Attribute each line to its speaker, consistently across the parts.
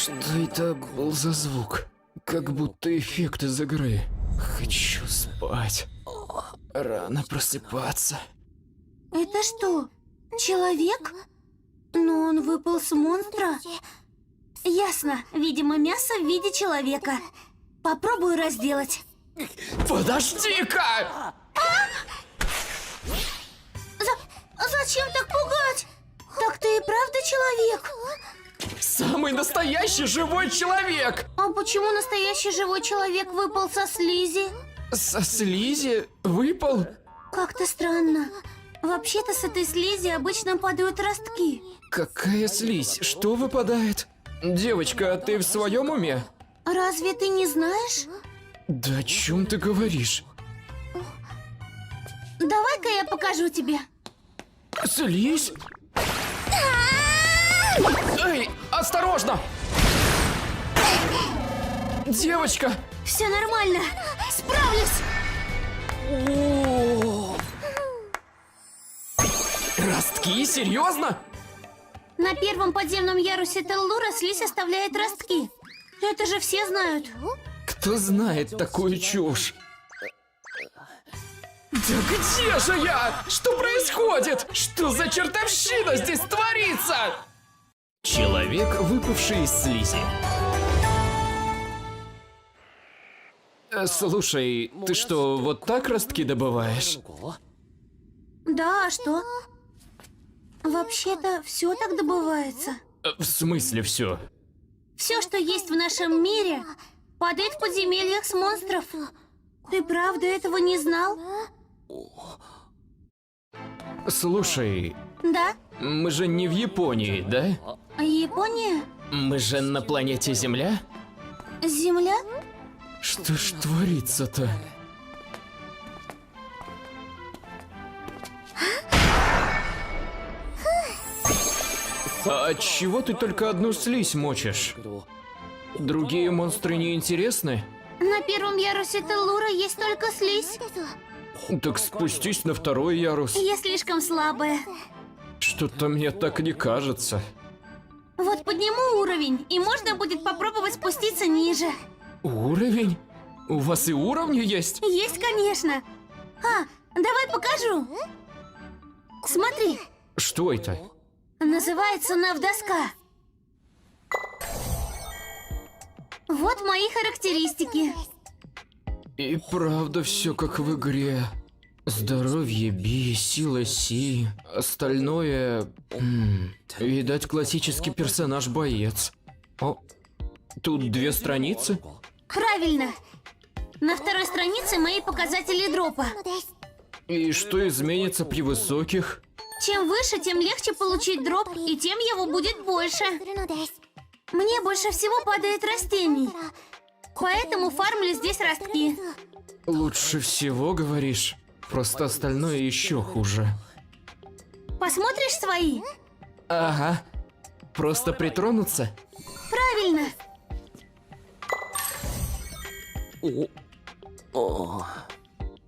Speaker 1: Что это был за звук? Как будто эффект из игры. Хочу спать. Рано просыпаться.
Speaker 2: Это что, человек? Но он выпал с монстра? Ясно, видимо, мясо в виде человека. Попробую разделать.
Speaker 1: Подожди-ка!
Speaker 2: Зачем так пугать? Так ты и правда человек?
Speaker 1: Самый настоящий живой человек!
Speaker 2: А почему настоящий живой человек выпал со слизи?
Speaker 1: Со слизи выпал?
Speaker 2: Как-то странно. Вообще-то с этой слизи обычно падают ростки.
Speaker 1: Какая слизь? Что выпадает? Девочка, ты в своем уме?
Speaker 2: Разве ты не знаешь?
Speaker 1: Да о чем ты говоришь?
Speaker 2: Давай-ка я покажу тебе.
Speaker 1: Слизь? Эй, осторожно! Девочка!
Speaker 2: Все нормально. Справлюсь.
Speaker 1: Ростки? Серьезно?
Speaker 2: На первом подземном ярусе Теллура слизь оставляет ростки. Это же все знают.
Speaker 1: Кто знает такую чушь? Да где же я? Что происходит? Что за чертовщина здесь творится? Человек, выпавший из слизи. Слушай, ты что, вот так ростки добываешь?
Speaker 2: Да, а что? Вообще-то все так добывается.
Speaker 1: В смысле все?
Speaker 2: Все, что есть в нашем мире, падает в подземельях с монстров. Ты правда этого не знал?
Speaker 1: Слушай,
Speaker 2: Да?
Speaker 1: мы же не в Японии, да?
Speaker 2: Япония?
Speaker 1: Мы же на планете Земля?
Speaker 2: Земля?
Speaker 1: Что ж творится-то? А чего ты только одну слизь мочишь? Другие монстры не интересны?
Speaker 2: На первом ярусе Теллура есть только слизь.
Speaker 1: Так спустись на второй ярус.
Speaker 2: Я слишком слабая.
Speaker 1: Что-то мне так не кажется.
Speaker 2: Вот подниму уровень, и можно будет попробовать спуститься ниже.
Speaker 1: Уровень? У вас и уровни есть?
Speaker 2: Есть, конечно. Давай покажу. Смотри,
Speaker 1: Что это?
Speaker 2: называется навдоска. Вот мои характеристики.
Speaker 1: И правда все как в игре. Здоровье Би, сила Си, остальное... видать, классический персонаж-боец. О, тут 2 страницы?
Speaker 2: Правильно. На второй странице мои показатели дропа.
Speaker 1: И что изменится при высоких?
Speaker 2: Чем выше, тем легче получить дроп, и тем его будет больше. Мне больше всего падает растений. Поэтому фармлю здесь ростки.
Speaker 1: Лучше всего, говоришь? Просто остальное еще хуже.
Speaker 2: Посмотришь свои?
Speaker 1: Ага. Просто притронуться?
Speaker 2: Правильно.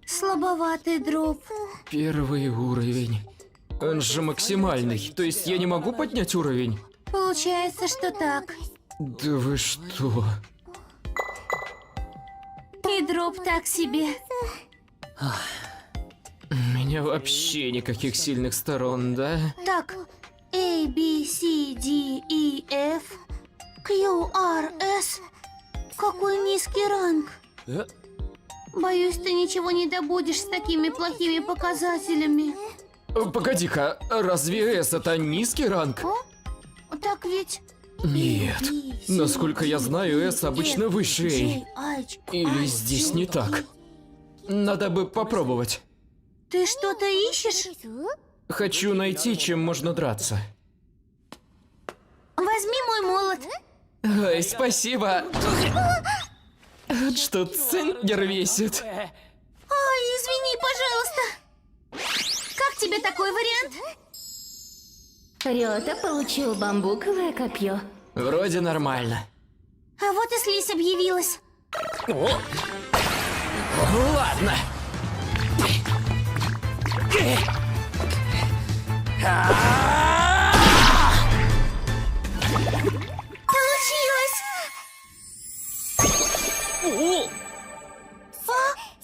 Speaker 2: Слабоватый дроп.
Speaker 1: Первый уровень. Он же максимальный, то есть я не могу поднять уровень?
Speaker 2: Получается, что так.
Speaker 1: Да вы что?
Speaker 2: И дроп так себе.
Speaker 1: У меня вообще никаких сильных сторон, да?
Speaker 2: Так, A, B, C, D, E, F, Q, R, S. Какой низкий ранг. Боюсь, ты ничего не добудешь с такими плохими показателями.
Speaker 1: Погоди-ка, разве S это низкий ранг?
Speaker 2: Так ведь...
Speaker 1: Нет. Насколько я знаю, S обычно выше A. Или здесь не так? Надо бы попробовать.
Speaker 2: Ты что-то ищешь?
Speaker 1: Хочу найти, чем можно драться.
Speaker 2: Возьми мой молот.
Speaker 1: Ой, спасибо. Что центнер весит.
Speaker 2: Ой, извини, пожалуйста. Как тебе такой вариант?
Speaker 3: Рёта получил бамбуковое копье.
Speaker 1: Вроде нормально.
Speaker 2: А вот и слизь объявилась.
Speaker 1: Ладно.
Speaker 2: Получилось!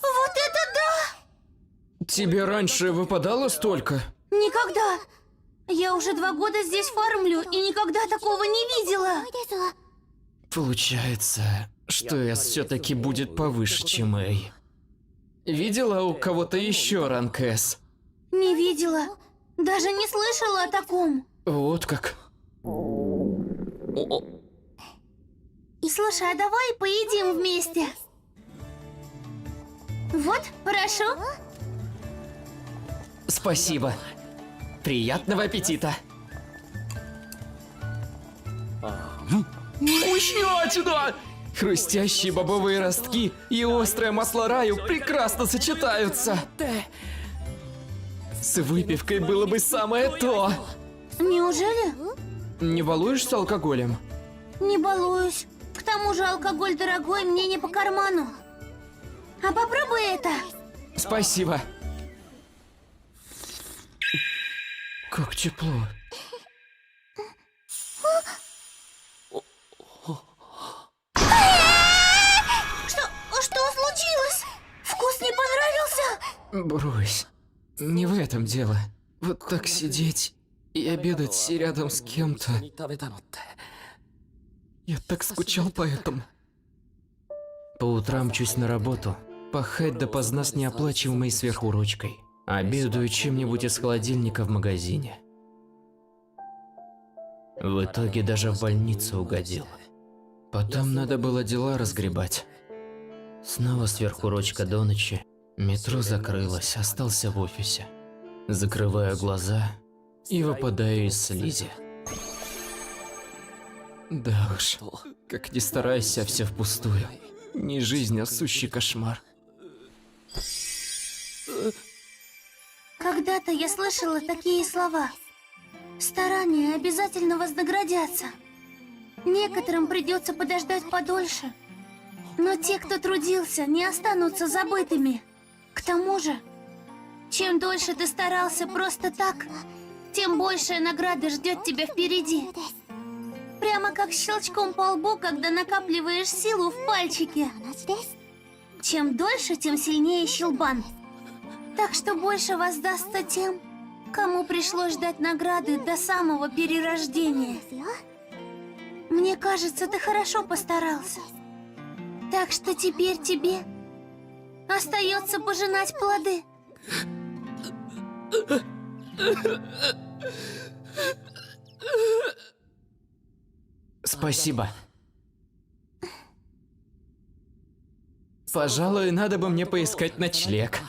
Speaker 2: Вот это да!
Speaker 1: Тебе раньше выпадало столько?
Speaker 2: Никогда! Я уже 2 года здесь фармлю и никогда такого не видела!
Speaker 1: Получается, что S все-таки будет повыше, чем A. Видела у кого-то еще ранг S?
Speaker 2: Не видела. Даже не слышала о таком.
Speaker 1: Вот как.
Speaker 2: Слушай, а давай поедим вместе. Вот, прошу.
Speaker 1: Спасибо. Приятного аппетита. Вкуснятина! Хрустящие бобовые ростки и острое масло раю прекрасно сочетаются. С выпивкой было бы самое то.
Speaker 2: Неужели?
Speaker 1: Не балуешься алкоголем?
Speaker 2: Не балуюсь. К тому же алкоголь дорогой, мне не по карману. А попробуй это.
Speaker 1: Спасибо. Как тепло.
Speaker 2: Что случилось? Вкус не понравился?
Speaker 1: Брось. Не в этом дело. Вот так сидеть и обедать рядом с кем-то. Я так скучал по этому. По утрам мчусь на работу, пахать допоздна с неоплачиваемой сверхурочкой. Обедаю чем-нибудь из холодильника в магазине. В итоге даже в больницу угодил. Потом надо было дела разгребать. Снова сверхурочка до ночи. Метро закрылось, остался в офисе. Закрываю глаза и выпадаю из слизи. Да уж, как ни старайся, все впустую. Не жизнь, а сущий кошмар.
Speaker 2: Когда-то я слышала такие слова. Старания обязательно вознаградятся. Некоторым придется подождать подольше. Но те, кто трудился, не останутся забытыми. К тому же, чем дольше ты старался просто так, тем большая награда ждет тебя впереди. Прямо как щелчком по лбу, когда накапливаешь силу в пальчике. Чем дольше, тем сильнее щелбан. Так что больше воздастся тем, кому пришлось ждать награды до самого перерождения. Мне кажется, ты хорошо постарался. Так что теперь тебе остается пожинать плоды.
Speaker 1: Спасибо. Пожалуй, надо бы мне поискать ночлег.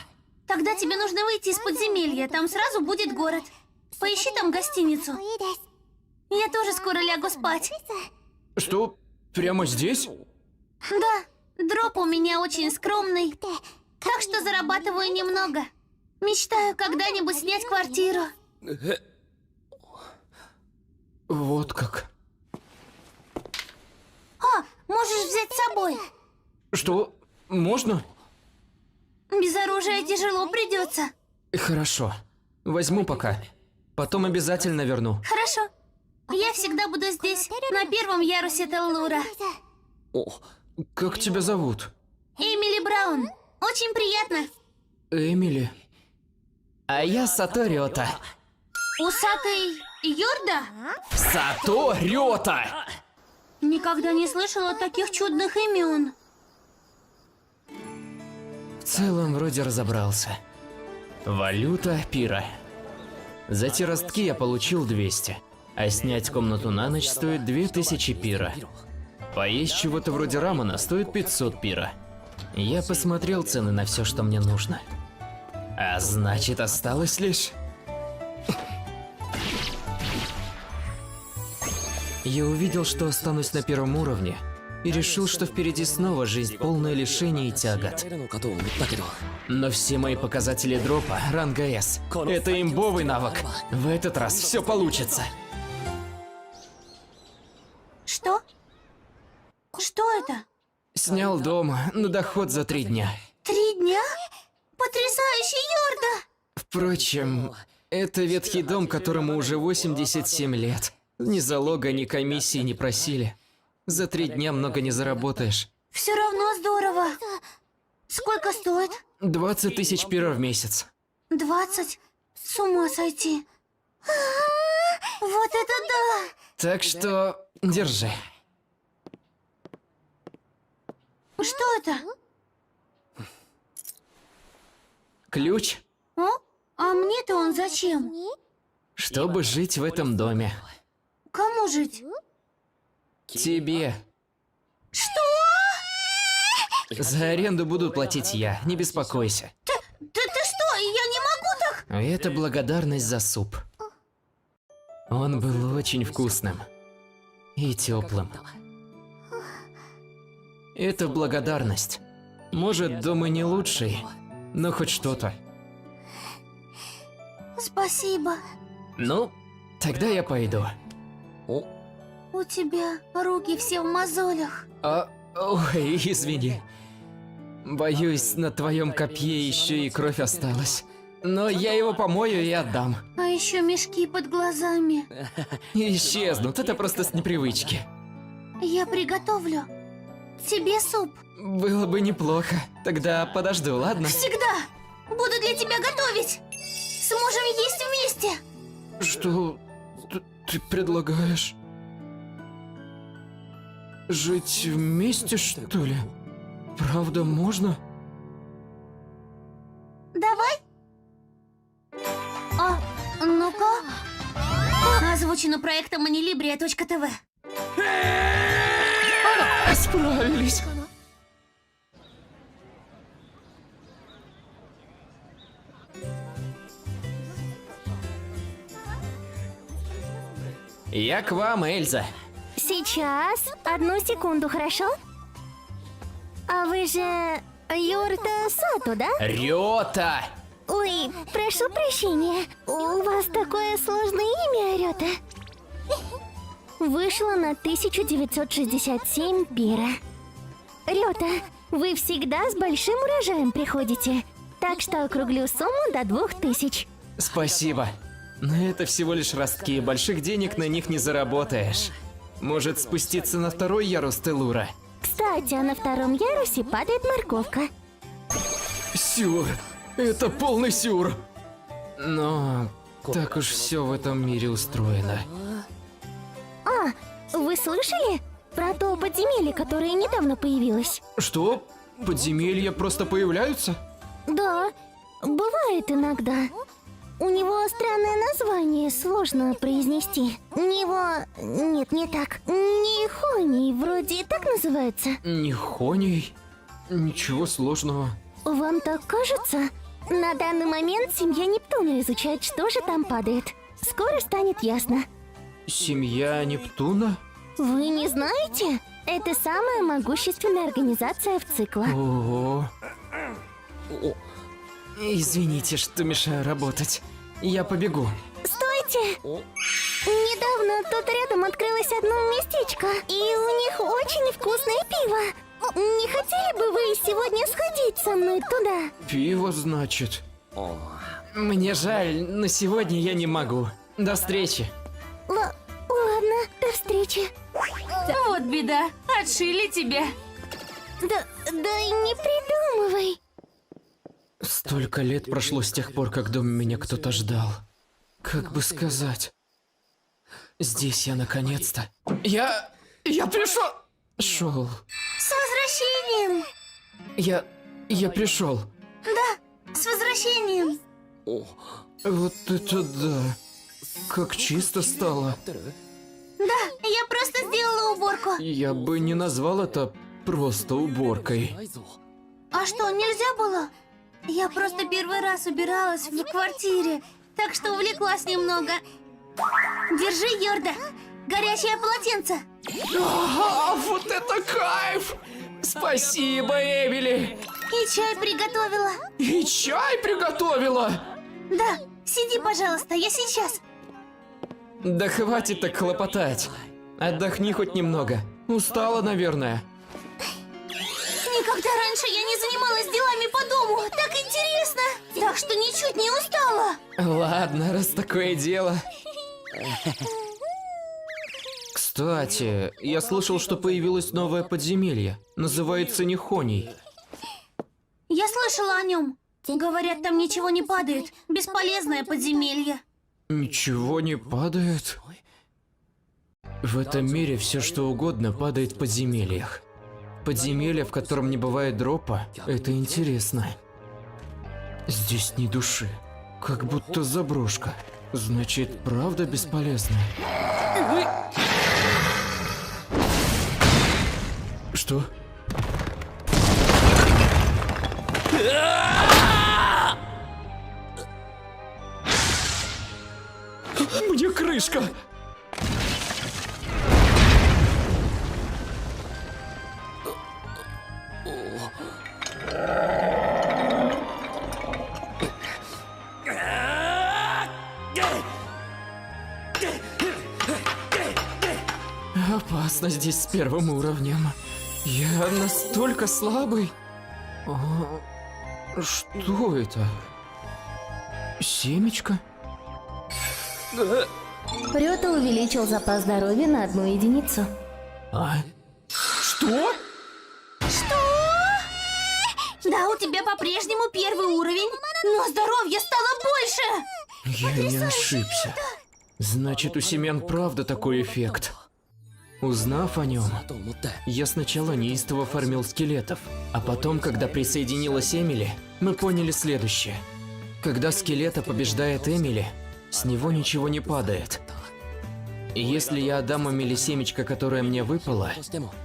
Speaker 2: Тогда тебе нужно выйти из подземелья, там сразу будет город. Поищи там гостиницу. Я тоже скоро лягу спать.
Speaker 1: Что? Прямо здесь?
Speaker 2: Да, дроп у меня очень скромный, так что зарабатываю немного. Мечтаю когда-нибудь снять квартиру.
Speaker 1: Вот как.
Speaker 2: Можешь взять с собой.
Speaker 1: Что? Можно?
Speaker 2: Без оружия тяжело придется.
Speaker 1: Хорошо. Возьму пока. Потом обязательно верну.
Speaker 2: Хорошо. Я всегда буду здесь, на первом ярусе Теллура.
Speaker 1: Как тебя зовут?
Speaker 2: Эмили Браун. Очень приятно.
Speaker 1: Эмили. А я Сато Рёта.
Speaker 2: Усатый Йорда?
Speaker 1: Сато Рёта!
Speaker 2: Никогда не слышала таких чудных имен.
Speaker 1: В целом, вроде разобрался. Валюта пира. За те ростки я получил 200, а снять комнату на ночь стоит 2000 пира. Поесть чего-то вроде рамена стоит 500 пира. Я посмотрел цены на все, что мне нужно. А значит, осталось лишь... Я увидел, что останусь на первом уровне, и решил, что впереди снова жизнь, полная лишений и тягот. Но все мои показатели дропа — ранга S. Это имбовый навык. В этот раз все получится.
Speaker 2: Что? Что это?
Speaker 1: Снял дом на доход за 3 дня.
Speaker 2: 3 дня? Потрясающий, Йорда!
Speaker 1: Впрочем, это ветхий дом, которому уже 87 лет. Ни залога, ни комиссии не просили. За 3 дня много не заработаешь.
Speaker 2: Все равно здорово. Сколько стоит?
Speaker 1: 20 тысяч пира в месяц.
Speaker 2: 20? С ума сойти. Вот это да!
Speaker 1: Так что держи.
Speaker 2: Что это?
Speaker 1: Ключ,
Speaker 2: О? А мне-то он зачем?
Speaker 1: чтобы жить в этом доме.
Speaker 2: Кому жить?
Speaker 1: Тебе.
Speaker 2: Что?
Speaker 1: За аренду буду платить я, не беспокойся.
Speaker 2: Ты что? Я не могу так?
Speaker 1: Это благодарность за суп. Он был очень вкусным. И теплым. Это благодарность. Может, дом и не лучший, но хоть что-то.
Speaker 2: Спасибо.
Speaker 1: Ну, тогда я пойду.
Speaker 2: У тебя руки все в мозолях.
Speaker 1: Ой, извини. Боюсь, на твоем копье еще и кровь осталась. Но я его помою и отдам.
Speaker 2: А еще мешки под глазами.
Speaker 1: Исчезнут, это просто с непривычки.
Speaker 2: Я приготовлю тебе суп.
Speaker 1: Было бы неплохо. Тогда подожду, ладно?
Speaker 2: Всегда. Буду для тебя готовить. Сможем есть вместе.
Speaker 1: Что ты предлагаешь? Жить вместе, что ли? Правда, можно?
Speaker 2: Давай. Ну-ка. Озвучено проектом Anilibria.tv.
Speaker 1: Справились. Я к вам, Эльза.
Speaker 3: Сейчас, одну секунду, хорошо? А вы же Юрта Сато, да?
Speaker 1: Рёта!
Speaker 3: Ой, прошу прощения. У вас такое сложное имя, Рёта. Вышло на 1967 пира. Рёта, вы всегда с большим урожаем приходите. Так что округлю сумму до 2000.
Speaker 1: Спасибо. Но это всего лишь ростки, больших денег на них не заработаешь. Может спуститься на второй ярус Телура?
Speaker 3: Кстати, а на втором ярусе падает морковка.
Speaker 1: Сюр. Это полный сюр. Но так уж все в этом мире устроено.
Speaker 3: А, вы слышали про то подземелье, которое недавно появилось?
Speaker 1: Что? Подземелья просто появляются?
Speaker 3: Да, бывает иногда. У него странное название, сложно произнести. Него... Нет, не так. Нихоний, вроде так называется.
Speaker 1: Нихоний? Ничего сложного.
Speaker 3: Вам так кажется? На данный момент семья Нептуна изучает, что же там падает. Скоро станет ясно.
Speaker 1: Семья Нептуна?
Speaker 3: Вы не знаете? Это самая могущественная организация в цикле.
Speaker 1: Ого. Извините, что мешаю работать. Я побегу.
Speaker 3: Стойте! Недавно тут рядом открылось одно местечко, и у них очень вкусное пиво. Не хотели бы вы сегодня сходить со мной туда?
Speaker 1: Пиво, значит. Мне жаль, но сегодня я не могу. До встречи.
Speaker 3: Ладно, до встречи.
Speaker 2: Вот беда. Отшили тебя.
Speaker 3: Да и не придумывай.
Speaker 1: Столько лет прошло с тех пор, как дома меня кто-то ждал. Как бы сказать? Здесь я наконец-то. Я пришел. Шел.
Speaker 2: С возвращением.
Speaker 1: Я пришел.
Speaker 2: Да, с возвращением.
Speaker 1: Вот это да. Как чисто стало.
Speaker 2: Да, я просто сделала уборку.
Speaker 1: Я бы не назвал это просто уборкой.
Speaker 2: А что, нельзя было? Я просто первый раз убиралась в квартире, так что увлеклась немного. Держи, Йорда, горячее полотенце.
Speaker 1: Вот это кайф! Спасибо, Эвели!
Speaker 2: И чай приготовила.
Speaker 1: И чай приготовила!
Speaker 2: Да, сиди, пожалуйста, я сейчас.
Speaker 1: Да хватит так хлопотать. Отдохни хоть немного. Устала, наверное.
Speaker 2: Никогда раньше я не занималась делами по дому. Так интересно. Так что ничуть не устала.
Speaker 1: Ладно, раз такое дело. Кстати, я слышал, что появилось новое подземелье. Называется Нихоний.
Speaker 2: Я слышала о нем. Говорят, там ничего не падает. Бесполезное подземелье.
Speaker 1: Ничего не падает? В этом мире все что угодно падает в подземельях. Подземелье, в котором не бывает дропа, это интересно. Здесь ни души. Как будто заброшка. Значит, правда бесполезно? Что? Мне крышка! Опасно здесь с первым уровнем. Я настолько слабый. Что это? Семечко?
Speaker 3: Рёта увеличил запас здоровья на 1 единицу.
Speaker 1: А? Что?
Speaker 2: Да, у тебя по-прежнему первый уровень, но здоровья стало больше.
Speaker 1: Я не ошибся. Значит, у семян правда такой эффект. Узнав о нем, я сначала неистово фармил скелетов, а потом, когда присоединилась Эмили, мы поняли следующее. Когда скелета побеждает Эмили, с него ничего не падает. И если я отдам Эмили семечко, которое мне выпало,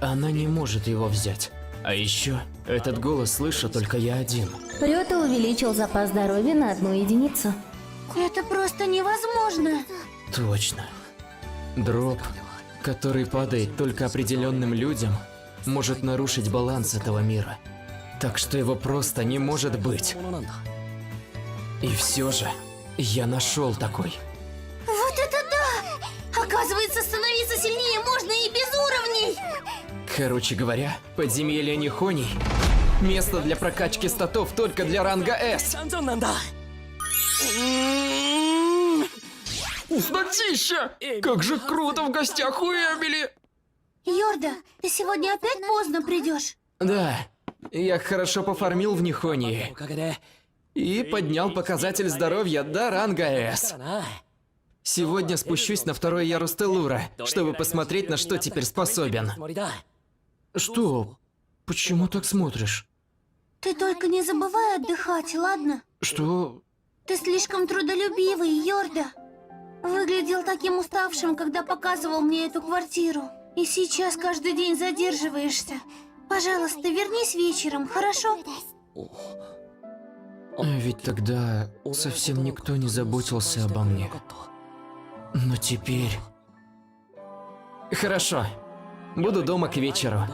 Speaker 1: она не может его взять. А еще, этот голос слышу только я один.
Speaker 3: Рёта увеличил запас здоровья на 1 единицу.
Speaker 2: Это просто невозможно.
Speaker 1: Точно. Дроп, который падает только определенным людям, может нарушить баланс этого мира. Так что его просто не может быть. И все же, я нашел такой.
Speaker 2: Вот это да! Оказывается, становиться сильнее можно и без уровней.
Speaker 1: Короче говоря, подземелье Нихоний – место для прокачки статов только для ранга S. Статища! Как же круто в гостях у Эмили!
Speaker 2: Йорда, ты сегодня опять поздно придешь?
Speaker 1: Да, я хорошо пофармил в Нихонии и поднял показатель здоровья до ранга S. Сегодня спущусь на 2-й ярус Телура, чтобы посмотреть, на что теперь способен. Что? Почему так смотришь?
Speaker 2: Ты только не забывай отдыхать, ладно?
Speaker 1: Что?
Speaker 2: Ты слишком трудолюбивый, Йорда. Выглядел таким уставшим, когда показывал мне эту квартиру. И сейчас каждый день задерживаешься. Пожалуйста, вернись вечером, хорошо?
Speaker 1: А ведь тогда совсем никто не заботился обо мне. Но теперь... Хорошо. Буду дома к вечеру.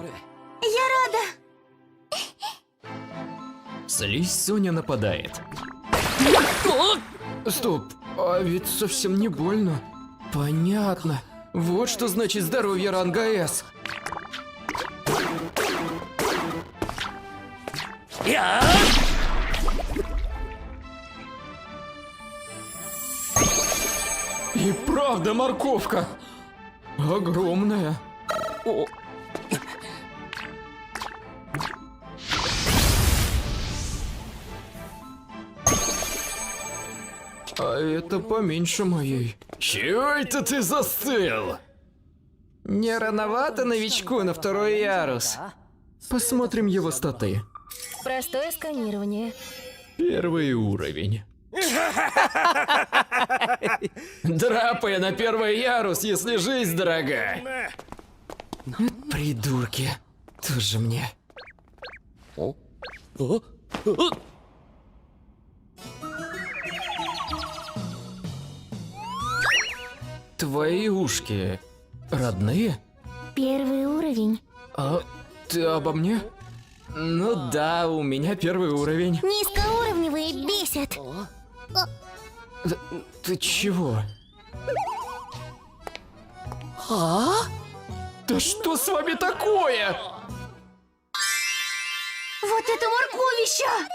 Speaker 2: Я рада.
Speaker 1: Слизь Соня нападает. Стоп, а ведь совсем не больно. Понятно. Вот что значит здоровье ранга S. И правда морковка. Огромная. О. А это поменьше моей. Чего это ты застыл? Не рановато новичку на 2-й ярус? Посмотрим его статы.
Speaker 3: Простое сканирование.
Speaker 1: 1-й уровень. Драпай на 1-й ярус, если жизнь дорога. Придурки. Тоже мне. Твои ушки родные?
Speaker 3: 1-й уровень.
Speaker 1: А ты обо мне? Ну да, у меня 1-й уровень.
Speaker 3: Низкоуровневые бесят.
Speaker 1: Ты чего? Да что с вами такое?
Speaker 2: Вот это морковища!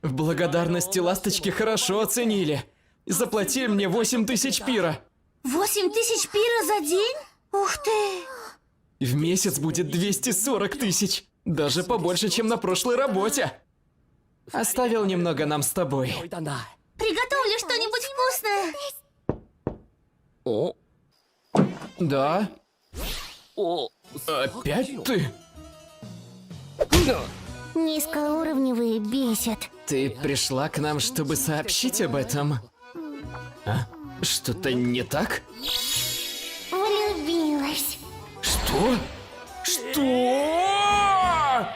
Speaker 1: В благодарности ласточки хорошо оценили. Заплатили мне 8000 пира.
Speaker 2: 8000 пира за день? Ух ты!
Speaker 1: В месяц будет 240 тысяч. Даже побольше, чем на прошлой работе. Оставил немного нам с тобой.
Speaker 2: Приготовлю что-нибудь вкусное.
Speaker 1: Да? Опять ты?
Speaker 3: Низкоуровневые бесят.
Speaker 1: Ты пришла к нам, чтобы сообщить об этом? А? Что-то не так?
Speaker 3: Влюбилась.
Speaker 1: Что? Что?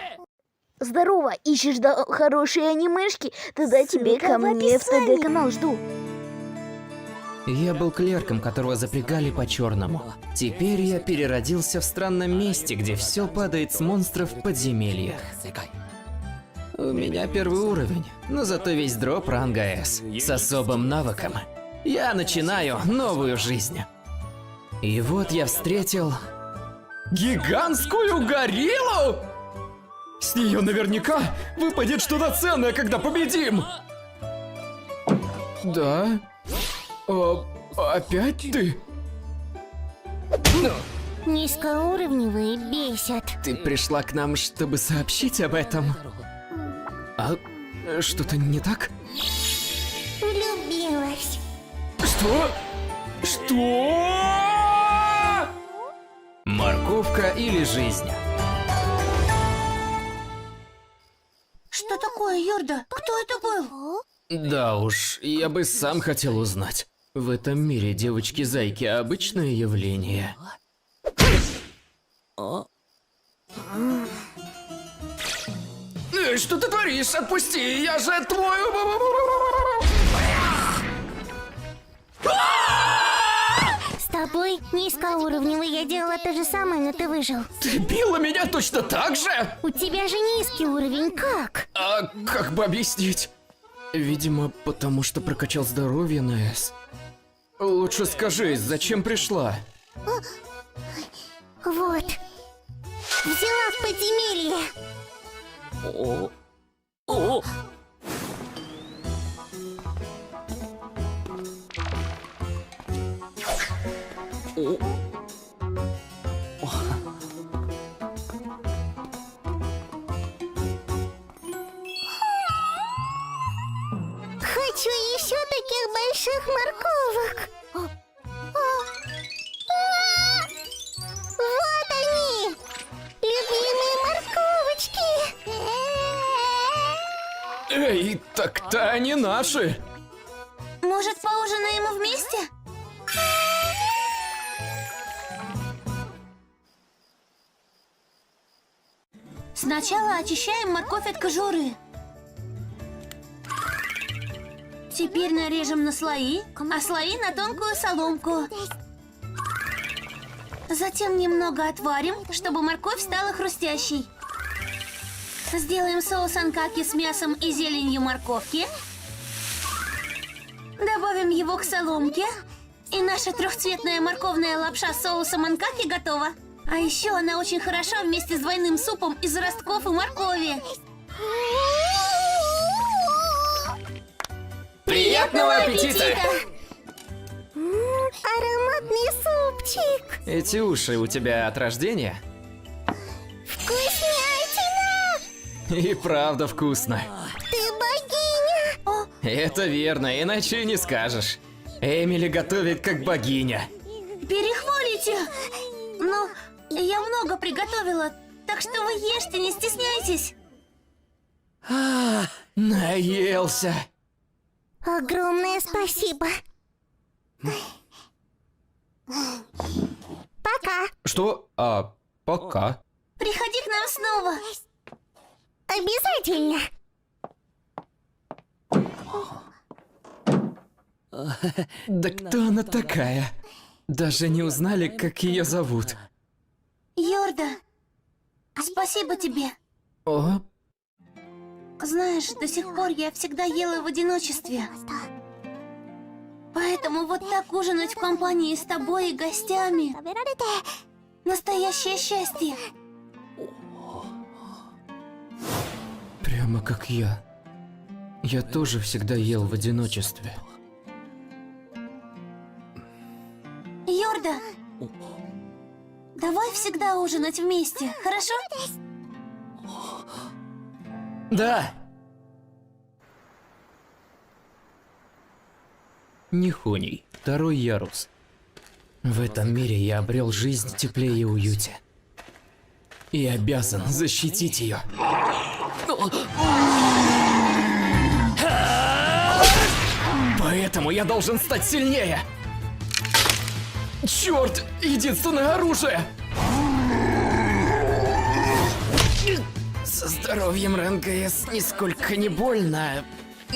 Speaker 4: Здорово, ищешь хорошие анимешки? Тогда тебе ко мне в ТГ-канал жду.
Speaker 1: Я был клерком, которого запрягали по-черному. Теперь я переродился в странном месте, где все падает с монстров в подземельях. У меня первый уровень, но зато весь дроп ранга S. С особым навыком. Я начинаю новую жизнь. И вот я встретил... гигантскую гориллу! С нее наверняка выпадет что-то ценное, когда победим! Да? Опять ты?
Speaker 3: Низкоуровневые бесят.
Speaker 1: Ты пришла к нам, чтобы сообщить об этом? А что-то не так?
Speaker 3: Влюбилась.
Speaker 1: Что? Что? Морковка или жизнь?
Speaker 2: Что такое, Йорда? Кто это был?
Speaker 1: Да уж, я бы сам хотел узнать. В этом мире девочки-зайки обычное явление. Что ты творишь? Отпусти, я же твой...
Speaker 3: С тобой низкоуровневый я делала то же самое, но ты выжил.
Speaker 1: Ты била меня точно так же?
Speaker 3: У тебя же низкий уровень, как?
Speaker 1: А как бы объяснить? Видимо, потому что прокачал здоровье на S. Лучше скажи, зачем пришла?
Speaker 3: Вот. Взяла в подземелье. Хочу еще таких больших морковок. Вот они! Любимые морковочки!
Speaker 1: Эй, так-то они наши.
Speaker 2: Может, поужинаем вместе? Сначала очищаем морковь от кожуры. Теперь нарежем на слои, а слои на тонкую соломку. Затем немного отварим, чтобы морковь стала хрустящей. Сделаем соус анкаки с мясом и зеленью морковки. Добавим его к соломке. И наша трехцветная морковная лапша с соусом анкаки готова. А еще она очень хороша вместе с двойным супом из ростков и моркови.
Speaker 1: Приятного аппетита!
Speaker 3: Ароматный супчик!
Speaker 1: Эти уши у тебя от рождения?
Speaker 3: Вкуснятина!
Speaker 1: И правда вкусно.
Speaker 3: Ты богиня!
Speaker 1: Это верно, иначе и не скажешь. Эмили готовит как богиня.
Speaker 2: Перехвалите! Ну, я много приготовила, так что вы ешьте, не стесняйтесь.
Speaker 1: Наелся.
Speaker 3: Огромное спасибо! Пока!
Speaker 1: Что? Пока.
Speaker 2: Приходи к нам снова.
Speaker 3: Обязательно!
Speaker 1: Да кто она такая? Даже не узнали, как ее зовут.
Speaker 2: Йорда, спасибо тебе.
Speaker 1: О,
Speaker 2: Знаешь, до сих пор я всегда ела в одиночестве. Поэтому вот так ужинать в компании с тобой и гостями – настоящее счастье.
Speaker 1: прямо как я. Я тоже всегда ел в
Speaker 2: давай всегда ужинать вместе, хорошо?
Speaker 1: Да. Нихоний, второй ярус. В этом мире я обрел жизнь в тепле и уюте. И обязан защитить ее. Поэтому я должен стать сильнее. Черт, единственное оружие! Со здоровьем РНГС нисколько не больно,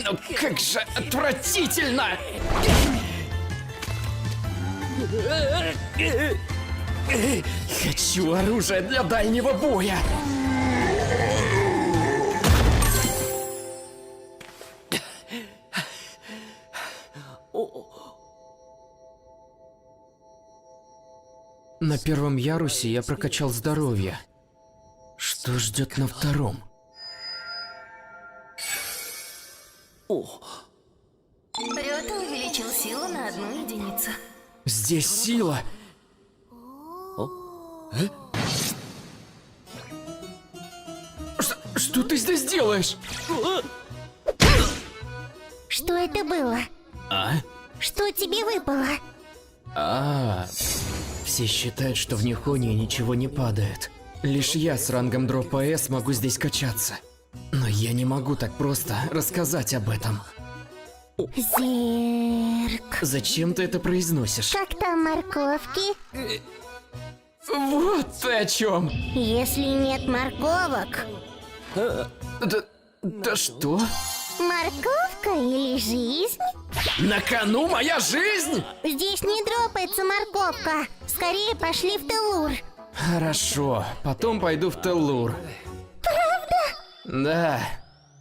Speaker 1: но как же отвратительно! Хочу оружие для дальнего боя! На первом ярусе я прокачал здоровье. Что ждет на втором?
Speaker 3: Рёта увеличил силу на 1 единицу.
Speaker 1: Здесь сила! Что ты здесь делаешь?
Speaker 3: Что это было?
Speaker 1: А?
Speaker 3: Что тебе выпало?
Speaker 1: Все считают, что в Нихонии ничего не падает. Лишь я с рангом дропа С могу здесь качаться. Но я не могу так просто рассказать об этом.
Speaker 3: Зерк.
Speaker 1: Зачем ты это произносишь?
Speaker 3: Как там морковки?
Speaker 1: Вот ты о чем!
Speaker 3: Если нет морковок,
Speaker 1: Да что?
Speaker 3: морковка или жизнь?
Speaker 1: На кону моя жизнь!
Speaker 3: Здесь не дропается морковка. Скорее пошли в Теллур.
Speaker 1: Хорошо, потом пойду в Теллур. Правда? Да.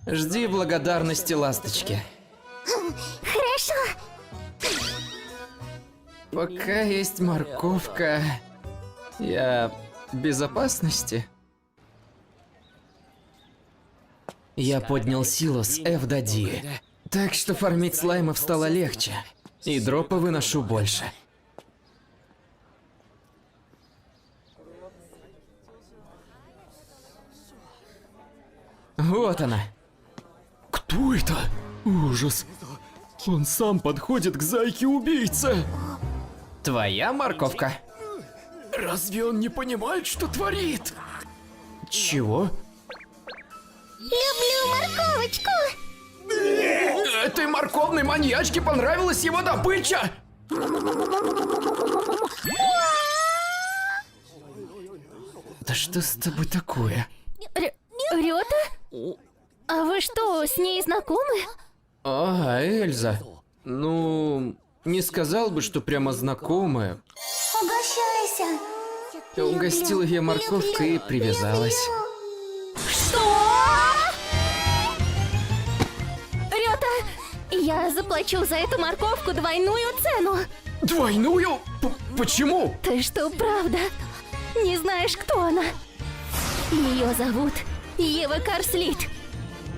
Speaker 1: Жди благодарности, ласточки.
Speaker 3: Хорошо.
Speaker 1: Пока есть морковка, я в безопасности. Я поднял силу с F до D, так что фармить слаймов стало легче, и дропа выношу больше. Вот она. Кто это? Ужас. Он сам подходит к зайке-убийце. Твоя морковка? Разве он не понимает, что творит? Чего?
Speaker 3: Люблю морковочку.
Speaker 1: Этой морковной маньячке понравилась его добыча! Да что с тобой такое?
Speaker 3: Рёта? А вы что, с ней знакомы?
Speaker 1: Эльза. Ну, не сказал бы, что прямо знакомая.
Speaker 2: Угощайся.
Speaker 1: Угостила я морковкой и привязалась.
Speaker 3: Что? Рёта, я заплачу за эту морковку двойную цену.
Speaker 1: Двойную? Почему?
Speaker 3: Ты что, правда? Не знаешь, кто она? Ее зовут Ева Карслит.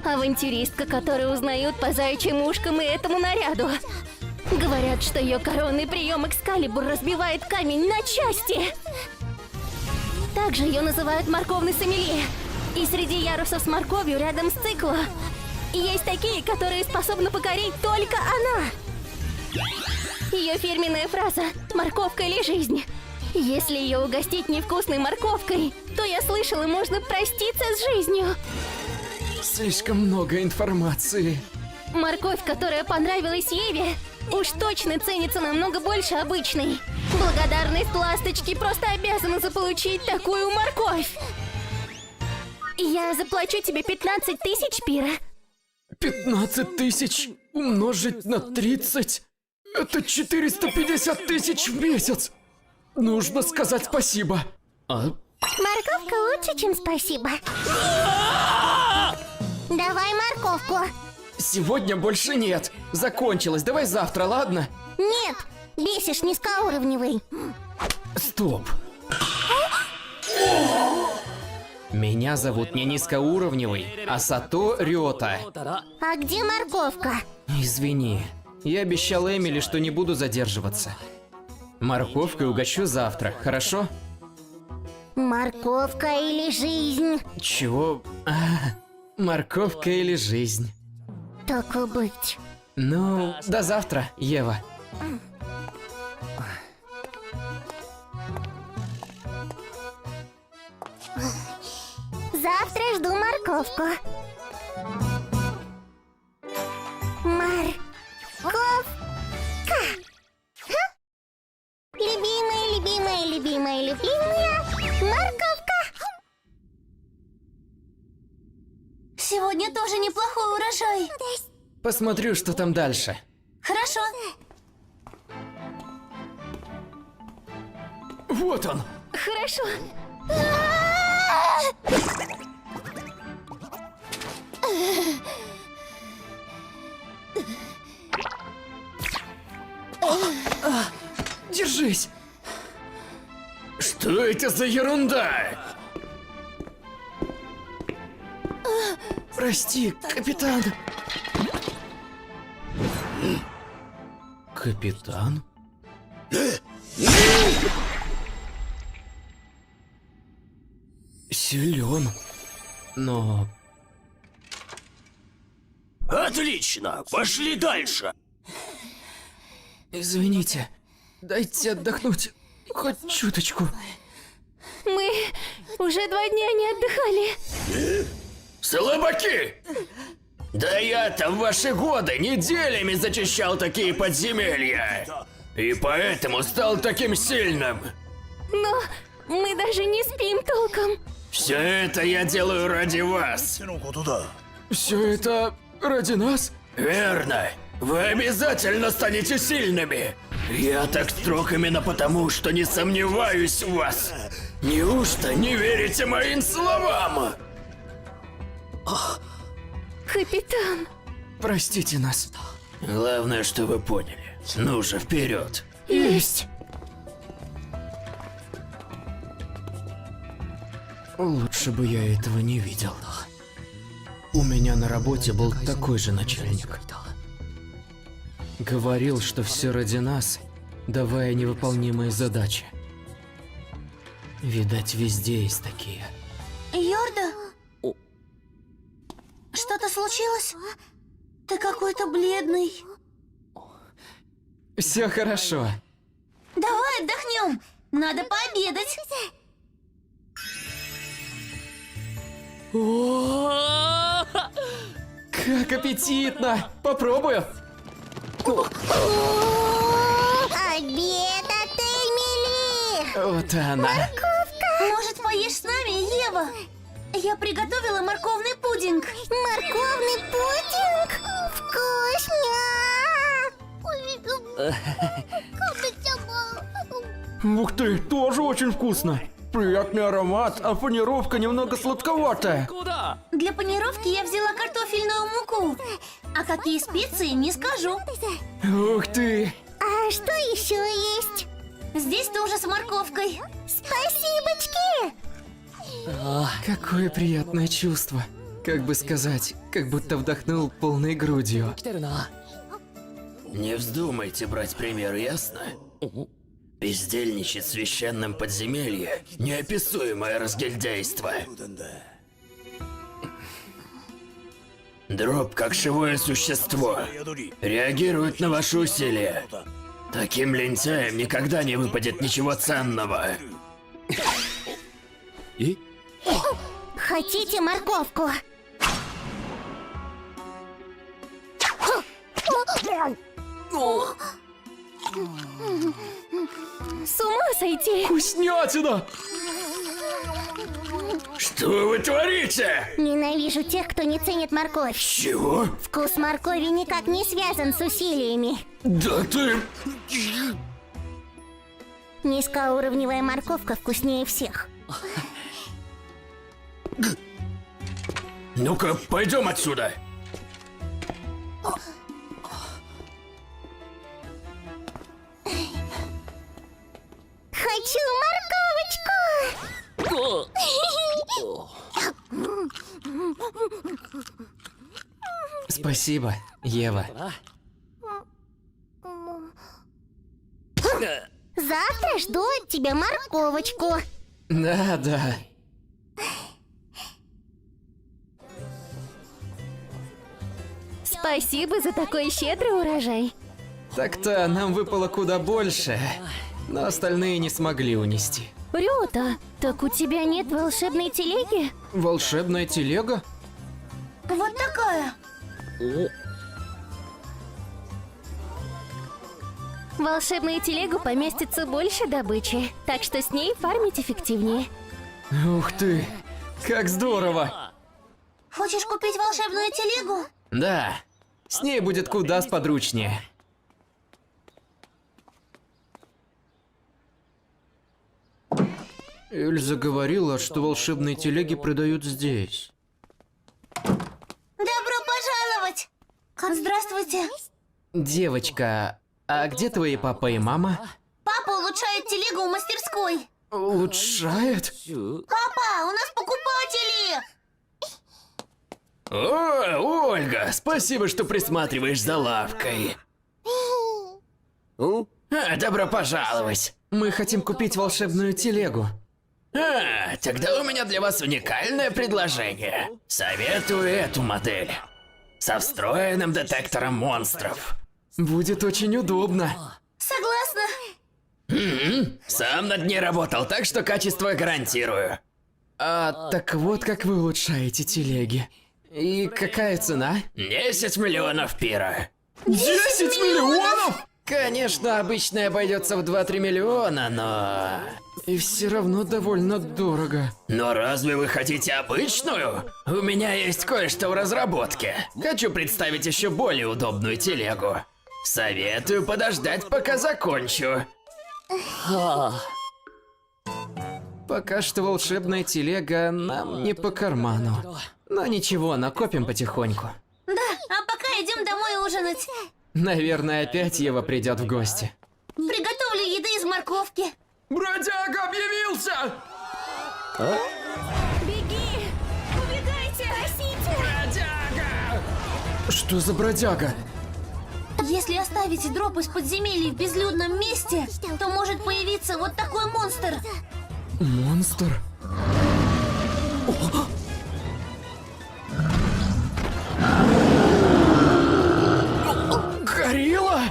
Speaker 3: Авантюристка, которую узнают по заячьим ушкам и этому наряду. Говорят, что ее коронный прием Экскалибур разбивает камень на части. Также ее называют морковный сомелье. И среди ярусов с морковью рядом с цикло есть такие, которые способны покорить только она. Ее фирменная фраза «морковка или жизнь». Если ее угостить невкусной морковкой, то я слышала, можно проститься с жизнью.
Speaker 1: Слишком много информации.
Speaker 3: Морковь, которая понравилась Еве, уж точно ценится намного больше обычной. Благодарность ласточки просто обязана заполучить такую морковь. Я заплачу тебе 15 тысяч пира.
Speaker 1: 15 тысяч умножить на 30? Это 450 тысяч в месяц. Нужно сказать спасибо.
Speaker 3: Морковка лучше, чем спасибо. Давай морковку.
Speaker 1: Сегодня больше нет. Закончилось. Давай завтра, ладно?
Speaker 3: Нет, бесишь низкоуровневый.
Speaker 1: Стоп. Меня зовут не низкоуровневый, а Сато Рёта.
Speaker 3: А где морковка?
Speaker 1: Извини, я обещал Эмили, что не буду задерживаться. Морковкой угощу завтра, хорошо?
Speaker 3: Морковка или жизнь?
Speaker 1: Чего? Морковка или жизнь?
Speaker 3: Так и быть.
Speaker 1: Ну, до завтра, Ева.
Speaker 3: Завтра жду морковку. Морковка. Любимая, любимая, любимая, любимая. Морковка.
Speaker 2: Сегодня тоже неплохой урожай.
Speaker 1: Посмотрю, что там дальше.
Speaker 2: Хорошо.
Speaker 1: Вот он.
Speaker 3: Хорошо.
Speaker 1: Держись. Что это за ерунда? Прости, капитан. Капитан? Силен. Но...
Speaker 5: Отлично, пошли дальше.
Speaker 1: Извините, дайте отдохнуть хоть чуточку.
Speaker 3: Мы уже 2 дня не отдыхали.
Speaker 1: Слабаки! Да я-то в ваши годы неделями зачищал такие подземелья. И поэтому стал таким сильным.
Speaker 3: Но мы даже не спим толком.
Speaker 1: Все это я делаю ради вас. Все это ради нас? Верно. Вы обязательно станете сильными. Я так строг именно потому, что не сомневаюсь в вас. Неужто не верите моим словам?
Speaker 3: Капитан.
Speaker 1: Простите нас. Главное, что вы поняли. Ну же, вперед.
Speaker 3: Есть.
Speaker 1: Лучше бы я этого не видел. У меня на работе был такой же начальник. Говорил, что все ради нас, давая невыполнимые задачи. Видать, везде есть такие.
Speaker 2: Йорда? Что-то случилось? Ты какой-то бледный.
Speaker 1: Все хорошо.
Speaker 2: Давай отдохнем. Надо пообедать.
Speaker 1: Как аппетитно! Попробую.
Speaker 3: Обед от Эмили.
Speaker 1: Вот она.
Speaker 2: Может, поешь с нами, Ева? Я приготовила морковный пудинг.
Speaker 3: Морковный пудинг? Вкусно!
Speaker 1: Ух ты, тоже очень вкусно. Приятный аромат, а панировка немного сладковатая.
Speaker 2: Для панировки я взяла картофельную муку. А какие специи, не скажу.
Speaker 1: Ух ты.
Speaker 3: А что еще есть?
Speaker 2: Здесь тоже с морковкой.
Speaker 3: Спасибочки!
Speaker 1: Какое приятное чувство. Как бы сказать, как будто вдохнул полной грудью. Не вздумайте брать пример, ясно? Бездельничать в священном подземелье – неописуемое разгильдяйство. Дроб, как живое существо, реагирует на ваши усилия. Таким лентяям никогда не выпадет ничего ценного.
Speaker 3: Хотите морковку? С ума сойти!
Speaker 1: Вкуснятина! Что вы творите?
Speaker 3: Ненавижу тех, кто не ценит морковь.
Speaker 1: Чего?
Speaker 3: Вкус моркови никак не связан с усилиями.
Speaker 1: Да ты...
Speaker 3: Низкоуровневая морковка вкуснее всех.
Speaker 1: Ну-ка, пойдем отсюда.
Speaker 3: Хочу морковочку!
Speaker 1: Спасибо, Ева.
Speaker 3: Завтра жду от тебя морковочку.
Speaker 1: Да.
Speaker 3: Спасибо за такой щедрый урожай.
Speaker 1: Так-то нам выпало куда больше, но остальные не смогли унести.
Speaker 3: Рюта, так у тебя нет волшебной телеги?
Speaker 1: Волшебная телега?
Speaker 2: Вот такая.
Speaker 3: В волшебную телегу поместится больше добычи, так что с ней фармить эффективнее.
Speaker 1: Ух ты, как здорово!
Speaker 2: Хочешь купить волшебную телегу?
Speaker 1: Да, с ней будет куда сподручнее. Эльза говорила, что волшебные телеги продают здесь.
Speaker 2: Добро пожаловать! Здравствуйте.
Speaker 1: Девочка, а где твои папа и мама?
Speaker 2: Папа улучшает телегу в мастерской.
Speaker 1: Улучшает?
Speaker 2: Папа, у нас покупатели!
Speaker 5: О, Ольга, спасибо, что присматриваешь за лавкой. Добро пожаловать.
Speaker 1: Мы хотим купить волшебную телегу.
Speaker 5: Тогда у меня для вас уникальное предложение. Советую эту модель. Со встроенным детектором монстров.
Speaker 1: Будет очень удобно.
Speaker 2: Согласна.
Speaker 5: Сам над ней работал, так что качество гарантирую.
Speaker 1: А так вот как вы улучшаете телеги. И какая цена?
Speaker 5: 10 миллионов пира.
Speaker 1: 10 миллионов? Конечно, обычно обойдется в 2-3 миллиона, но... И все равно довольно дорого.
Speaker 5: Но разве вы хотите обычную? У меня есть кое-что в разработке. Хочу представить еще более удобную телегу. Советую подождать, пока закончу.
Speaker 1: Пока что волшебная телега нам не по карману. Но ничего, накопим потихоньку.
Speaker 2: Да, а пока идем домой ужинать.
Speaker 1: Наверное, опять Ева придет в гости.
Speaker 2: Приготовлю еды из морковки.
Speaker 1: Бродяга объявился!
Speaker 3: Беги! Убегайте! Спасите!
Speaker 1: Что за бродяга?
Speaker 2: Если оставить дроп из подземелья в безлюдном месте, то может появиться вот такой монстр.
Speaker 1: Монстр? Горилла?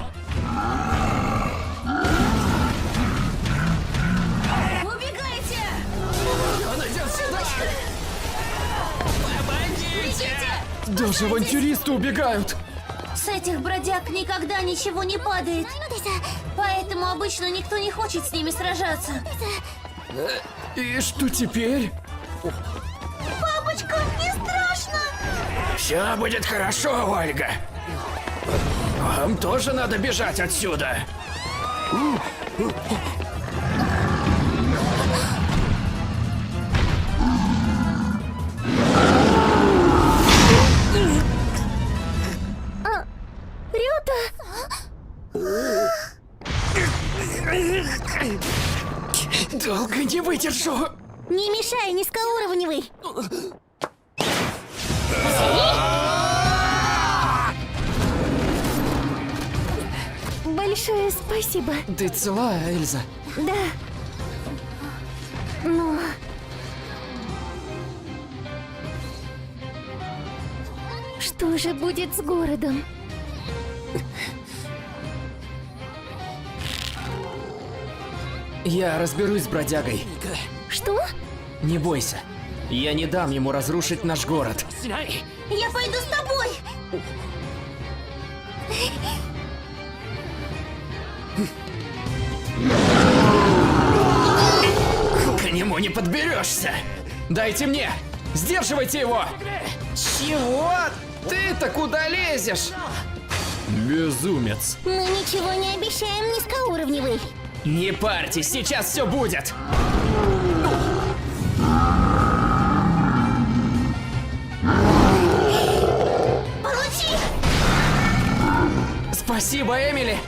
Speaker 2: Убегайте!
Speaker 1: Он идет сюда!
Speaker 2: Бегите!
Speaker 1: Даже авантюристы убегают!
Speaker 2: С этих бродяг никогда ничего не падает. Поэтому обычно никто не хочет с ними сражаться.
Speaker 1: И что теперь?
Speaker 2: Папочка, не страшно!
Speaker 5: Все будет хорошо, Ольга. Вам тоже надо бежать отсюда.
Speaker 3: Рюта!
Speaker 1: Долго не выдержу!
Speaker 3: Не мешай, низкоуровневый! Большое спасибо.
Speaker 1: Ты цела, Эльза?
Speaker 3: Да. Но... Что же будет с городом?
Speaker 1: Я разберусь с бродягой.
Speaker 3: Что?
Speaker 1: Не бойся. Я не дам ему разрушить наш город.
Speaker 2: Я пойду с тобой!
Speaker 5: К нему не подберешься.
Speaker 1: Дайте мне! Сдерживайте его! Чего? Ты-то куда лезешь? Безумец.
Speaker 3: Мы ничего не обещаем, низкоуровневый.
Speaker 1: Не парьтесь, сейчас все будет.
Speaker 2: Получи!
Speaker 1: Спасибо, Эмили.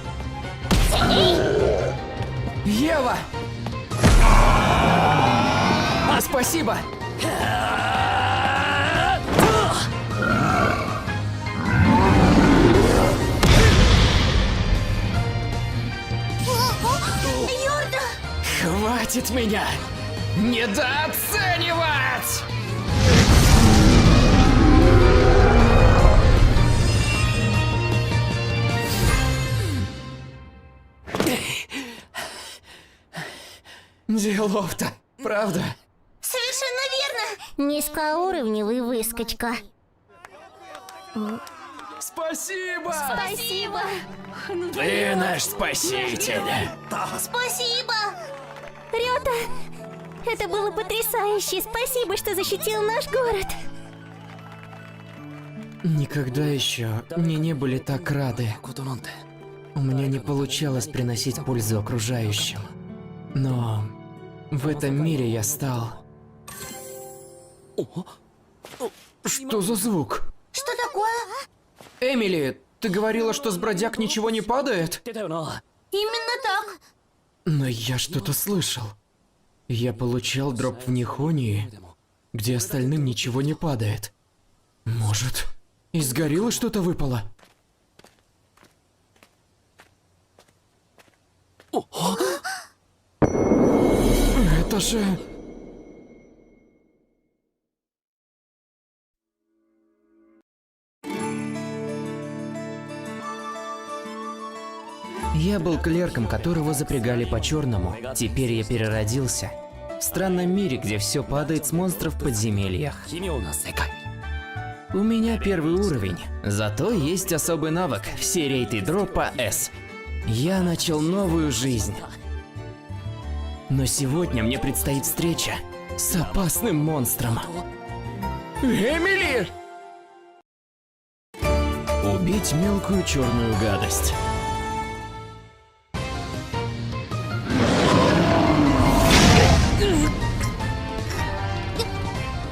Speaker 1: Ева! Спасибо!
Speaker 2: Йорда!
Speaker 1: Хватит меня!
Speaker 5: Недооценивать!
Speaker 1: Делов-то, правда?
Speaker 2: Совершенно верно!
Speaker 3: Низкоуровневый выскочка.
Speaker 1: Спасибо!
Speaker 2: Спасибо!
Speaker 5: Ты наш спаситель.
Speaker 2: Спасибо!
Speaker 3: Рёта, это было потрясающе. Спасибо, что защитил наш город.
Speaker 1: Никогда еще мне не были так рады. У меня не получалось приносить пользу окружающим. Но в этом мире я стал... Что за звук?
Speaker 2: Что такое?
Speaker 1: Эмили, ты говорила, что с бродяг ничего не падает?
Speaker 2: Именно так.
Speaker 1: Но я что-то слышал. Я получал дроп в Нихонии, где остальным ничего не падает. Может, из гориллы что-то выпало? Это же... Я был клерком, которого запрягали по-черному. Теперь я переродился. В странном мире, где все падает с монстров в подземельях. У меня первый уровень, зато есть особый навык – все рейты дропа S. Я начал новую жизнь. Но сегодня мне предстоит встреча с опасным монстром. Эмили! Убить мелкую черную гадость.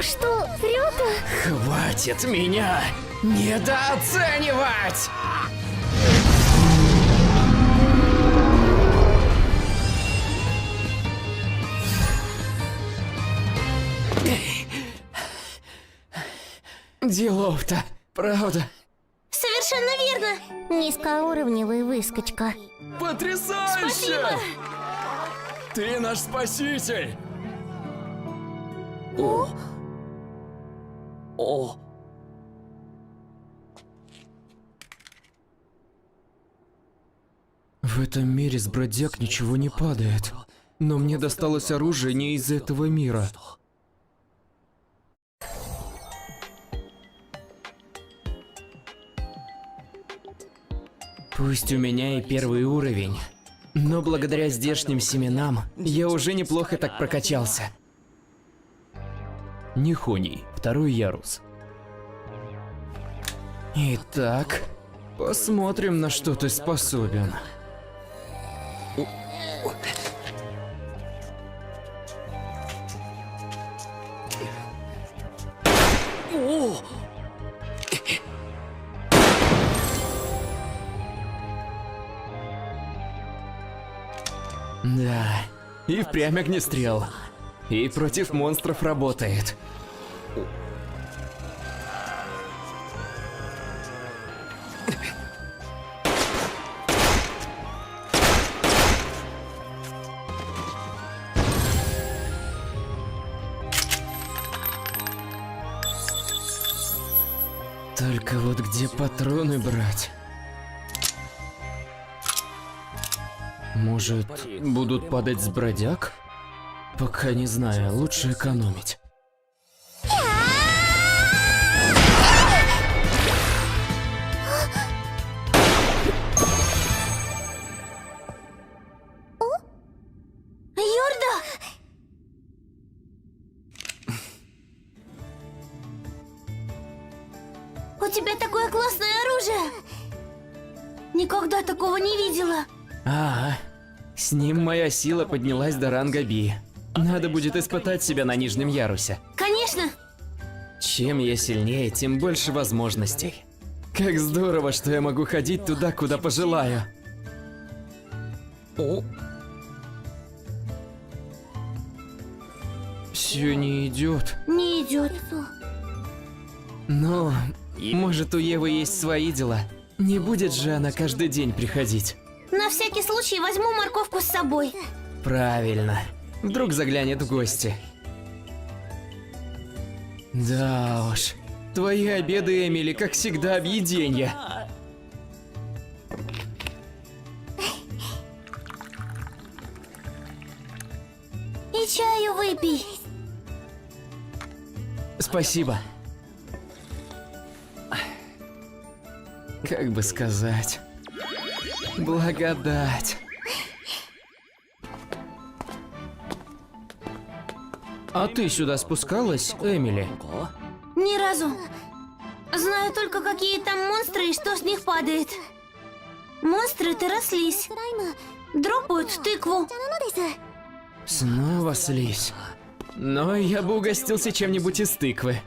Speaker 3: Что, Рёта?
Speaker 5: Хватит меня недооценивать!
Speaker 1: Делов-то, правда?
Speaker 2: Совершенно верно!
Speaker 3: Низкоуровневый выскочка.
Speaker 1: Потрясающе! Ты наш спаситель! В этом мире с бродяг ничего не падает. Но мне досталось оружие не из этого мира. Пусть у меня и первый уровень, но благодаря здешним семенам я уже неплохо так прокачался. Нихоний, второй ярус. Итак, посмотрим, на что ты способен. Да, и впрямь огнестрел. И против монстров работает. Только вот где патроны брать? Может, будут падать с бродяг? Пока не знаю, лучше экономить.
Speaker 2: Йорда! У тебя такое классное оружие! Никогда такого не видела!
Speaker 1: С ним моя сила поднялась до ранга Би. Надо будет испытать себя на нижнем ярусе.
Speaker 2: Конечно!
Speaker 1: Чем я сильнее, тем больше возможностей. Как здорово, что я могу ходить туда, куда пожелаю. Все не идет.
Speaker 2: Не идет.
Speaker 1: Но, может, у Евы есть свои дела. Не будет же она каждый день приходить.
Speaker 2: На всякий случай возьму морковку с собой.
Speaker 1: Правильно. Вдруг заглянет в гости. Да уж, твои обеды, Эмили, как всегда, объеденье.
Speaker 2: И чаю выпей.
Speaker 1: Спасибо. Как бы сказать... Благодать. А ты сюда спускалась, Эмили?
Speaker 2: Ни разу. Знаю только, какие там монстры и что с них падает. Монстры торослись. Дропают тыкву.
Speaker 1: Снова слизь. Но я бы угостился чем-нибудь из тыквы.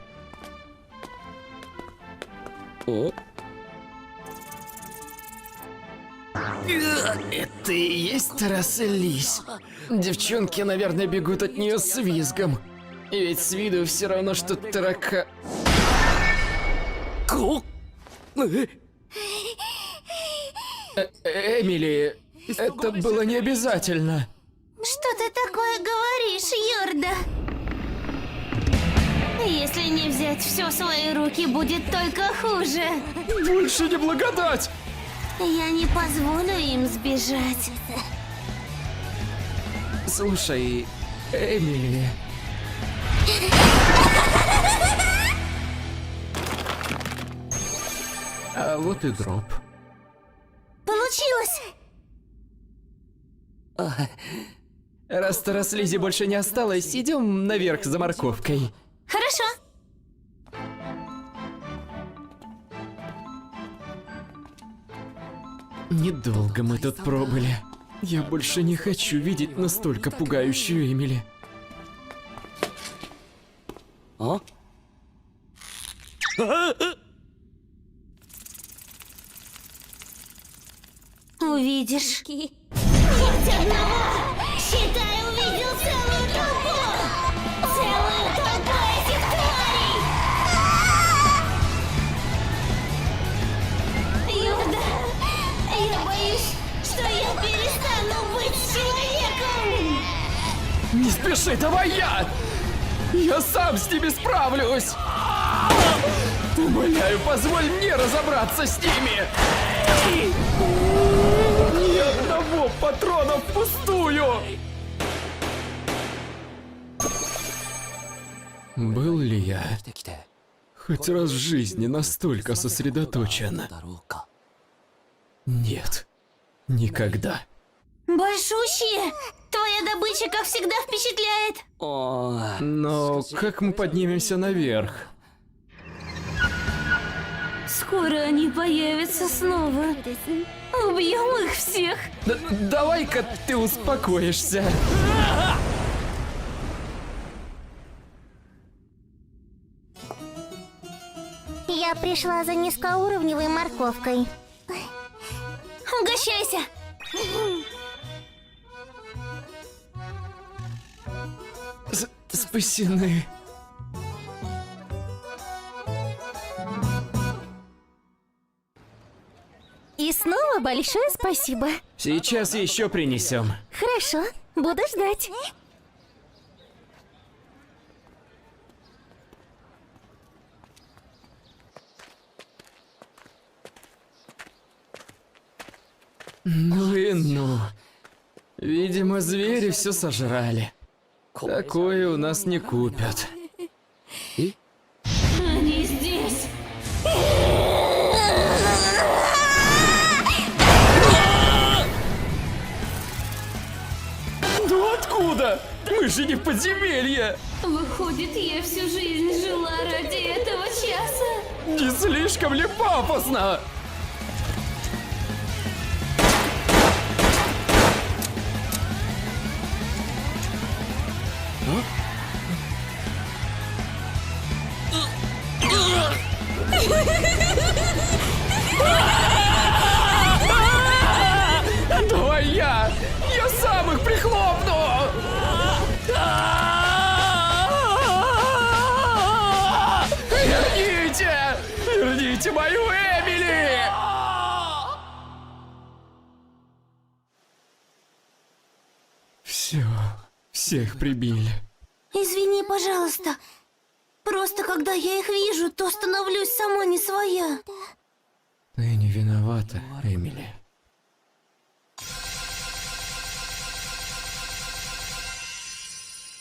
Speaker 1: Это и есть торослись. Девчонки, наверное, бегут от нее с визгом. И ведь с виду все равно, что тарака... Эмили, это было не обязательно.
Speaker 2: Что ты такое говоришь, Йорда? Если не взять все в свои руки, будет только хуже.
Speaker 1: Больше не благодать!
Speaker 2: Я не позволю им сбежать.
Speaker 1: Слушай, Эмили... А вот и дроп.
Speaker 2: Получилось!
Speaker 1: Раз торослизи больше не осталось, идем наверх за морковкой.
Speaker 2: Хорошо.
Speaker 1: Недолго мы тут пробыли. Я больше не хочу видеть настолько пугающую Эмили.
Speaker 2: Увидишь. Хоть одного! Считай, увидел целую толпу! Целую толпу этих тварей! Йорда, я боюсь, что я перестану быть человеком!
Speaker 1: Не спеши, давай я! Я сам с ними справлюсь! Умоляю, позволь мне разобраться с ними! Ни одного патрона впустую! Был ли я хоть раз в жизни настолько сосредоточен? Нет, никогда.
Speaker 2: Большущие! Твоя добыча, как всегда, впечатляет!
Speaker 1: Но как мы поднимемся наверх?
Speaker 2: Скоро они появятся снова. Убьем их всех!
Speaker 1: Давай-ка ты успокоишься.
Speaker 3: Я пришла за низкоуровневой морковкой.
Speaker 2: Угощайся!
Speaker 1: Спасены.
Speaker 3: И снова большое спасибо.
Speaker 1: Сейчас еще принесем.
Speaker 3: Хорошо, буду ждать.
Speaker 1: Ну и ну. Видимо, звери все сожрали. Такое у нас не купят.
Speaker 2: Они здесь!
Speaker 1: Ну откуда? Мы же не в подземелье.
Speaker 2: Выходит, я всю жизнь жила ради этого часа.
Speaker 1: Не слишком ли пафосно? Давай я! Я сам их прихлопну! Верните! Верните мою Эмили! Все, Всех прибили.
Speaker 2: Извини, пожалуйста. Просто когда я их вижу, то становлюсь сама не своя.
Speaker 1: Ты не виновата, Эмили.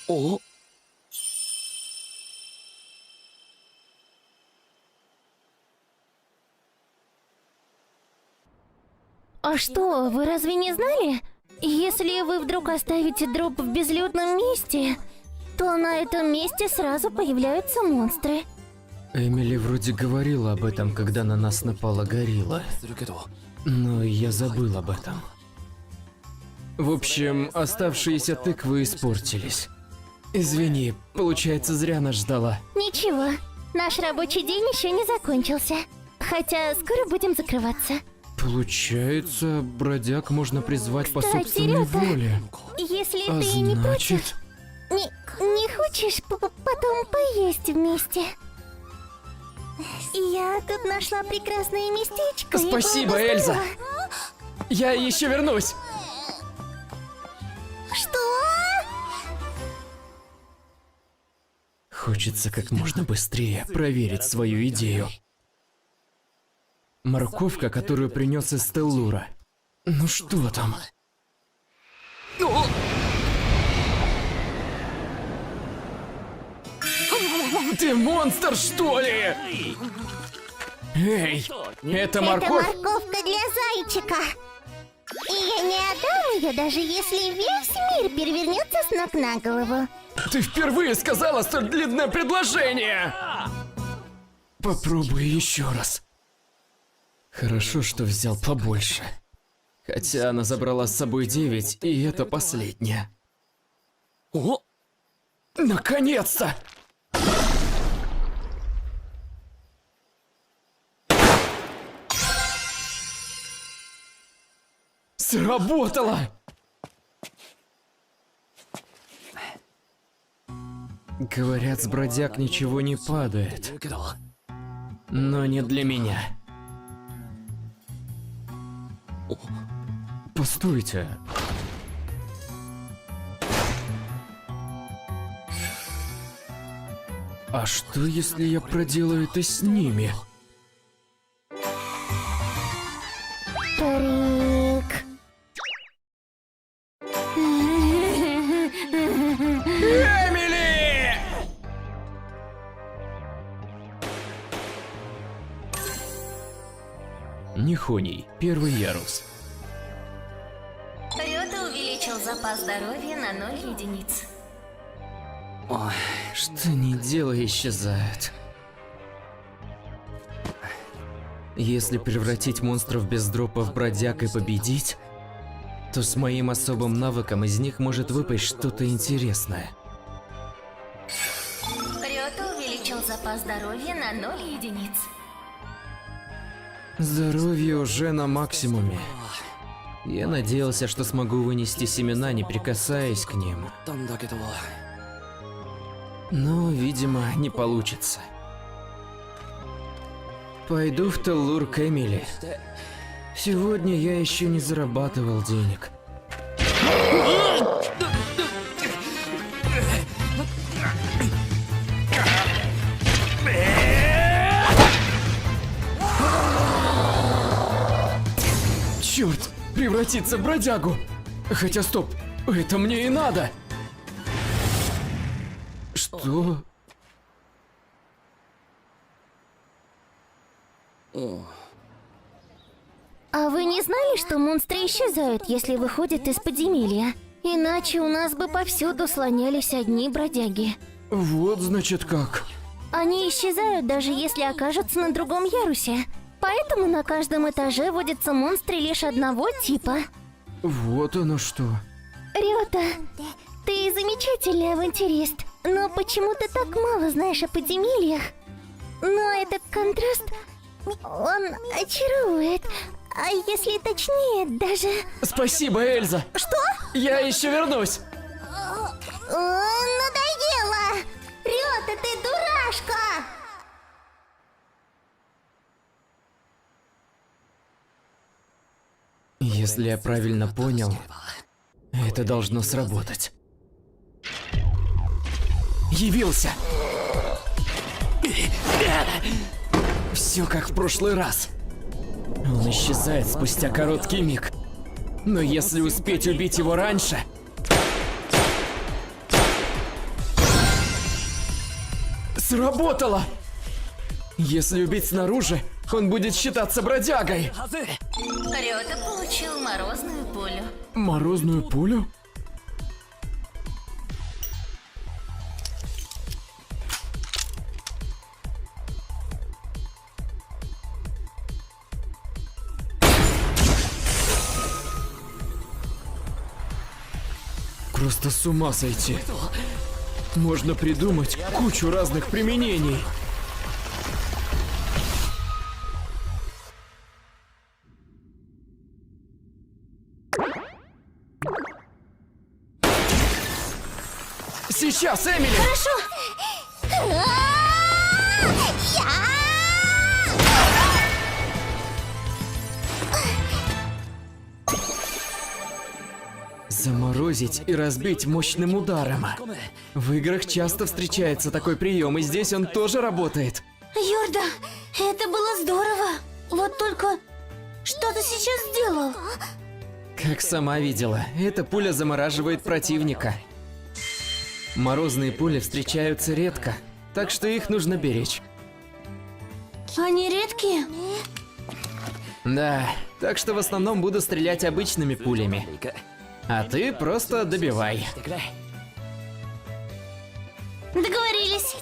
Speaker 5: О,
Speaker 3: А что, вы разве не знали? Если вы вдруг оставите дроп в безлюдном месте, то на этом месте сразу появляются монстры.
Speaker 1: Эмили вроде говорила об этом, когда на нас напала горилла. Но я забыл об этом. В общем, оставшиеся тыквы испортились. Извини, получается, зря нас ждала.
Speaker 3: Ничего, наш рабочий день еще не закончился. Хотя скоро будем закрываться.
Speaker 1: Получается, бродяг можно призвать по
Speaker 3: Кстати,
Speaker 1: собственной
Speaker 3: Рёта,
Speaker 1: воле.
Speaker 3: Если
Speaker 1: А
Speaker 3: ты не против,
Speaker 1: значит...
Speaker 3: не хочешь потом поесть вместе? Я тут нашла прекрасное местечко. и
Speaker 1: Спасибо,
Speaker 3: было бы
Speaker 1: Эльза.
Speaker 3: здорово.
Speaker 1: Я еще вернусь.
Speaker 3: Что?
Speaker 1: Хочется как можно быстрее проверить свою идею. Морковка, которую принес из Теллура. Ну что там? Ты монстр, что ли? Эй, это морковь?
Speaker 3: Это морковка для зайчика. И я не отдам ее, даже если весь мир перевернется с ног на голову.
Speaker 1: Ты впервые сказала столь длинное предложение! Попробуй еще раз. Хорошо, что взял побольше. Хотя она забрала с собой 9, и это последняя. О! Наконец-то! Сработало! Говорят, с бродяг ничего не падает. Но не для меня. Постойте. А что, если я проделаю это с ними?
Speaker 3: Трик.
Speaker 1: Эмили! Нихоний, первый ярус.
Speaker 3: Рёта увеличил запас здоровья на 0 единиц.
Speaker 1: Ой, что ни делай, исчезают. Если превратить монстров без дропа в бродяг и победить, то с моим особым навыком из них может выпасть что-то интересное.
Speaker 3: Рёта увеличил запас здоровья на 0 единиц.
Speaker 1: Здоровье уже на максимуме. Я надеялся, что смогу вынести семена, не прикасаясь к ним. Но, видимо, не получится. Пойду в Теллур к Эмили. Сегодня я еще не зарабатывал денег. Черт, превратиться в бродягу! Хотя стоп, это мне и надо! Что?
Speaker 3: А вы не знали, что монстры исчезают, если выходят из подземелья? Иначе у нас бы повсюду слонялись одни бродяги.
Speaker 1: Вот значит как.
Speaker 3: Они исчезают, даже если окажутся на другом ярусе. Поэтому на каждом этаже водятся монстры лишь одного типа.
Speaker 1: Вот оно что.
Speaker 3: Рёта, ты замечательный авантюрист, но почему ты так мало знаешь о подземельях? Но этот контраст, он очаровывает. А если точнее, даже...
Speaker 1: Спасибо, Эльза.
Speaker 3: Что?
Speaker 1: Я еще вернусь.
Speaker 3: Надоело! Рёта, ты дурашка!
Speaker 1: Если я правильно понял, это должно сработать. Явился. Все как в прошлый раз. Он исчезает спустя короткий миг. Но если успеть убить его раньше... Сработало! Если убить снаружи, он будет считаться бродягой.
Speaker 2: Рёта получил морозную пулю.
Speaker 1: Морозную пулю? Просто с ума сойти. Можно придумать кучу разных применений. Сейчас, Эмили! Заморозить и разбить мощным ударом. В играх часто встречается такой прием, и здесь он тоже работает.
Speaker 2: Йорда, это было здорово. Вот только... Что ты сейчас сделал?
Speaker 1: Как сама видела, эта пуля замораживает противника. Морозные пули встречаются редко, так что их нужно беречь.
Speaker 2: Они редкие?
Speaker 1: Да, так что в основном буду стрелять обычными пулями. А ты просто добивай.
Speaker 2: Договорились.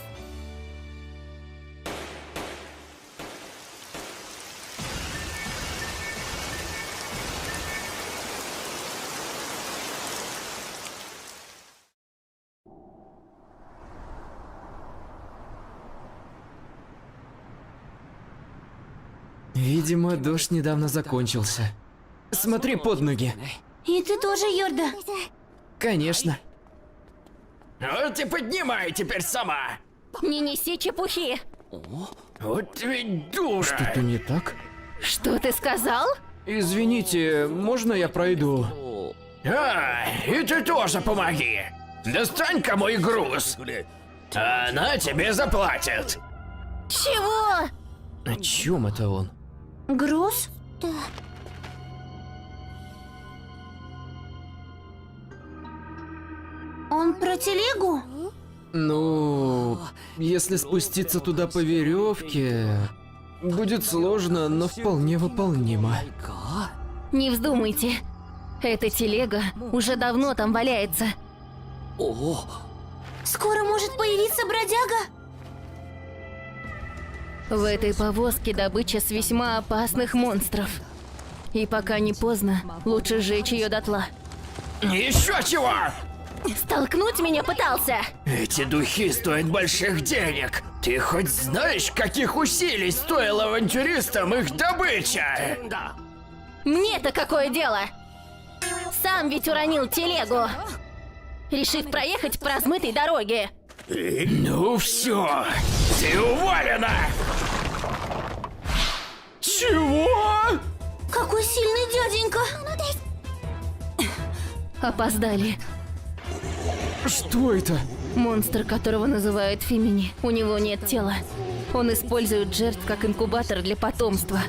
Speaker 1: Видимо, дождь недавно закончился. Смотри под ноги.
Speaker 2: И ты тоже, Йорда?
Speaker 1: Конечно.
Speaker 5: Вот и поднимай теперь сама.
Speaker 3: Не неси чепухи.
Speaker 5: Вот ведь дура.
Speaker 1: Что-то не так?
Speaker 3: Что ты сказал?
Speaker 1: Извините, можно я пройду?
Speaker 5: И ты тоже помоги. Достань-ка мой груз. А она тебе заплатит.
Speaker 3: Чего?
Speaker 1: О чем это он?
Speaker 2: Груз? Он про телегу?
Speaker 1: Ну, если спуститься туда по веревке, будет сложно, но вполне выполнимо.
Speaker 3: Не вздумайте. Эта телега уже давно там валяется.
Speaker 2: Скоро может появиться бродяга?
Speaker 3: В этой повозке добыча с весьма опасных монстров. И пока не поздно, лучше сжечь ее дотла.
Speaker 5: Еще чего?
Speaker 3: Столкнуть меня пытался!
Speaker 5: Эти духи стоят больших денег. Ты хоть знаешь, каких усилий стоила авантюристам их добыча?
Speaker 3: Мне-то какое дело? Сам ведь уронил телегу, решив проехать по размытой дороге.
Speaker 5: Ну все, ты уволена!
Speaker 1: Чего?
Speaker 2: Какой сильный дяденька!
Speaker 3: Опоздали.
Speaker 1: Что это?
Speaker 3: Монстр, которого называют Фемини. У него нет тела. Он использует жертв как инкубатор для потомства.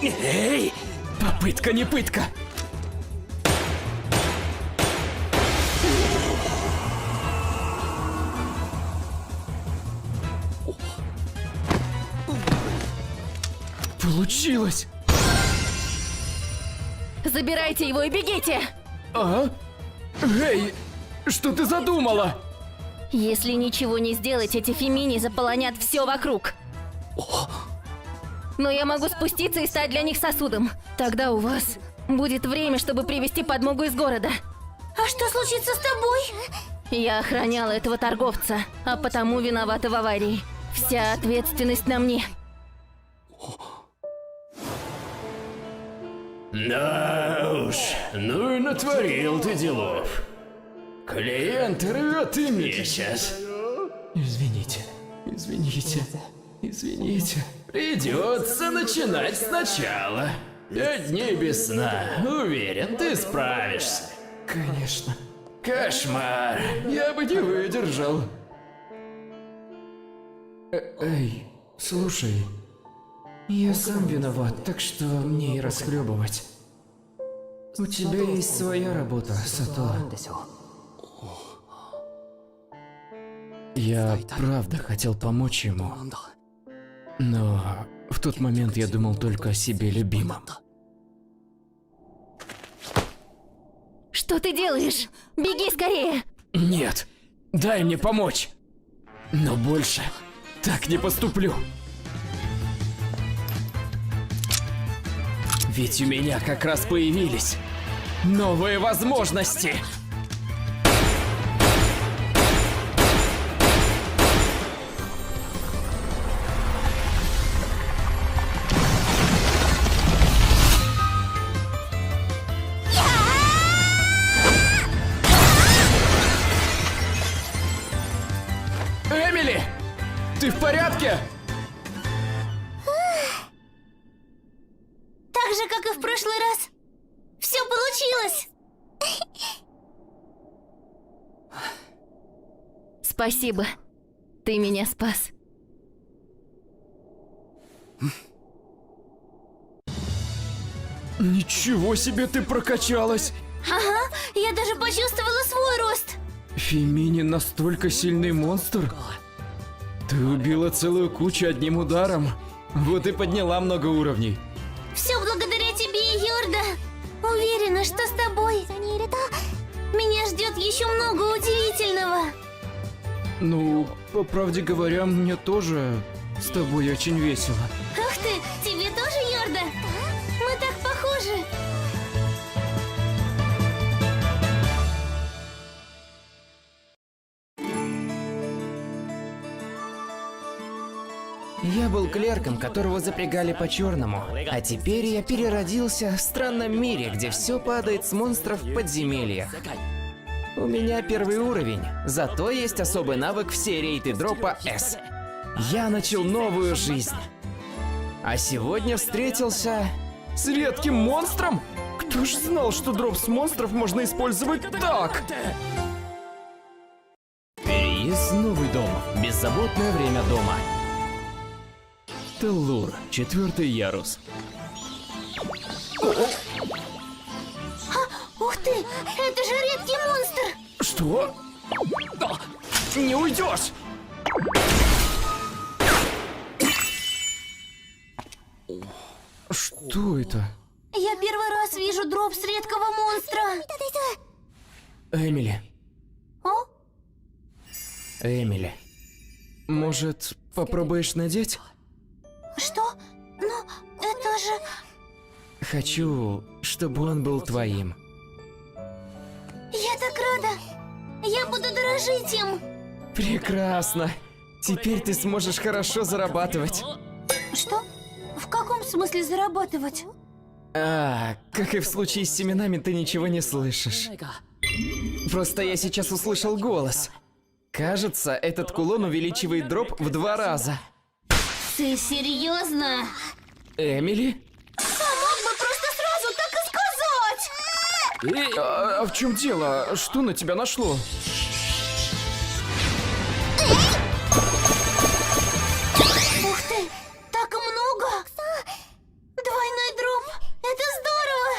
Speaker 5: Эй!
Speaker 1: Попытка не пытка. Получилось!
Speaker 3: Забирайте его и бегите!
Speaker 1: А? Эй, что ты задумала?
Speaker 3: Если ничего не сделать, эти Фемини заполонят все вокруг. Но я могу спуститься и стать для них сосудом. Тогда у вас будет время, чтобы привезти подмогу из города.
Speaker 2: А что случится с тобой?
Speaker 3: Я охраняла этого торговца, а потому виновата в аварии. Вся ответственность на мне.
Speaker 5: Да уж, ну и натворил ты делов. Клиент рвет и месяц.
Speaker 1: Извините, извините, извините.
Speaker 5: Придется начинать сначала. 5 дней без сна. Уверен, ты справишься.
Speaker 1: Конечно.
Speaker 5: Кошмар.
Speaker 1: Я бы не выдержал. Эй, слушай. Я сам виноват, так что мне и расхлебывать. У тебя есть своя работа, Сато. Я правда хотел помочь ему. Но в тот момент я думал только о себе любимом.
Speaker 3: Что ты делаешь? Беги скорее!
Speaker 1: Нет, дай мне помочь. Но больше так не поступлю. Ведь у меня как раз появились новые возможности. Эмили, ты в порядке?
Speaker 2: Так же, как и в прошлый раз. Все получилось.
Speaker 3: Спасибо. Ты меня спас.
Speaker 1: Ничего себе ты прокачалась!
Speaker 2: Ага, я даже почувствовала свой рост.
Speaker 1: Фемини настолько сильный монстр? Ты убила целую кучу одним ударом. Вот и подняла много уровней.
Speaker 2: Все благодаря тебе, Йорда. Уверена, что с тобой меня ждет еще много удивительного.
Speaker 1: Ну, по правде говоря, мне тоже с тобой очень весело.
Speaker 2: Ух ты, тебе тоже, Йорда? Мы так похожи.
Speaker 1: Я был клерком, которого запрягали по-черному. А теперь я переродился в странном мире, где все падает с монстров в подземельях. У меня первый уровень, зато есть особый навык все рейды дропа S. Я начал новую жизнь. А сегодня встретился с редким монстром? Кто ж знал, что дроп с монстров можно использовать так? Переезд в новый дом. Беззаботное время дома. Теллур, 4-й ярус.
Speaker 2: Ух ты, это же редкий монстр.
Speaker 1: Что? Не уйдешь! Что это?
Speaker 2: Я первый раз вижу дроп с редкого монстра.
Speaker 1: Эмили,
Speaker 2: О?
Speaker 1: Эмили, может, попробуешь надеть?
Speaker 2: Что? Но это же...
Speaker 1: Хочу, чтобы он был твоим.
Speaker 2: Я так рада. Я буду дорожить им.
Speaker 1: Прекрасно. Теперь ты сможешь хорошо зарабатывать.
Speaker 2: Что? В каком смысле зарабатывать?
Speaker 1: А, как и в случае с семенами, ты ничего не слышишь. Просто я сейчас услышал голос. Кажется, этот кулон увеличивает дроп в 2 раза.
Speaker 2: Ты серьезно?
Speaker 1: Эмили?
Speaker 2: Мог бы просто сразу так и сказать!
Speaker 1: А в чем дело? Что на тебя нашло?
Speaker 2: Ух ты! Так много! Двойной дроп! Это здорово!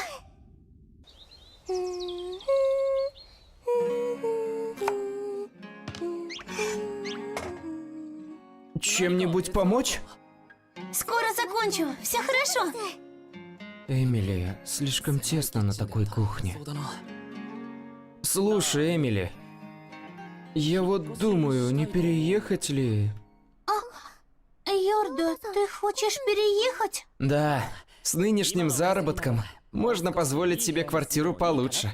Speaker 1: Чем-нибудь помочь?
Speaker 2: Скоро закончу. Все хорошо.
Speaker 1: Эмили, слишком тесно на такой кухне. Слушай, Эмили, я вот думаю, не переехать ли?
Speaker 2: Йорда, ты хочешь переехать?
Speaker 1: Да, с нынешним заработком можно позволить себе квартиру получше.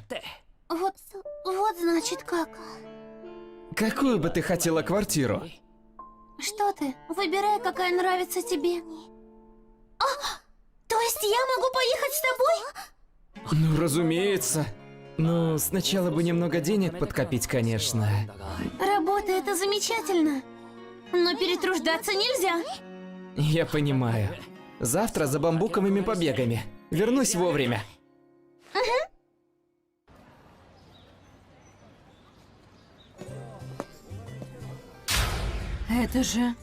Speaker 2: Вот значит как.
Speaker 1: Какую бы ты хотела квартиру?
Speaker 2: Что ты? Выбирай, какая нравится тебе. То есть я могу поехать с тобой?
Speaker 1: Ну, разумеется. Ну, сначала бы немного денег подкопить, конечно.
Speaker 2: Работа — это замечательно. Но перетруждаться нельзя.
Speaker 1: Я понимаю. Завтра за бамбуковыми побегами. Вернусь вовремя.
Speaker 2: Это же...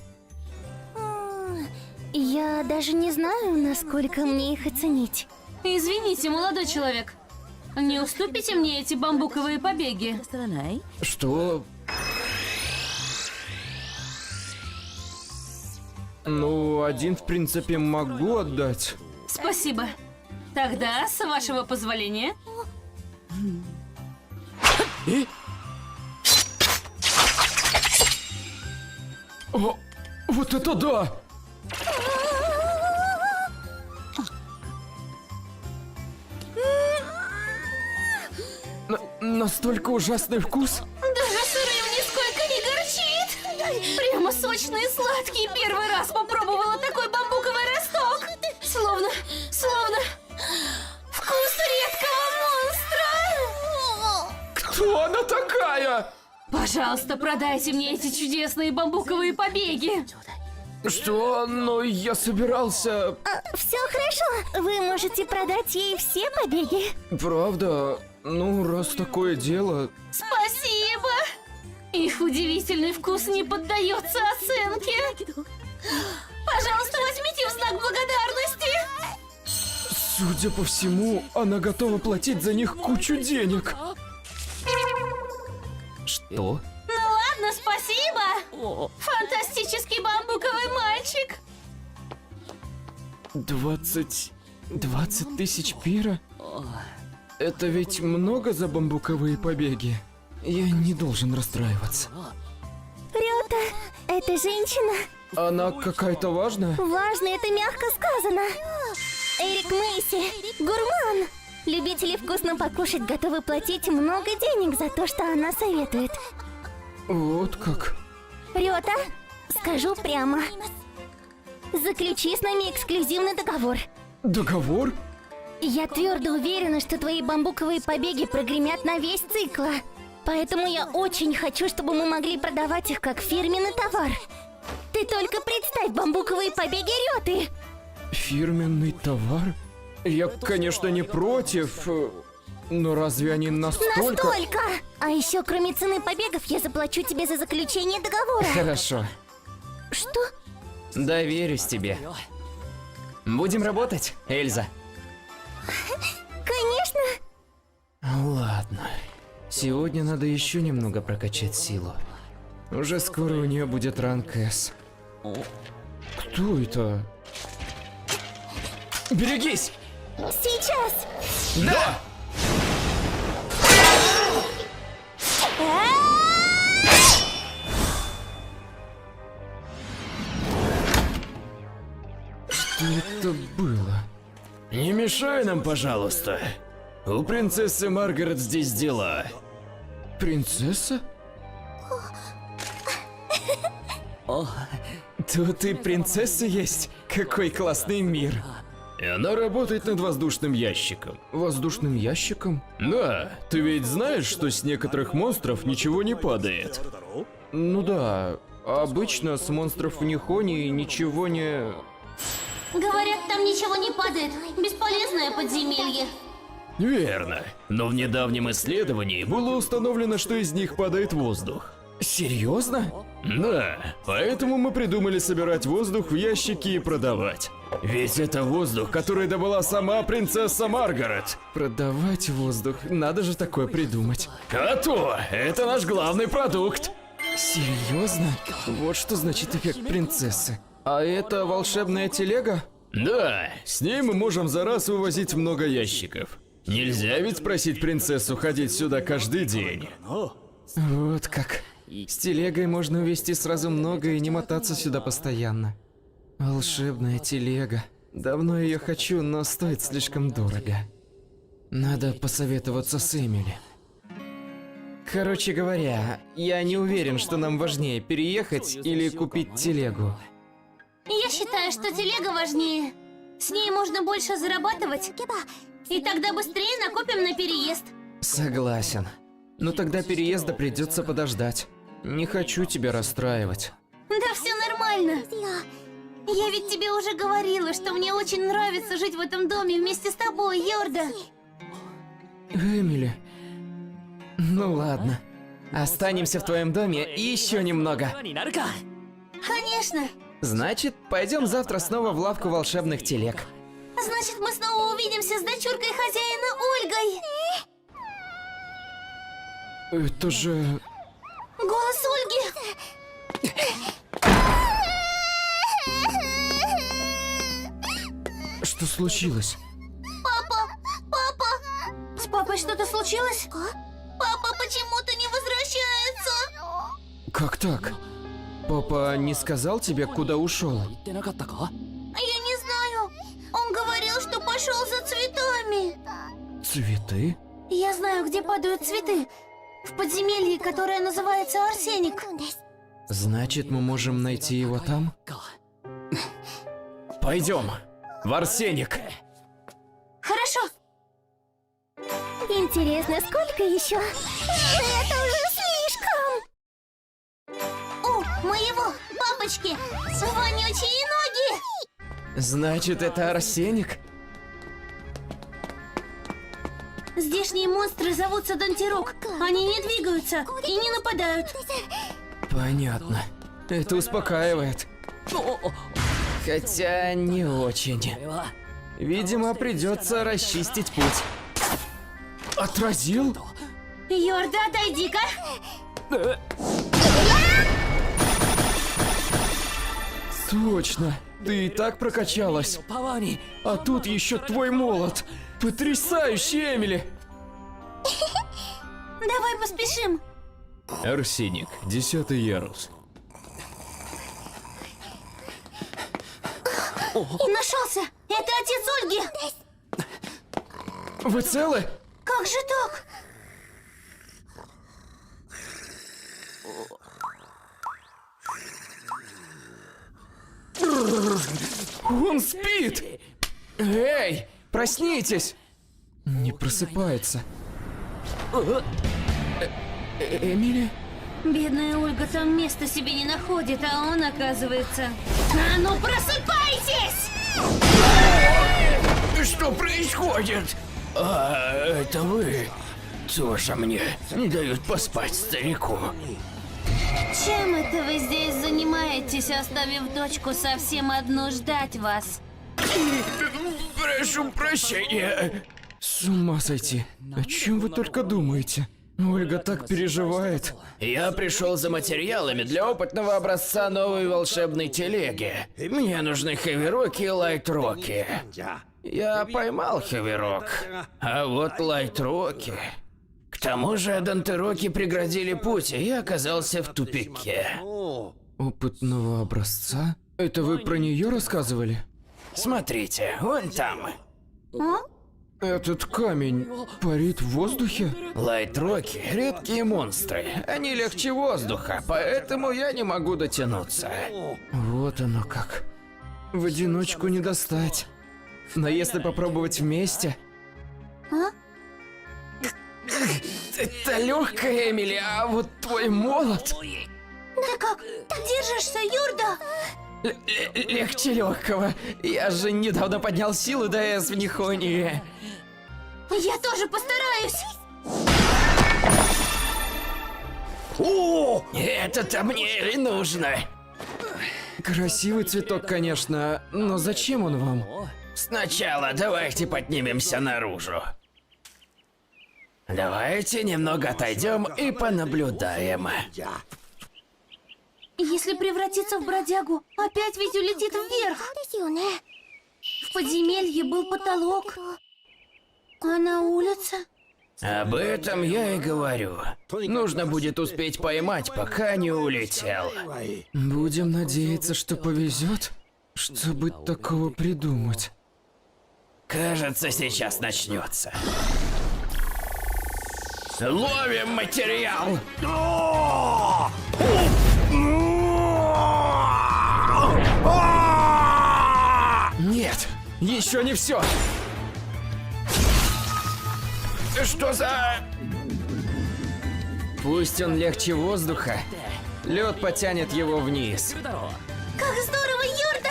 Speaker 3: Я даже не знаю, насколько мне их оценить.
Speaker 2: Извините, молодой человек. Не уступите мне эти бамбуковые побеги?
Speaker 1: Что? Ну, один, в принципе, могу отдать.
Speaker 2: Спасибо. Тогда, с вашего позволения...
Speaker 1: О, вот это да! Настолько ужасный вкус?
Speaker 2: Даже сырым нисколько не горчит. Прямо сочный и сладкий. Первый раз попробовала такой бамбуковый росток. Словно вкус редкого монстра.
Speaker 1: Кто она такая?
Speaker 2: Пожалуйста, продайте мне эти чудесные бамбуковые побеги.
Speaker 1: Что? Но я собирался...
Speaker 3: Все хорошо. Вы можете продать ей все побеги.
Speaker 1: Правда? Ну, раз такое дело...
Speaker 2: Спасибо. Их удивительный вкус не поддается оценке. Пожалуйста, возьмите в знак благодарности.
Speaker 1: Судя по всему, она готова платить за них кучу денег. Что?
Speaker 2: Ну ладно, спасибо. Фантастический бамбуковый мальчик.
Speaker 1: 20 тысяч пира? Это ведь много за бамбуковые побеги? Я не должен расстраиваться.
Speaker 3: Рёта, это женщина.
Speaker 1: Она какая-то важная?
Speaker 3: Важно, это мягко сказано. Эрик Мэйси, гурман. Любители вкусно покушать готовы платить много денег за то, что она советует.
Speaker 1: Вот как.
Speaker 3: Рёта, скажу прямо. Заключи с нами эксклюзивный договор.
Speaker 1: Договор?
Speaker 3: Я твердо уверена, что твои бамбуковые побеги прогремят на весь цикл. Поэтому я очень хочу, чтобы мы могли продавать их как фирменный товар. Ты только представь бамбуковые побеги Рёты.
Speaker 1: Фирменный товар? Я, конечно, не против, но разве они настолько...
Speaker 3: Настолько! А еще, кроме цены побегов, я заплачу тебе за заключение договора.
Speaker 1: Хорошо.
Speaker 3: Что?
Speaker 1: Доверюсь тебе. Будем работать, Эльза?
Speaker 3: Конечно.
Speaker 1: Ладно. Сегодня надо еще немного прокачать силу. Уже скоро у нее будет ранг С. Кто это? Берегись!
Speaker 3: Сейчас!
Speaker 1: Да! Что это было?
Speaker 5: Не мешай нам, пожалуйста. У принцессы Маргарет здесь дела.
Speaker 1: Принцесса? Тут и принцесса есть. Какой классный мир.
Speaker 5: И она работает над воздушным ящиком.
Speaker 1: Воздушным ящиком?
Speaker 5: Да, ты ведь знаешь, что с некоторых монстров ничего не падает?
Speaker 1: Ну да, обычно с монстров в Нихонии ничего не...
Speaker 2: Говорят, там ничего не падает. Бесполезное подземелье.
Speaker 5: Верно. Но в недавнем исследовании было установлено, что из них падает воздух.
Speaker 1: Серьезно?
Speaker 5: Да, поэтому мы придумали собирать воздух в ящики и продавать. Ведь это воздух, который добыла сама принцесса Маргарет.
Speaker 1: Продавать воздух, надо же такое придумать.
Speaker 5: А то, это наш главный продукт.
Speaker 1: Серьезно? Вот что значит эффект принцессы. А это волшебная телега?
Speaker 5: Да, с ней мы можем за раз вывозить много ящиков. Нельзя ведь просить принцессу ходить сюда каждый день.
Speaker 1: Вот как. С телегой можно увезти сразу много и не мотаться сюда постоянно. Волшебная телега. Давно ее хочу, но стоит слишком дорого. Надо посоветоваться с Эмили. Короче говоря, я не уверен, что нам важнее переехать или купить телегу.
Speaker 2: Я считаю, что телега важнее. С ней можно больше зарабатывать. И тогда быстрее накопим на переезд.
Speaker 1: Согласен. Но тогда переезда придется подождать. Не хочу тебя расстраивать.
Speaker 2: Да все нормально. Я ведь тебе уже говорила, что мне очень нравится жить в этом доме вместе с тобой, Йорда.
Speaker 1: Эмили. Ну ладно. Останемся в твоем доме и еще немного.
Speaker 2: Конечно.
Speaker 1: Значит, пойдем завтра снова в лавку волшебных телег.
Speaker 2: Значит, мы снова увидимся с дочуркой хозяина Ольгой.
Speaker 1: Это же...
Speaker 2: Голос Ольги.
Speaker 1: Что случилось?
Speaker 2: Папа. С папой что-то случилось? Папа почему-то не возвращается.
Speaker 1: Как так? Папа не сказал тебе, куда ушел?
Speaker 2: Я не знаю. Он говорил, что пошел за цветами.
Speaker 1: Цветы?
Speaker 2: Я знаю, где падают цветы. В подземелье, которое называется Арсеник.
Speaker 1: Значит, мы можем найти его там? Пойдем. В Арсеник.
Speaker 2: Хорошо.
Speaker 3: Интересно, сколько еще? Это уже слишком!
Speaker 2: У моего папочки вонючие ноги.
Speaker 1: Значит, это Арсеник?
Speaker 2: Здешние монстры зовутся Дантирок. Они не двигаются и не нападают.
Speaker 1: Понятно. Это успокаивает. Хотя не очень. Видимо, придется расчистить путь. Отразил?
Speaker 2: Йорда, отойди-ка.
Speaker 1: Точно. Ты и так прокачалась. А тут еще твой молот. Потрясающе, Эмили!
Speaker 2: Давай поспешим.
Speaker 1: Арсеник, 10-й ярус.
Speaker 2: И нашелся. Это отец Ольги.
Speaker 1: Вы целы?
Speaker 2: Как же так?
Speaker 1: Он спит! Эй, проснитесь! Не просыпается. Эмили?
Speaker 2: Бедная Ольга там места себе не находит, а он, оказывается... А ну просыпайтесь!
Speaker 5: Что происходит? А, это вы тоже мне не дают поспать старику.
Speaker 2: Чем это вы здесь занимаетесь, оставив дочку совсем одну ждать вас?
Speaker 5: Прошу прощения.
Speaker 1: С ума сойти. О чем вы только думаете? Ольга так переживает.
Speaker 5: Я пришел за материалами для опытного образца новой волшебной телеги. Мне нужны хэви-роки и лайт-роки. Я поймал хэви-рок, а вот лайт-роки... К тому же Дантероки преградили путь, и я оказался в тупике.
Speaker 1: Опытного образца? Это вы про нее рассказывали?
Speaker 5: Смотрите, вон там.
Speaker 2: А?
Speaker 1: Этот камень парит в воздухе?
Speaker 5: Лайт-роки – редкие монстры. Они легче воздуха, поэтому я не могу дотянуться.
Speaker 1: Вот оно как. В одиночку не достать. Но если попробовать вместе...
Speaker 2: А?
Speaker 1: Это легкая, Эмили, а вот твой молот...
Speaker 2: Да как? Держишься, Юрда?
Speaker 1: Легче легкого. Я же недавно поднял силу до С в Нихонии.
Speaker 2: Я тоже постараюсь.
Speaker 5: О, это-то мне и нужно.
Speaker 1: Красивый цветок, конечно, но зачем он вам?
Speaker 5: Сначала давайте поднимемся наружу. Давайте немного отойдем и понаблюдаем.
Speaker 2: Если превратиться в бродягу, опять ведь улетит вверх. В подземелье был потолок. А на улице?
Speaker 5: Об этом я и говорю. Нужно будет успеть поймать, пока не улетел.
Speaker 1: Будем надеяться, что повезет, чтобы такого придумать.
Speaker 5: Кажется, сейчас начнется. Ловим материал!
Speaker 1: Нет, еще не все.
Speaker 5: Что за...
Speaker 1: Пусть он легче воздуха, лед потянет его вниз.
Speaker 2: Как здорово, Юрда!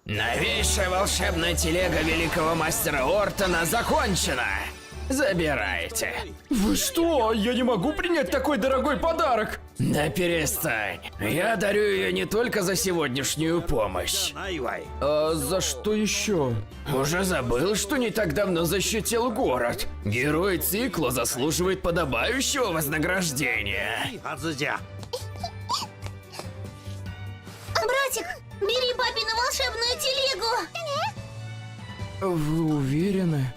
Speaker 5: Новейшая волшебная телега великого мастера Ортона закончена. Забирайте.
Speaker 1: Вы что? Я не могу принять такой дорогой подарок!
Speaker 5: Да перестань. Я дарю ее не только за сегодняшнюю помощь.
Speaker 1: А за что еще?
Speaker 5: Уже забыл, что не так давно защитил город. Герой цикла заслуживает подобающего вознаграждения.
Speaker 2: Братик, бери папину волшебную телегу.
Speaker 1: Вы уверены?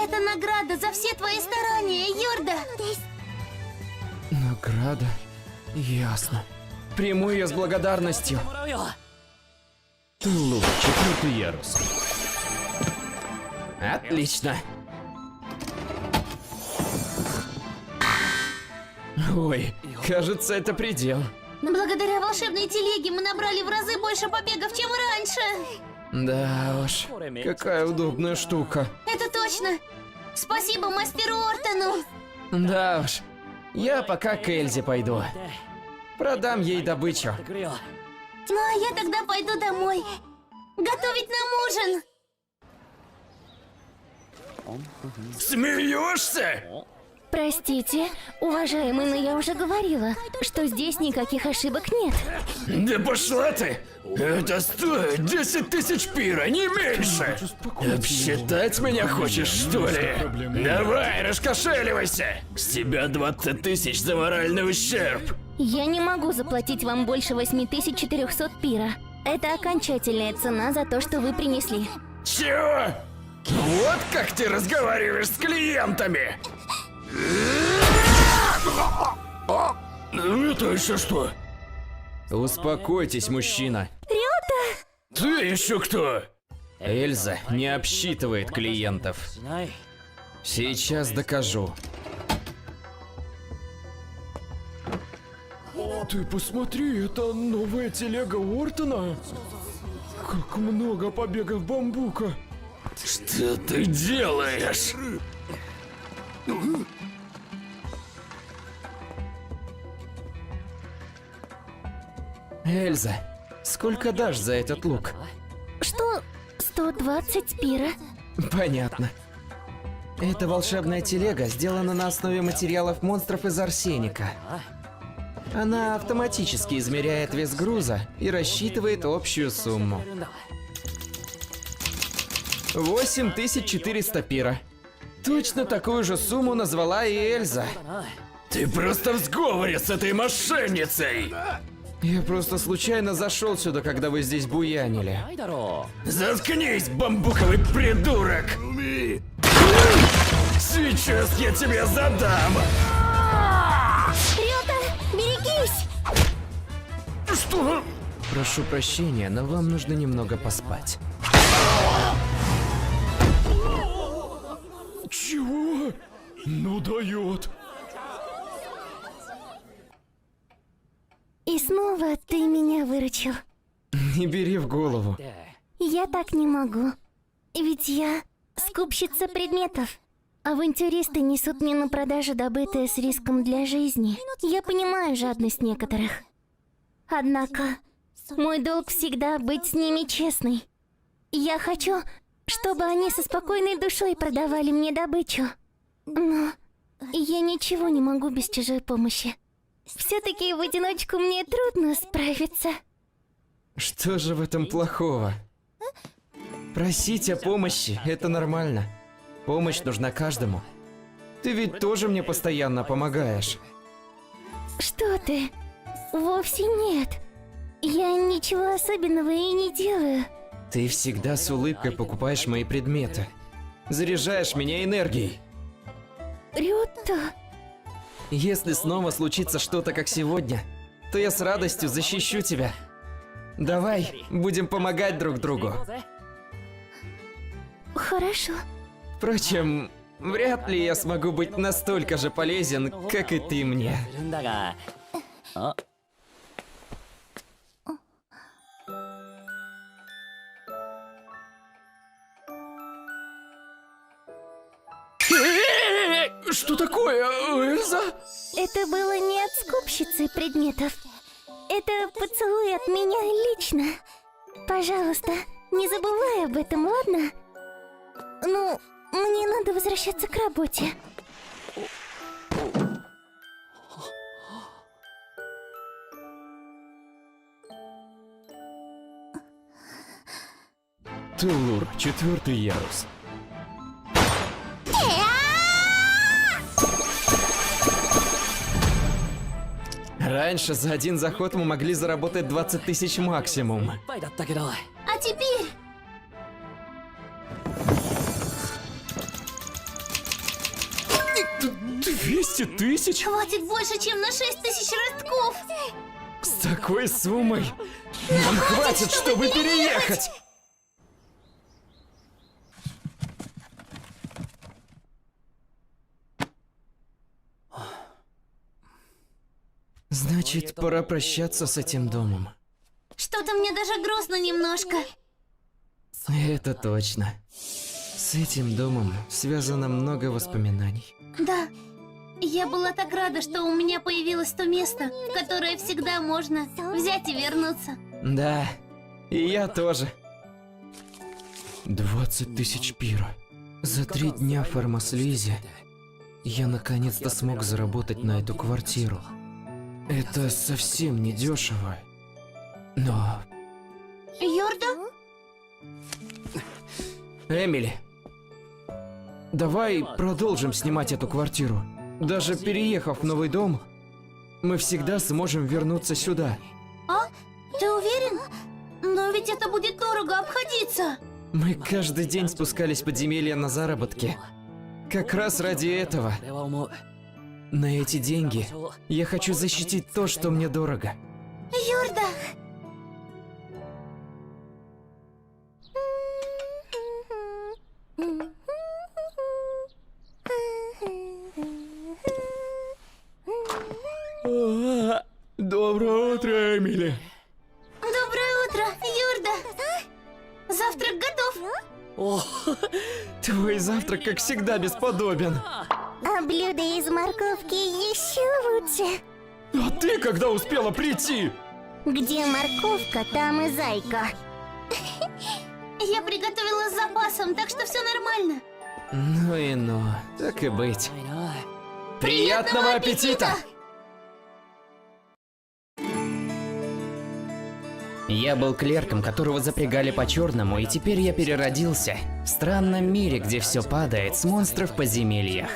Speaker 2: Это награда за все твои старания, Йорда.
Speaker 1: Награда? Ясно. Приму ее с благодарностью. Тулуп, 4-й ярус.
Speaker 5: Отлично.
Speaker 1: Ой, кажется, это предел.
Speaker 2: Благодаря волшебной телеге мы набрали в разы больше побегов, чем раньше.
Speaker 1: Да уж, какая удобная штука.
Speaker 2: Это точно. Спасибо мастеру Ортону.
Speaker 1: Да уж, я пока к Эльзе пойду. Продам ей добычу.
Speaker 2: Ну а я тогда пойду домой. Готовить нам ужин.
Speaker 5: Смеешься?
Speaker 3: Простите, уважаемый, но я уже говорила, что здесь никаких ошибок нет.
Speaker 5: Да пошла ты! Это стоит 10 тысяч пира, не меньше! Обсчитать меня хочешь, что ли? Давай, раскошеливайся! С тебя 20 тысяч за моральный ущерб!
Speaker 3: Я не могу заплатить вам больше 8400 пира. Это окончательная цена за то, что вы принесли.
Speaker 5: Чего? Вот как ты разговариваешь с клиентами! Это еще что?
Speaker 1: Успокойтесь, мужчина.
Speaker 5: Ты еще кто?
Speaker 1: Эльза не обсчитывает клиентов. Сейчас докажу. Ты посмотри, это новая телега Ортона. Как много побегов бамбука.
Speaker 5: Что ты делаешь?
Speaker 1: Эльза, сколько дашь за этот лук?
Speaker 3: Что? 120 пира?
Speaker 1: Понятно. Эта волшебная телега сделана на основе материалов монстров из арсеника. Она автоматически измеряет вес груза и рассчитывает общую сумму. 8400 пира. Точно такую же сумму назвала и Эльза.
Speaker 5: Ты просто в сговоре с этой мошенницей!
Speaker 1: Я просто случайно зашел сюда, когда вы здесь буянили.
Speaker 5: Заткнись, бамбуковый придурок! Сейчас я тебе задам!
Speaker 3: Рёта, берегись!
Speaker 5: Что?
Speaker 1: Прошу прощения, но вам нужно немного поспать.
Speaker 6: Чего? Ну дает.
Speaker 3: И снова ты меня выручил.
Speaker 1: Не бери в голову.
Speaker 3: Я так не могу. Ведь я скупщица предметов. Авантюристы несут мне на продажу добытое с риском для жизни. Я понимаю жадность некоторых. Однако, мой долг всегда быть с ними честной. Я хочу, чтобы они со спокойной душой продавали мне добычу. Но я ничего не могу без чужой помощи. Все-таки в одиночку мне трудно справиться.
Speaker 1: Что же в этом плохого? Просить о помощи – это нормально. Помощь нужна каждому. Ты ведь тоже мне постоянно помогаешь.
Speaker 3: Что ты? Вовсе нет. Я ничего особенного и не делаю.
Speaker 1: Ты всегда с улыбкой покупаешь мои предметы. Заряжаешь меня энергией.
Speaker 3: Рюта,
Speaker 1: Если снова случится что-то, как сегодня, то я с радостью защищу тебя. Давай, будем помогать друг другу.
Speaker 3: хорошо.
Speaker 1: Впрочем, вряд ли я смогу быть настолько же полезен, как и ты мне.
Speaker 5: Что такое, Эльза?
Speaker 3: Это было не от скупщицы предметов. Это поцелуй от меня лично. Пожалуйста, не забывай об этом, ладно? Ну, мне надо возвращаться к работе.
Speaker 1: Тулур, 4-й ярус. Раньше за один заход мы могли заработать 20 тысяч максимум.
Speaker 2: А теперь...
Speaker 1: 200 тысяч?
Speaker 2: Хватит больше, чем на 6000 ростков.
Speaker 1: С такой суммой нам хватит, чтобы переехать! Значит, пора прощаться с этим домом.
Speaker 2: Что-то мне даже грустно немножко.
Speaker 1: Это точно. С этим домом связано много воспоминаний.
Speaker 2: Да. Я была так рада, что у меня появилось то место, в которое всегда можно взять и вернуться.
Speaker 1: Да, и я тоже. 20 тысяч пира. За 3 дня в Фармаслизе я наконец-то смог заработать на эту квартиру. Это совсем не дешево. Но...
Speaker 2: Йорда?
Speaker 1: Эмили, давай продолжим снимать эту квартиру. Даже переехав в новый дом, мы всегда сможем вернуться сюда.
Speaker 2: А? Ты уверен? Но ведь это будет дорого обходиться.
Speaker 1: Мы каждый день спускались в подземелья на заработки. Как раз ради этого. На эти деньги я хочу защитить то, что мне дорого.
Speaker 2: Йорда!
Speaker 1: Доброе утро, Эмили.
Speaker 2: Доброе утро, Йорда! Завтрак готов.
Speaker 1: Твой завтрак, как всегда, бесподобен.
Speaker 3: А блюдо из морковки еще лучше.
Speaker 1: А ты когда успела прийти?
Speaker 3: Где морковка, там и зайка.
Speaker 2: Я приготовила с запасом, так что все нормально.
Speaker 1: Ну и ну, так и быть. Приятного аппетита! Я был клерком, которого запрягали по-черному, и теперь я переродился в странном мире, где все падает с монстров в подземельях.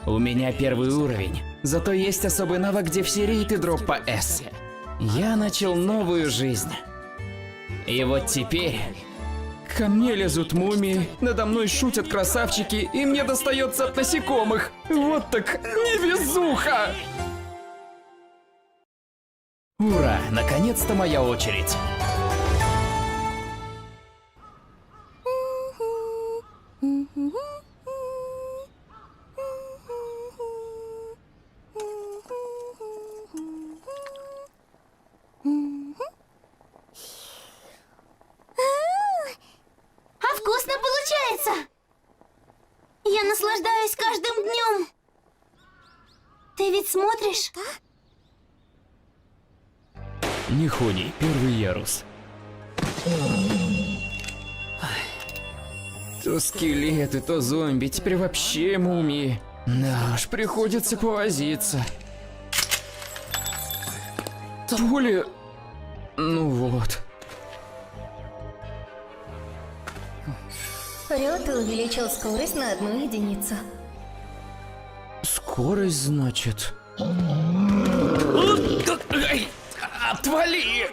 Speaker 1: У меня 1-й уровень, зато есть особый навык, где все рейты дроп по S. Я начал новую жизнь. И вот теперь... Ко мне лезут мумии, надо мной шутят красавчики, и мне достается от насекомых. Вот так невезуха! Ура! Наконец-то моя очередь!
Speaker 2: А вкусно получается! Я наслаждаюсь каждым днем. Ты ведь смотришь?
Speaker 1: Нихоний, 1-й ярус. То скелеты, то зомби, теперь вообще мумии. Да уж, приходится повозиться. То ли... Ну вот.
Speaker 3: Рёта увеличил скорость на 1 единицу.
Speaker 1: Скорость, значит. Эй, отвали!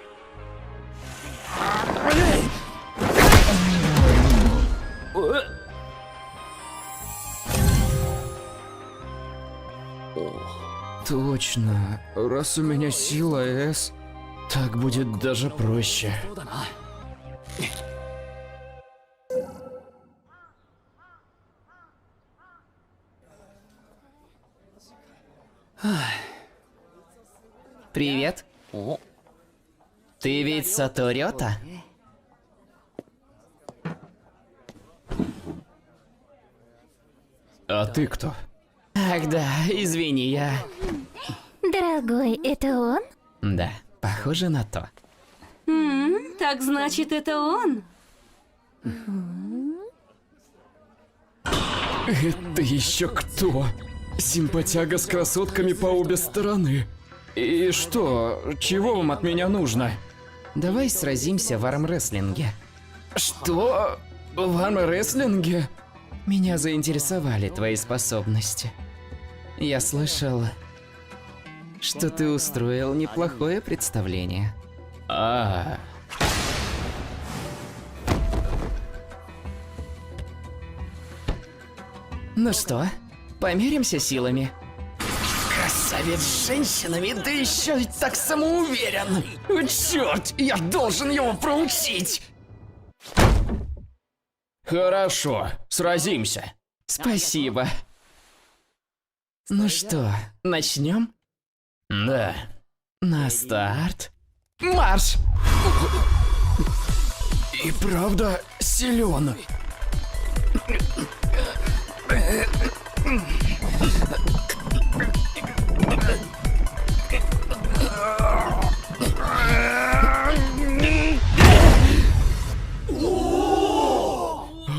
Speaker 1: Точно. Раз у меня сила S, так будет даже проще. Привет. Ты ведь Сато Рёта? А ты кто? Ах да, извини, я...
Speaker 3: Дорогой, это он?
Speaker 1: Да, похоже на то.
Speaker 2: М? Так значит, это он?
Speaker 6: Это еще кто? Симпатяга с красотками по обе стороны. И что? Чего вам от меня нужно?
Speaker 1: Давай сразимся в армрестлинге.
Speaker 6: Что? В армрестлинге?
Speaker 1: Меня заинтересовали твои способности. Я слышал, что ты устроил неплохое представление. Ну что, померимся силами?
Speaker 6: Красавец с женщинами, да еще и так самоуверен. Черт, я должен его проучить. Хорошо, сразимся.
Speaker 1: Спасибо. Ну что, начнем?
Speaker 6: Да.
Speaker 1: На старт. Марш!
Speaker 6: И правда силен.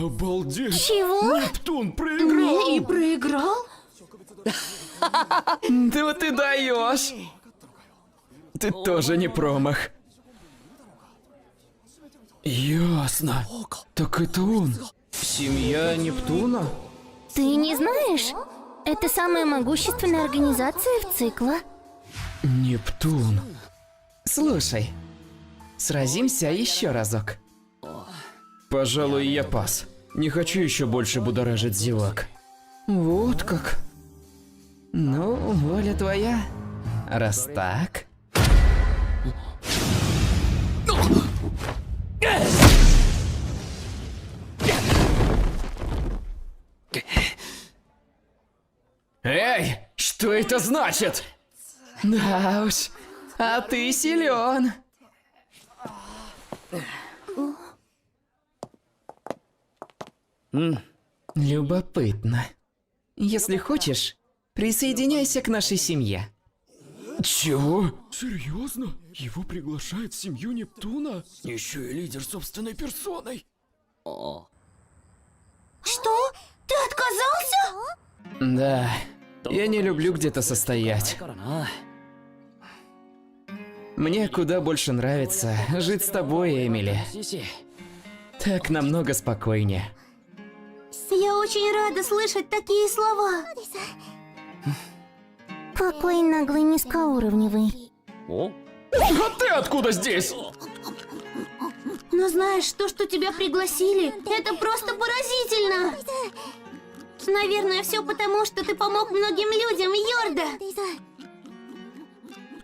Speaker 6: Обалдеть!
Speaker 3: Чего?
Speaker 6: Нептун проиграл!
Speaker 2: И проиграл?
Speaker 1: Да ты даешь!
Speaker 6: Ты тоже не промах. Ясно. Так это он.
Speaker 1: Семья Нептуна?
Speaker 3: Ты не знаешь? Это самая могущественная организация в цикла.
Speaker 6: Нептун.
Speaker 1: Слушай, сразимся еще разок.
Speaker 6: Пожалуй, я пас. Не хочу еще больше будоражить зевак.
Speaker 1: Вот как. Ну, воля твоя. Раз так...
Speaker 6: Эй, что это значит?
Speaker 1: Да уж, а ты силен. Любопытно. Если хочешь, присоединяйся к нашей семье.
Speaker 6: Чего? Серьезно? Его приглашает в семью Нептуна? Еще и лидер собственной персоной.
Speaker 2: Что? Ты отказался?
Speaker 1: Да, я не люблю где-то состоять. Мне куда больше нравится жить с тобой, Эмили. Так намного спокойнее.
Speaker 2: Я очень рада слышать такие слова.
Speaker 3: Какой наглый низкоуровневый.
Speaker 6: А ты откуда здесь?
Speaker 2: Но знаешь, то, что тебя пригласили, это просто поразительно. Наверное, все потому, что ты помог многим людям, Йорда.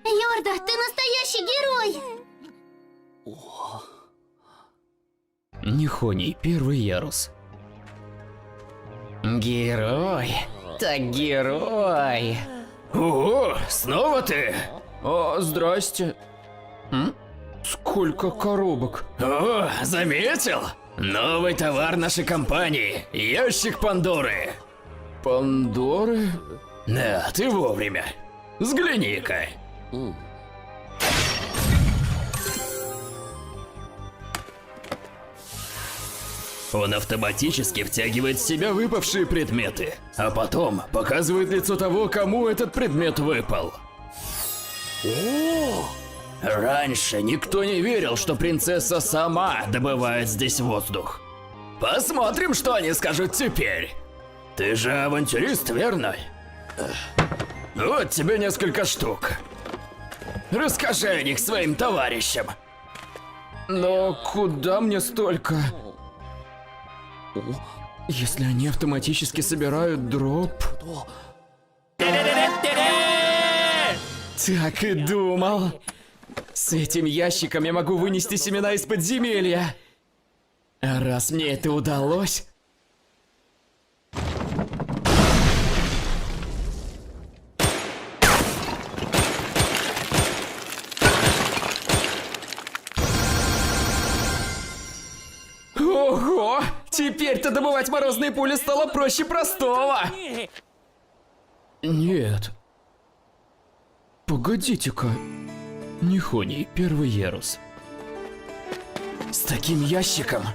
Speaker 2: Йорда, ты настоящий герой.
Speaker 1: Нихоний, первый ярус. Герой? Так герой.
Speaker 6: О, снова ты?
Speaker 1: О, здрасте. Сколько коробок?
Speaker 6: О, заметил? Новый товар нашей компании. Ящик Пандоры.
Speaker 1: Пандоры?
Speaker 6: Да, ты вовремя. Взгляни-ка. Он автоматически втягивает в себя выпавшие предметы, а потом показывает лицо того, кому этот предмет выпал. О! Раньше никто не верил, что принцесса сама добывает здесь воздух. Посмотрим, что они скажут теперь. Ты же авантюрист, верно? Вот тебе несколько штук. Расскажи о них своим товарищам.
Speaker 1: Но куда мне столько? Если они автоматически собирают дроп... Так и думал. С этим ящиком я могу вынести семена из подземелья. А раз мне это удалось... Ого! Теперь-то добывать морозные пули стало проще простого!
Speaker 6: Нет. Погодите-ка. Нихоний, первый ярус.
Speaker 5: С таким ящиком.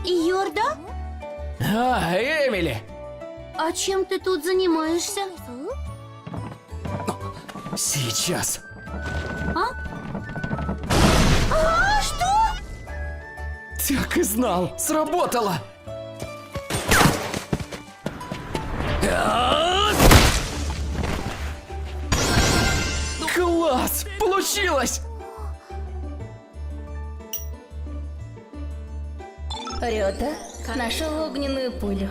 Speaker 2: Йорда?
Speaker 5: А, Эмили!
Speaker 2: А чем ты тут занимаешься?
Speaker 5: Сейчас.
Speaker 2: А, что?
Speaker 5: Так и знал, сработало! Класс! Получилось!
Speaker 3: Рёта нашел огненную пулю.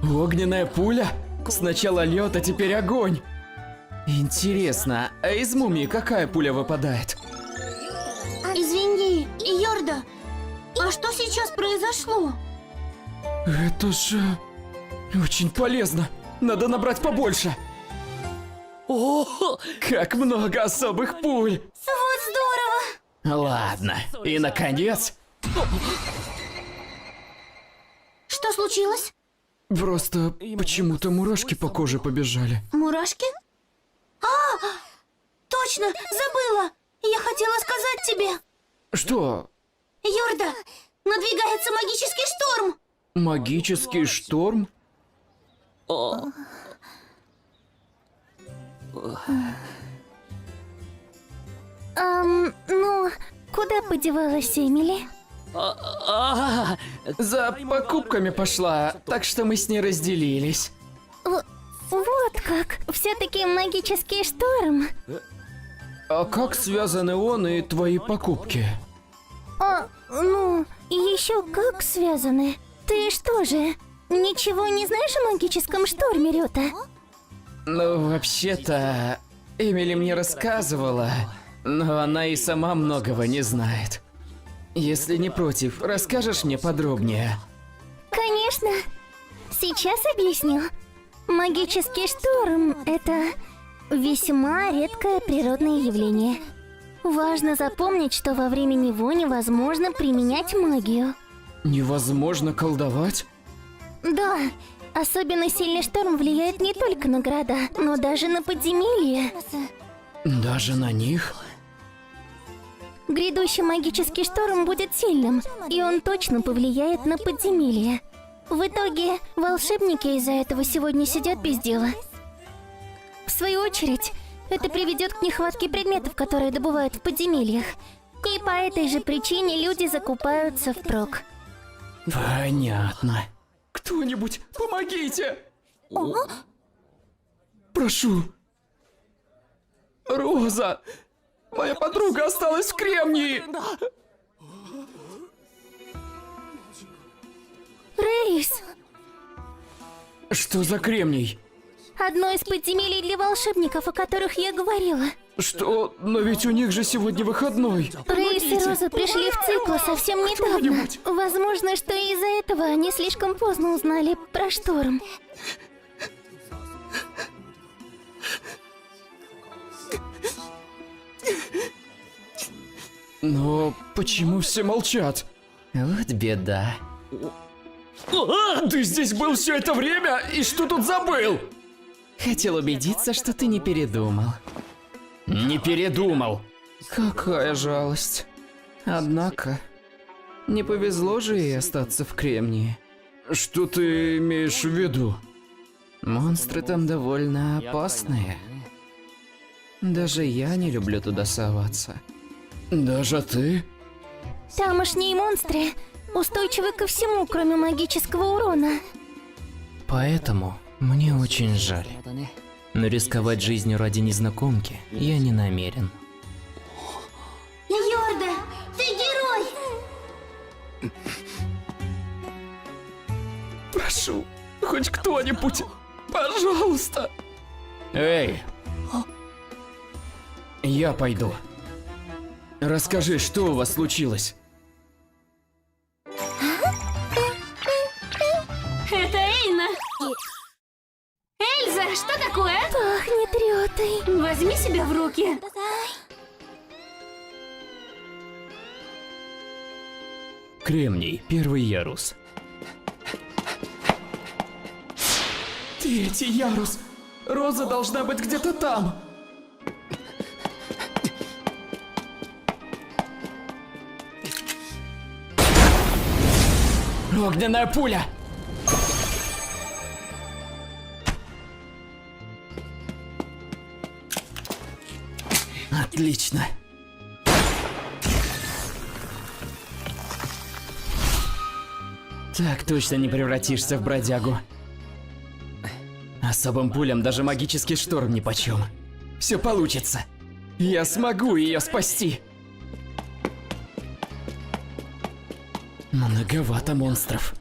Speaker 5: Огненная пуля? Сначала лед, а теперь огонь. Интересно, а из мумии какая пуля выпадает?
Speaker 2: Извини, Йорда, а что сейчас произошло?
Speaker 5: Это же очень полезно. Надо набрать побольше. О, как много особых пуль.
Speaker 2: Вот здорово!
Speaker 5: Ладно, и наконец...
Speaker 2: Что случилось?
Speaker 5: Просто почему-то мурашки по коже побежали.
Speaker 2: Мурашки? А, точно, забыла! Я хотела сказать тебе.
Speaker 5: Что?
Speaker 2: Йорда, надвигается магический шторм!
Speaker 5: Магический шторм?
Speaker 3: Ну, куда подевалась Эмили?
Speaker 5: За покупками пошла, так что мы с ней разделились.
Speaker 3: Вот как. Все-таки магический шторм.
Speaker 5: А как связаны он и твои покупки?
Speaker 3: Ну, еще как связаны. Ты что же, ничего не знаешь о магическом шторме, Рёта?
Speaker 5: Ну, вообще-то, Эмили мне рассказывала, но она и сама многого не знает. Если не против, расскажешь мне подробнее?
Speaker 3: Конечно. Сейчас объясню. Магический шторм – это весьма редкое природное явление. Важно запомнить, что во время него невозможно применять магию.
Speaker 5: Невозможно колдовать?
Speaker 3: Да, особенно сильный шторм влияет не только на города, но даже на подземелья.
Speaker 5: Даже на них?
Speaker 3: Грядущий магический шторм будет сильным, и он точно повлияет на подземелье. В итоге, волшебники из-за этого сегодня сидят без дела. В свою очередь, это приведет к нехватке предметов, которые добывают в подземельях. И по этой же причине люди закупаются впрок.
Speaker 5: Понятно. Кто-нибудь, помогите! Прошу. Роза! Моя подруга осталась в Кремнии!
Speaker 3: Рейс!
Speaker 5: Что за Кремний?
Speaker 3: Одно из подземелий для волшебников, о которых я говорила.
Speaker 5: Что? Но ведь у них же сегодня выходной.
Speaker 3: Рейс и Роза пришли в цикл совсем недавно.
Speaker 5: Кто-нибудь?
Speaker 3: Возможно, что из-за этого они слишком поздно узнали про шторм.
Speaker 5: Но почему все молчат?
Speaker 1: Вот беда.
Speaker 5: Ты здесь был все это время? И что тут забыл?
Speaker 1: Хотел убедиться, что ты не передумал.
Speaker 5: Не передумал.
Speaker 1: Какая жалость. Однако, не повезло же ей остаться в Кремнии.
Speaker 5: Что ты имеешь в виду?
Speaker 1: Монстры там довольно опасные. Даже я не люблю туда соваться.
Speaker 5: Даже ты?
Speaker 3: Тамошние монстры устойчивы ко всему, кроме магического урона.
Speaker 1: Поэтому мне очень жаль. Но рисковать жизнью ради незнакомки я не намерен.
Speaker 2: Йорда, ты герой!
Speaker 5: Прошу, хоть кто-нибудь, пожалуйста. Эй! Я пойду. Расскажи, что у вас случилось?
Speaker 2: Это Эйна! Эльза, что такое?
Speaker 3: Пахнет Рётой.
Speaker 2: Возьми себя в руки.
Speaker 1: Кремний, первый ярус. 3-й ярус. Роза должна быть где-то там. Огненная пуля! Отлично. Так точно не превратишься в бродягу. Особым пулям даже магический шторм нипочем. Все получится. Я смогу ее спасти. Многовато монстров.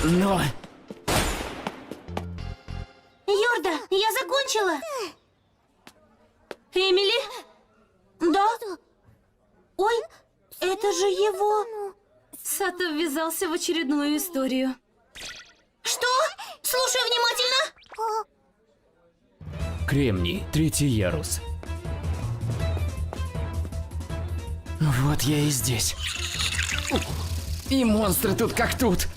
Speaker 1: Но...
Speaker 2: Йорда, я закончила. Эмили? Да? Ой, это же его. Сато ввязался в очередную историю. Что? Слушай внимательно.
Speaker 1: Кремний, 3-й ярус. Вот я и здесь. И монстры тут как тут.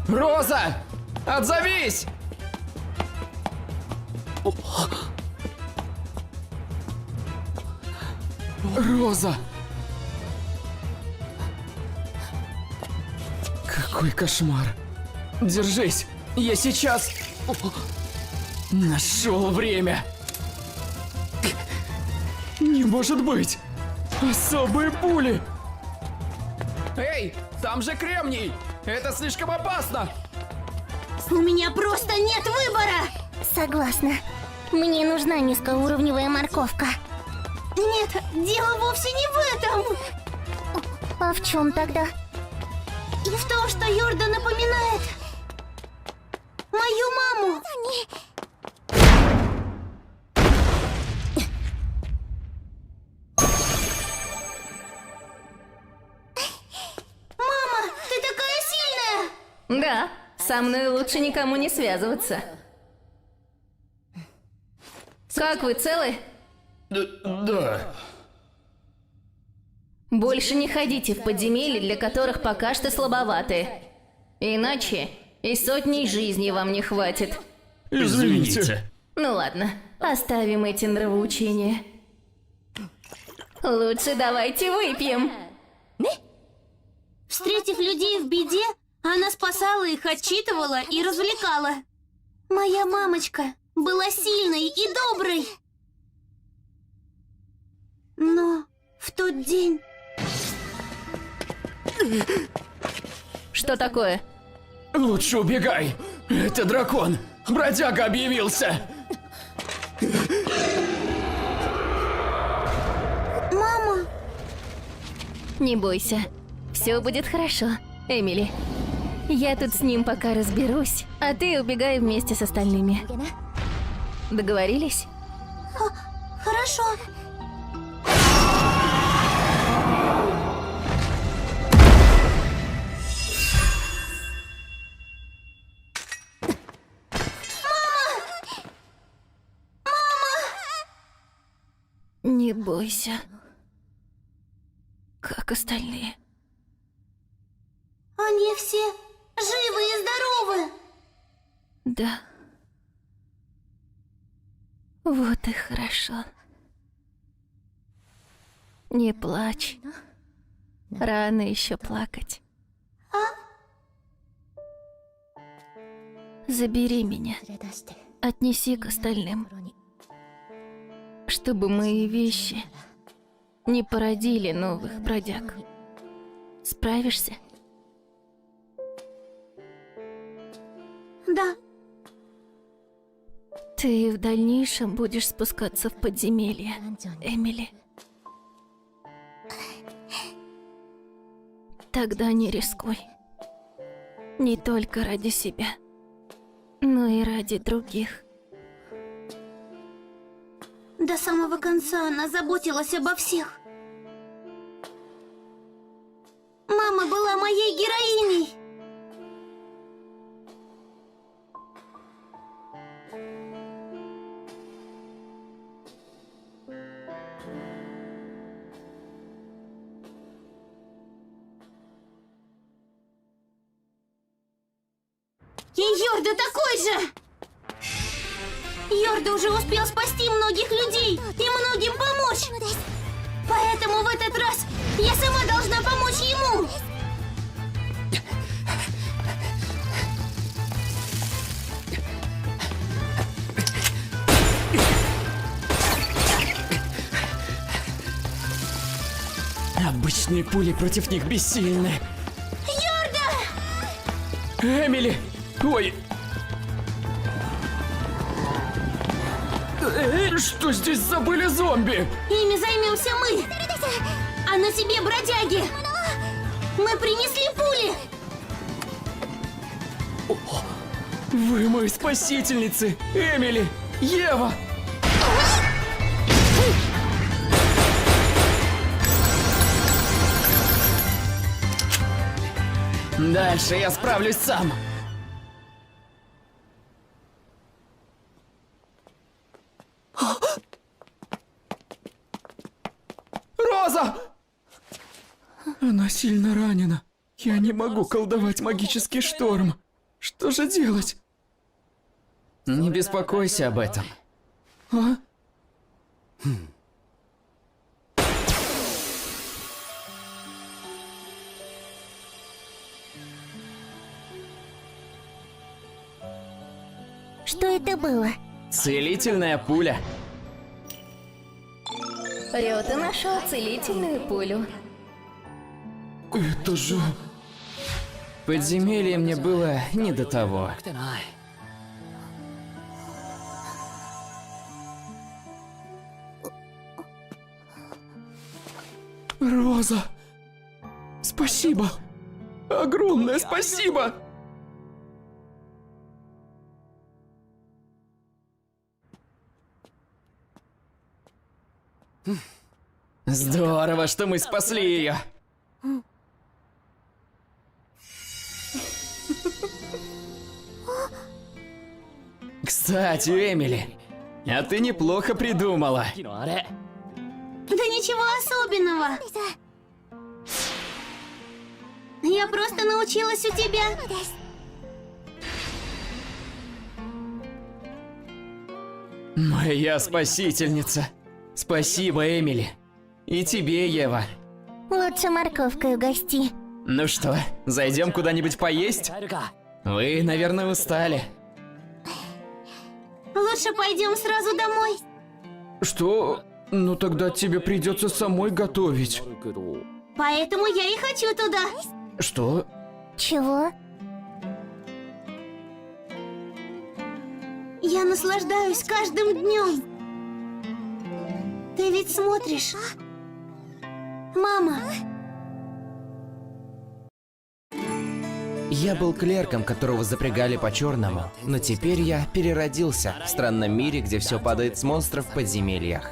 Speaker 1: Роза! Отзовись! Роза! Какой кошмар! Держись! Я сейчас... Нашел время! Не может быть! Особые пули! Эй, там же кремний! Это слишком опасно!
Speaker 2: У меня просто нет выбора.
Speaker 3: Согласна. Мне нужна низкоуровневая морковка.
Speaker 2: Нет, дело вовсе не в этом.
Speaker 3: А в чем тогда?
Speaker 2: В том, что Йорда напоминает мою маму. Мама, ты такая сильная!
Speaker 7: Да, со мной лучше никому не связываться. Как вы, целы?
Speaker 6: Да.
Speaker 7: Больше не ходите в подземелья, для которых пока что слабоваты. Иначе и сотни жизней вам не хватит.
Speaker 6: Извините.
Speaker 7: Ну ладно, оставим эти нравоучения. Лучше давайте выпьем.
Speaker 2: Встретив людей в беде, она спасала их, отчитывала и развлекала. Моя мамочка была сильной и доброй. Но в тот день...
Speaker 7: Что такое?
Speaker 1: Лучше убегай! Это дракон! Бродяга объявился!
Speaker 2: Мама!
Speaker 7: Не бойся, все будет хорошо, Эмили. Я тут с ним пока разберусь, а ты убегай вместе с остальными. Договорились?
Speaker 2: Хорошо.
Speaker 7: Не бойся. Как остальные?
Speaker 2: Они все живы и здоровы.
Speaker 7: Да. Вот и хорошо. Не плачь. Рано еще плакать. Забери меня. Отнеси к остальным. Чтобы мои вещи не породили новых бродяг. Справишься?
Speaker 2: Да.
Speaker 7: Ты в дальнейшем будешь спускаться в подземелье, Эмили. Тогда не рискуй. Не только ради себя, но и ради других.
Speaker 2: До самого конца она заботилась обо всех. Мама была моей героиней. Йорда такой же! Йорда уже успел спасти многих людей и многим помочь. Поэтому в этот раз я сама должна помочь ему.
Speaker 1: Обычные пули против них бессильны.
Speaker 2: Йорда!
Speaker 1: Эмили! Ой! Что здесь забыли зомби?
Speaker 2: Ими займемся мы. А на тебе бродяги. Мы принесли пули.
Speaker 1: Вы мои спасительницы! Эмили! Ева! Дальше я справлюсь сам. Роза! Она сильно ранена. Я не могу колдовать магический шторм. Что же делать? Не беспокойся об этом. А?
Speaker 3: Что это было?
Speaker 1: Целительная пуля.
Speaker 7: Рёта нашел целительную пулю.
Speaker 1: Это же... Подземелье мне было не до того. Роза! Спасибо! Огромное спасибо! Здорово, что мы спасли ее. Кстати, Эмили, а ты неплохо придумала.
Speaker 2: Да ничего особенного. Я просто научилась у тебя.
Speaker 1: Моя спасительница. Спасибо, Эмили. И тебе, Ева.
Speaker 3: Лучше морковкой угости.
Speaker 1: Ну что, зайдем куда-нибудь поесть? Вы, наверное, устали.
Speaker 2: Лучше пойдем сразу домой.
Speaker 1: Что? Ну тогда тебе придется самой готовить.
Speaker 2: Поэтому я и хочу туда.
Speaker 1: Что?
Speaker 3: Чего?
Speaker 2: Я наслаждаюсь каждым днем. Ты ведь смотришь? Мама.
Speaker 5: Я был клерком, которого запрягали по-черному, но теперь я переродился в странном мире, где все падает с монстров в подземельях.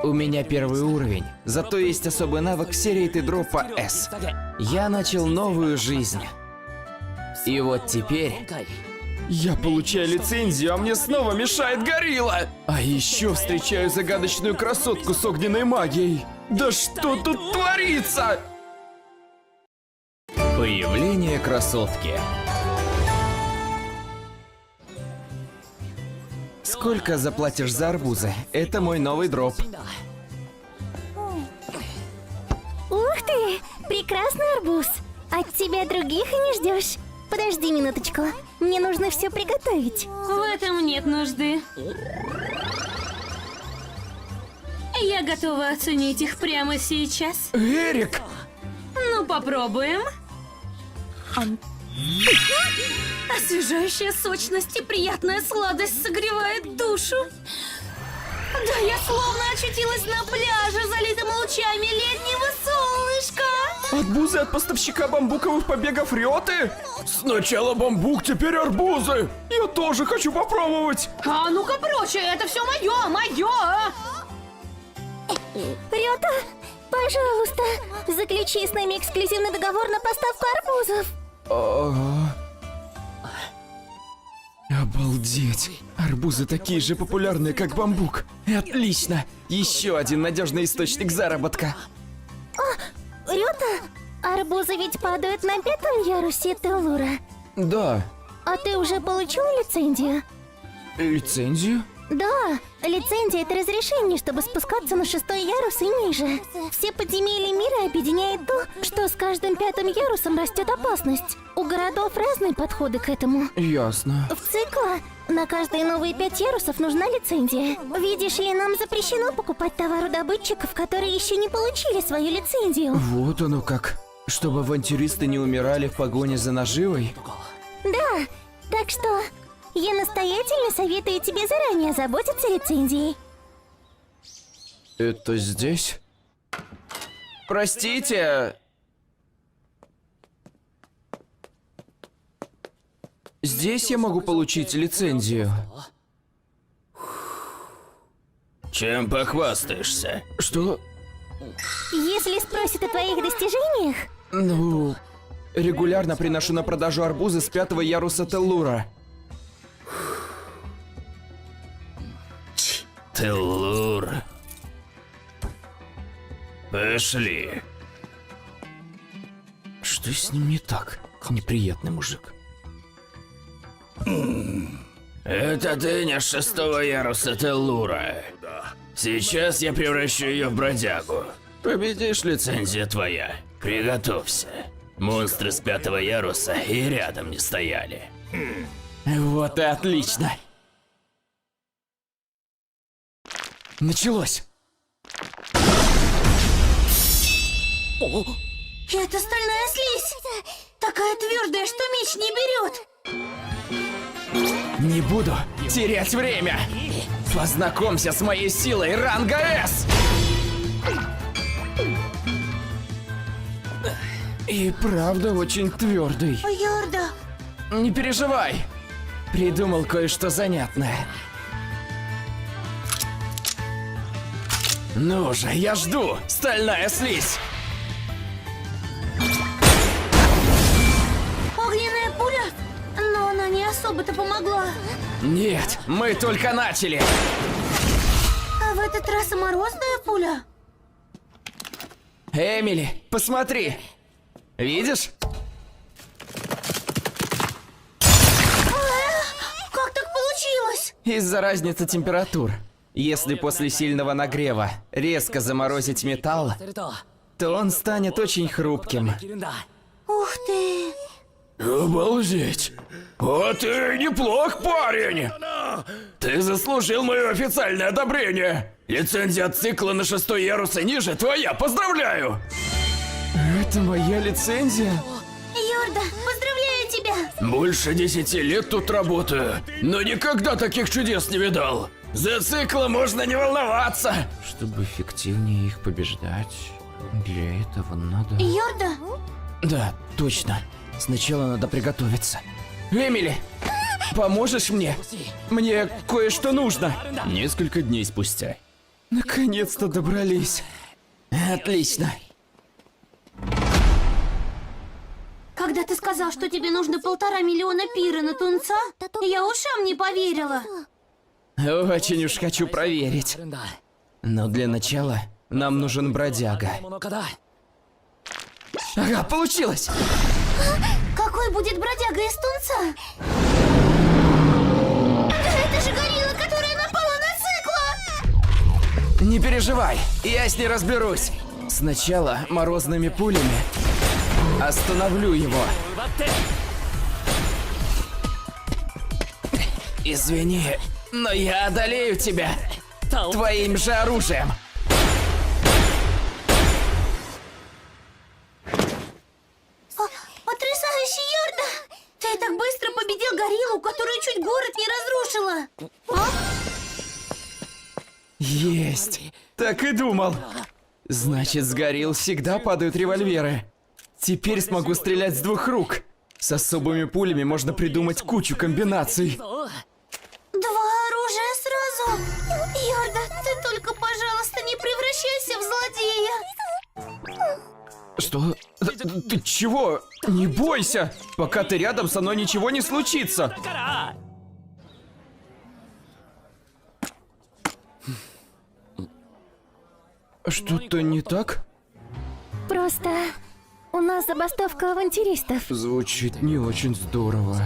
Speaker 5: У меня первый уровень, зато есть особый навык серии дропа S. Я начал новую жизнь. И вот теперь... Я получаю лицензию, а мне снова мешает горилла! А еще встречаю загадочную красотку с огненной магией. Да что тут творится? Появление красотки. Сколько заплатишь за арбузы? Это мой новый дроп.
Speaker 3: Ух ты! Прекрасный арбуз! От тебя других и не ждешь. Подожди минуточку. Мне нужно все приготовить.
Speaker 2: В этом нет нужды. Я готова оценить их прямо сейчас.
Speaker 1: Эрик!
Speaker 2: Ну, попробуем. Освежающая сочность и приятная сладость согревает душу. Да я словно очутилась на пляже, залитым лучами летнего солнышка.
Speaker 1: Арбузы от поставщика бамбуковых побегов Рёты? Сначала бамбук, теперь арбузы! Я тоже хочу попробовать!
Speaker 2: А ну-ка прочь, это все мое!
Speaker 3: Рёта, пожалуйста, заключи с нами эксклюзивный договор на поставку арбузов.
Speaker 1: Обалдеть! Арбузы такие же популярные, как бамбук. Отлично! Еще один надежный источник заработка.
Speaker 3: Рёта, арбузы ведь падают на 5-м ярусе Теллура.
Speaker 1: Да,
Speaker 3: А ты уже получил лицензию?
Speaker 1: Лицензию?
Speaker 3: Да, лицензия — это разрешение, чтобы спускаться на 6-й ярус и ниже. Все подземелья мира объединяет то, что с каждым 5-м ярусом растет опасность. У городов разные подходы к этому.
Speaker 1: Ясно.
Speaker 3: В ЦК на каждые новые 5 ярусов нужна лицензия. Видишь ли, нам запрещено покупать товар у добытчиков, которые еще не получили свою лицензию.
Speaker 1: Вот оно как. Чтобы авантюристы не умирали в погоне за наживой?
Speaker 3: Да, так что я настоятельно советую тебе заранее озаботиться лицензией.
Speaker 1: Это здесь? Простите. Здесь я могу получить лицензию.
Speaker 6: Чем похвастаешься?
Speaker 1: Что?
Speaker 3: Если спросят о твоих достижениях,
Speaker 1: Ну, регулярно приношу на продажу арбузы с 5-го яруса Теллура.
Speaker 6: Теллур. Пошли.
Speaker 1: Что с ним не так? Неприятный мужик.
Speaker 6: Это дыня с 6-го яруса Теллура. Сейчас я превращу ее в бродягу. Победишь, лицензия твоя. Приготовься. Монстры с 5-го яруса и рядом не стояли.
Speaker 1: Вот и отлично. Началось.
Speaker 2: Это стальная слизь! Такая твердая, что меч не берет!
Speaker 1: Не буду терять время. Познакомься с моей силой ранга С. И правда очень твердый.
Speaker 2: Йорда,
Speaker 1: Не переживай. Придумал кое-что занятное. Ну же, я жду, стальная слизь.
Speaker 2: огненная пуля? Но она не особо-то помогла.
Speaker 1: Нет, мы только начали.
Speaker 2: А в этот раз и морозная пуля?
Speaker 1: Эмили, посмотри. Видишь?
Speaker 2: Как так получилось?
Speaker 1: Из-за разницы температур. Если после сильного нагрева резко заморозить металл, то он станет очень хрупким.
Speaker 2: Ух ты!
Speaker 6: Обалдеть! А ты неплох, парень! Ты заслужил мое официальное одобрение! Лицензия от цикла на 6-й ярус и ниже твоя, поздравляю!
Speaker 1: Это моя лицензия?
Speaker 2: Йорда, поздравляю тебя!
Speaker 6: Больше 10 лет тут работаю, но никогда таких чудес не видал! За цикла можно не волноваться!
Speaker 1: Чтобы эффективнее их побеждать, для этого надо...
Speaker 2: Йорда,
Speaker 1: Да, точно. Сначала надо приготовиться. Эмили, поможешь мне? Мне кое-что нужно. Несколько дней спустя. Наконец-то добрались. Отлично.
Speaker 2: когда ты сказал, что тебе нужно 1,5 миллиона пира на тунца, я ушам не поверила.
Speaker 1: Очень уж хочу проверить. Но для начала нам нужен бродяга. Ага, получилось!
Speaker 2: Какой будет бродяга из тунца? Да это же горилла, которая напала на цикла!
Speaker 1: Не переживай, я с ней разберусь. Сначала морозными пулями остановлю его. Извини, но я одолею тебя твоим же оружием.
Speaker 2: Потрясающе, Йорда! Ты так быстро победил гориллу, которая чуть город не разрушила.
Speaker 1: Есть. Так и думал. Значит, с горилл всегда падают револьверы. Теперь смогу стрелять с 2 рук. С особыми пулями можно придумать кучу комбинаций.
Speaker 2: 2 оружия сразу. Йорда, ты только, пожалуйста, не превращайся в злодея.
Speaker 1: Что? Ты чего? Не бойся! Пока ты рядом, со мной ничего не случится. Что-то не так?
Speaker 3: Просто у нас забастовка авантюристов.
Speaker 1: Звучит не очень здорово.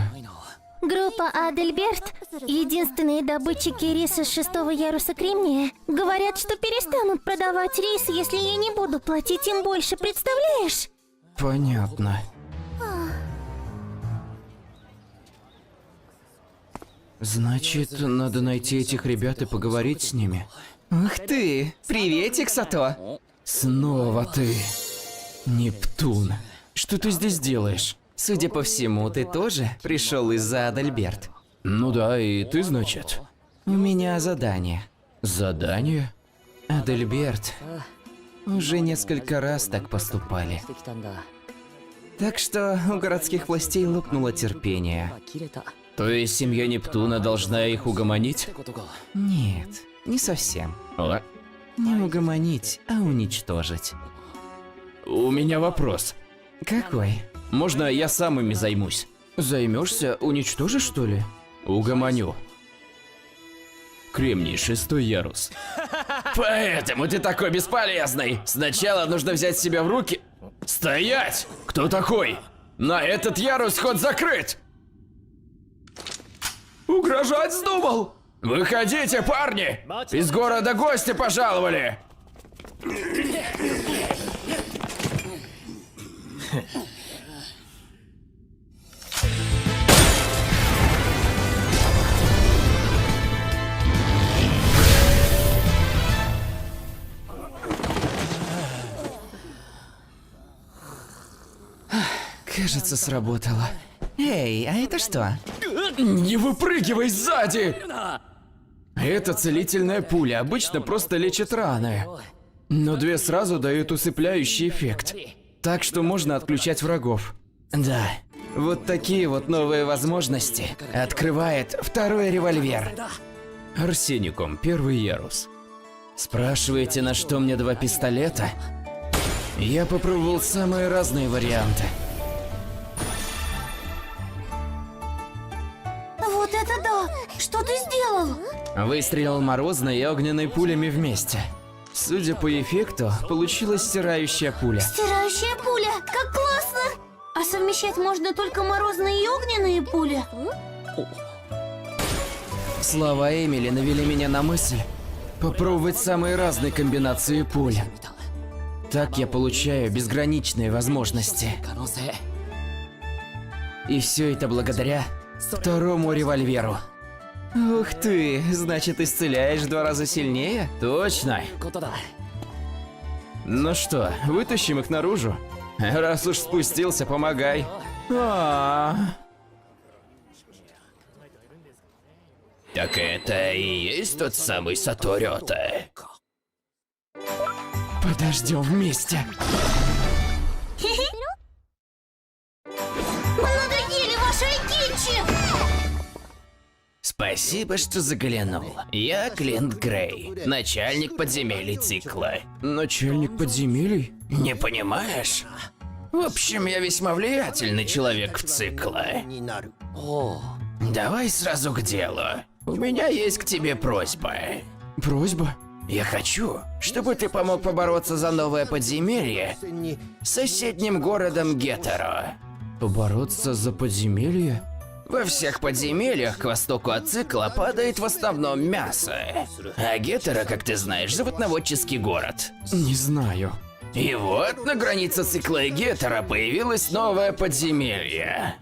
Speaker 3: Группа Адельберт, единственные добытчики риса с 6-го яруса Кремния, говорят, что перестанут продавать рис, если я не буду платить им больше, представляешь?
Speaker 1: Понятно. Значит, надо найти этих ребят и поговорить с ними. Ух ты! Приветик, Сато! Снова ты. Нептун. Что ты здесь делаешь? Судя по всему, ты тоже пришел из-за Адальберт. Ну да, и ты, значит? У меня задание. Задание? Адальберт уже несколько раз так поступали. Так что у городских властей лопнуло терпение. То есть семья Нептуна должна их угомонить? Нет, не совсем. О? Не угомонить, а уничтожить. У меня вопрос. Какой? Можно я сам ими займусь? Займешься? Уничтожишь, что ли? Угомоню. Кремний, 6-й ярус.
Speaker 5: Поэтому ты такой бесполезный. Сначала нужно взять себя в руки. Стоять! Кто такой? На этот ярус ход закрыт! Угрожать вздумал? Выходите, парни! Из города гости пожаловали!
Speaker 1: Кажется, сработало. Эй, а это что?
Speaker 5: Не выпрыгивай сзади! Это целительная пуля, обычно просто лечит раны. Но 2 сразу дают усыпляющий эффект. Так что можно отключать врагов.
Speaker 1: Да, вот такие вот новые возможности открывает 2-й револьвер. Арсеникум, 1-й ярус. Спрашиваете, на что мне 2 пистолета? Я попробовал самые разные варианты.
Speaker 2: Вот это да! Что ты сделал?
Speaker 1: Выстрелил морозной и огненной пулями вместе. Судя по эффекту, получилась стирающая пуля.
Speaker 2: Стирающая пуля! Как классно! А совмещать можно только морозные и огненные пули?
Speaker 1: Слова Эмили навели меня на мысль попробовать самые разные комбинации пуль. Так я получаю безграничные возможности. И все это благодаря 2-му револьверу. Ух ты, значит, исцеляешь в 2 раза сильнее? Точно. Ну что, вытащим их наружу? Раз уж спустился, помогай.
Speaker 5: Так это и есть тот самый Саторёта?
Speaker 1: Подождем вместе.
Speaker 2: Мы надоели вашей дичи!
Speaker 5: Спасибо, что заглянул. Я Клинт Грей, начальник подземелий цикла.
Speaker 1: Начальник подземелий?
Speaker 5: Не понимаешь? В общем, я весьма влиятельный человек в цикла. Давай сразу к делу. У меня есть к тебе просьба.
Speaker 1: Просьба?
Speaker 5: Я хочу, чтобы ты помог побороться за новое подземелье с соседним городом Гетеро.
Speaker 1: Побороться за подземелье?
Speaker 5: Во всех подземельях к востоку от цикла падает в основном мясо. А Гетеро, как ты знаешь, животноводческий город.
Speaker 1: Не знаю.
Speaker 5: И вот на границе цикла и Гетеро появилось новое подземелье.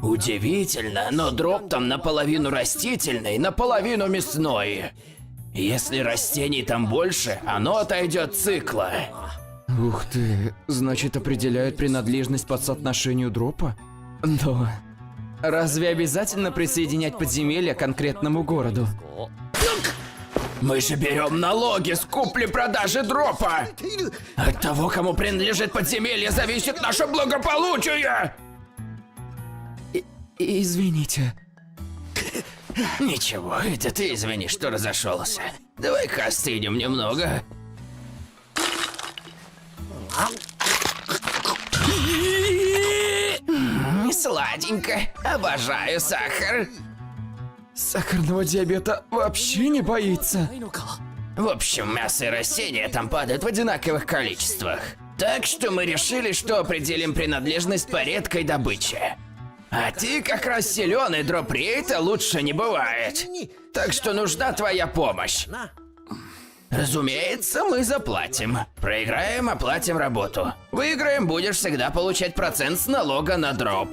Speaker 5: Удивительно, но дроп там наполовину растительный, наполовину мясной. Если растений там больше, оно отойдет цикла.
Speaker 1: Ух ты, значит, определяет принадлежность по соотношению дропа? Но разве обязательно присоединять подземелье к конкретному городу?
Speaker 5: Мы же берем налоги с купли-продажи дропа. От того, кому принадлежит подземелье, зависит наше благополучие.
Speaker 1: Извините.
Speaker 5: Ничего, это ты извини, что разошелся. Давай-ка остынем немного. Сладенько. Обожаю сахар.
Speaker 1: Сахарного диабета вообще не боится.
Speaker 5: В общем, мясо и растения там падают в одинаковых количествах. Так что мы решили, что определим принадлежность по редкой добыче. А ты как раз силен, и дропрейта лучше не бывает. Так что нужна твоя помощь. Разумеется, мы заплатим. Проиграем, оплатим работу. Выиграем, будешь всегда получать процент с налога на дроп.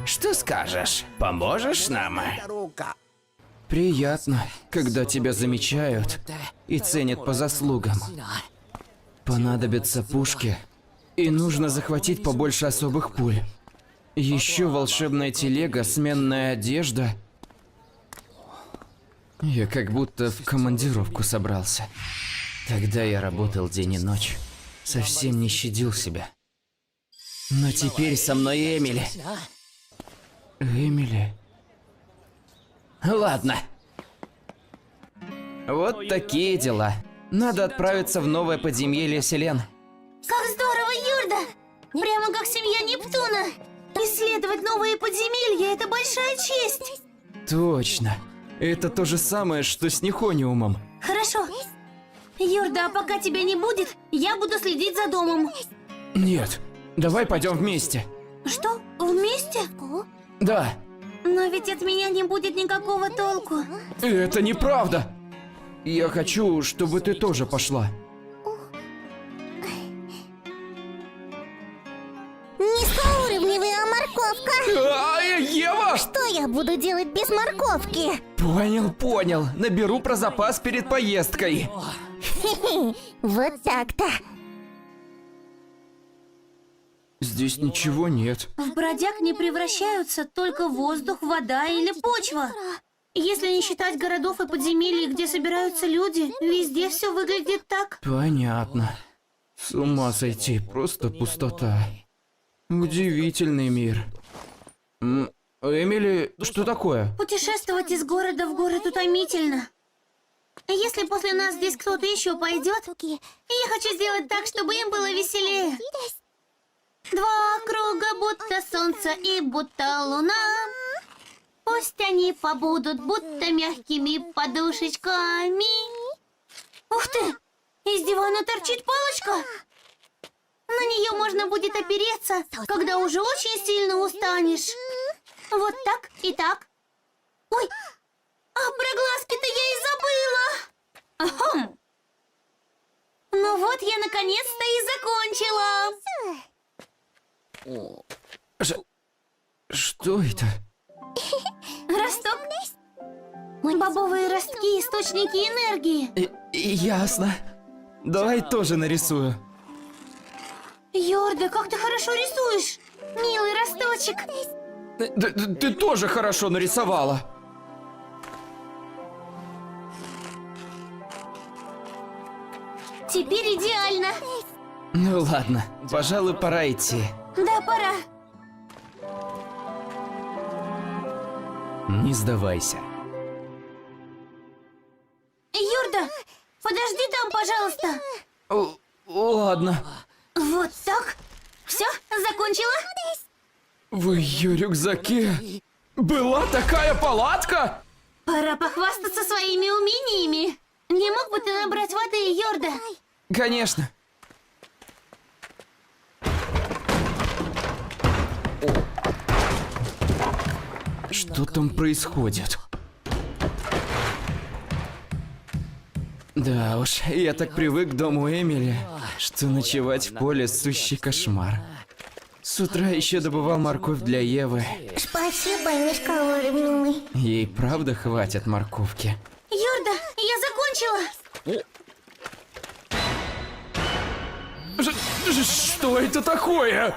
Speaker 5: Что скажешь? Поможешь нам?
Speaker 1: Приятно, когда тебя замечают и ценят по заслугам. Понадобятся пушки, и нужно захватить побольше особых пуль. Еще волшебная телега, сменная одежда. Я как будто в командировку собрался. Тогда я работал день и ночь, совсем не щадил себя. Но теперь со мной Эмили. Эмили?
Speaker 5: Ладно.
Speaker 1: Вот такие дела. Надо отправиться в новое подземелье Селен.
Speaker 2: Как здорово, Юрда! Прямо как семья Нептуна. Исследовать новые подземелья – это большая честь.
Speaker 1: Точно. Это то же самое, что с Нихониумом.
Speaker 2: Хорошо. Юрда, а пока тебя не будет, я буду следить за домом.
Speaker 1: Нет, давай пойдем вместе.
Speaker 2: Что? Вместе?
Speaker 1: Да,
Speaker 2: Но ведь от меня не будет никакого толку.
Speaker 1: это неправда. Я хочу, чтобы ты тоже пошла.
Speaker 3: Низкоуровневая морковка.
Speaker 1: Ева!
Speaker 3: Что я буду делать без морковки?
Speaker 1: Понял. Наберу про запас перед поездкой.
Speaker 3: Хе-хе, вот так-то.
Speaker 1: Здесь ничего нет.
Speaker 2: В бродяг не превращаются только воздух, вода или почва. Если не считать городов и подземелий, где собираются люди, везде все выглядит так.
Speaker 1: Понятно. С ума сойти, просто пустота. Удивительный мир. Эмили, что такое?
Speaker 2: Путешествовать из города в город утомительно. Если после нас здесь кто-то еще пойдет, я хочу сделать так, чтобы им было веселее. Два круга, будто солнце и будто луна. Пусть они побудут будто мягкими подушечками. Ух ты! Из дивана торчит палочка. На нее можно будет опереться, когда уже очень сильно устанешь. Вот так и так. Ой, а про глазки-то я и забыла. Ахом. Ну вот я наконец-то и закончила.
Speaker 1: Что это?
Speaker 2: Росток. Бобовые ростки – источники энергии.
Speaker 1: Ясно. Давай тоже нарисую.
Speaker 2: Йорда, как ты хорошо рисуешь. Милый росточек.
Speaker 1: Ты тоже хорошо нарисовала.
Speaker 2: Теперь идеально.
Speaker 1: Ну ладно, пожалуй, пора идти.
Speaker 2: Да, пора.
Speaker 1: Не сдавайся.
Speaker 2: Юрда, подожди там, пожалуйста.
Speaker 1: Ладно.
Speaker 2: Вот так. Все, закончила?
Speaker 1: В ее рюкзаке была такая палатка?
Speaker 2: Пора похвастаться своими умениями. Не мог бы ты набрать воды, Йорда?
Speaker 1: Конечно. Что там происходит? Да уж, я так привык к дому Эмили, что ночевать в поле сущий кошмар. С утра еще добывал морковь для Евы.
Speaker 3: Спасибо, низкоуровневый.
Speaker 1: Ей правда хватит морковки?
Speaker 2: Йорда, я закончила.
Speaker 1: Что это такое?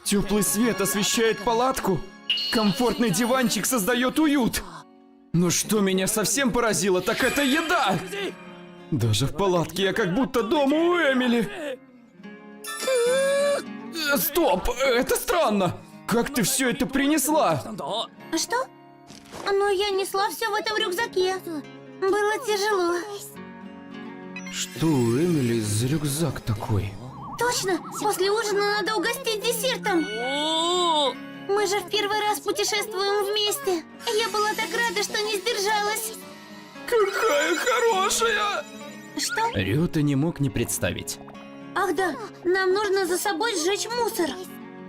Speaker 1: Теплый свет освещает палатку. Комфортный диванчик создает уют. Но что меня совсем поразило, так это еда. Даже в палатке я как будто дома у Эмили. Стоп, это странно. Как ты все это принесла?
Speaker 2: Что? Ну, я несла все в этом рюкзаке. Было тяжело.
Speaker 1: Что у Эмили за рюкзак такой?
Speaker 2: Точно, после ужина надо угостить десертом. Мы же в первый раз путешествуем вместе. Я была так рада, что не сдержалась.
Speaker 1: Какая хорошая!
Speaker 2: Что?
Speaker 1: Рёта не мог не представить.
Speaker 2: Ах да, нам нужно за собой сжечь мусор.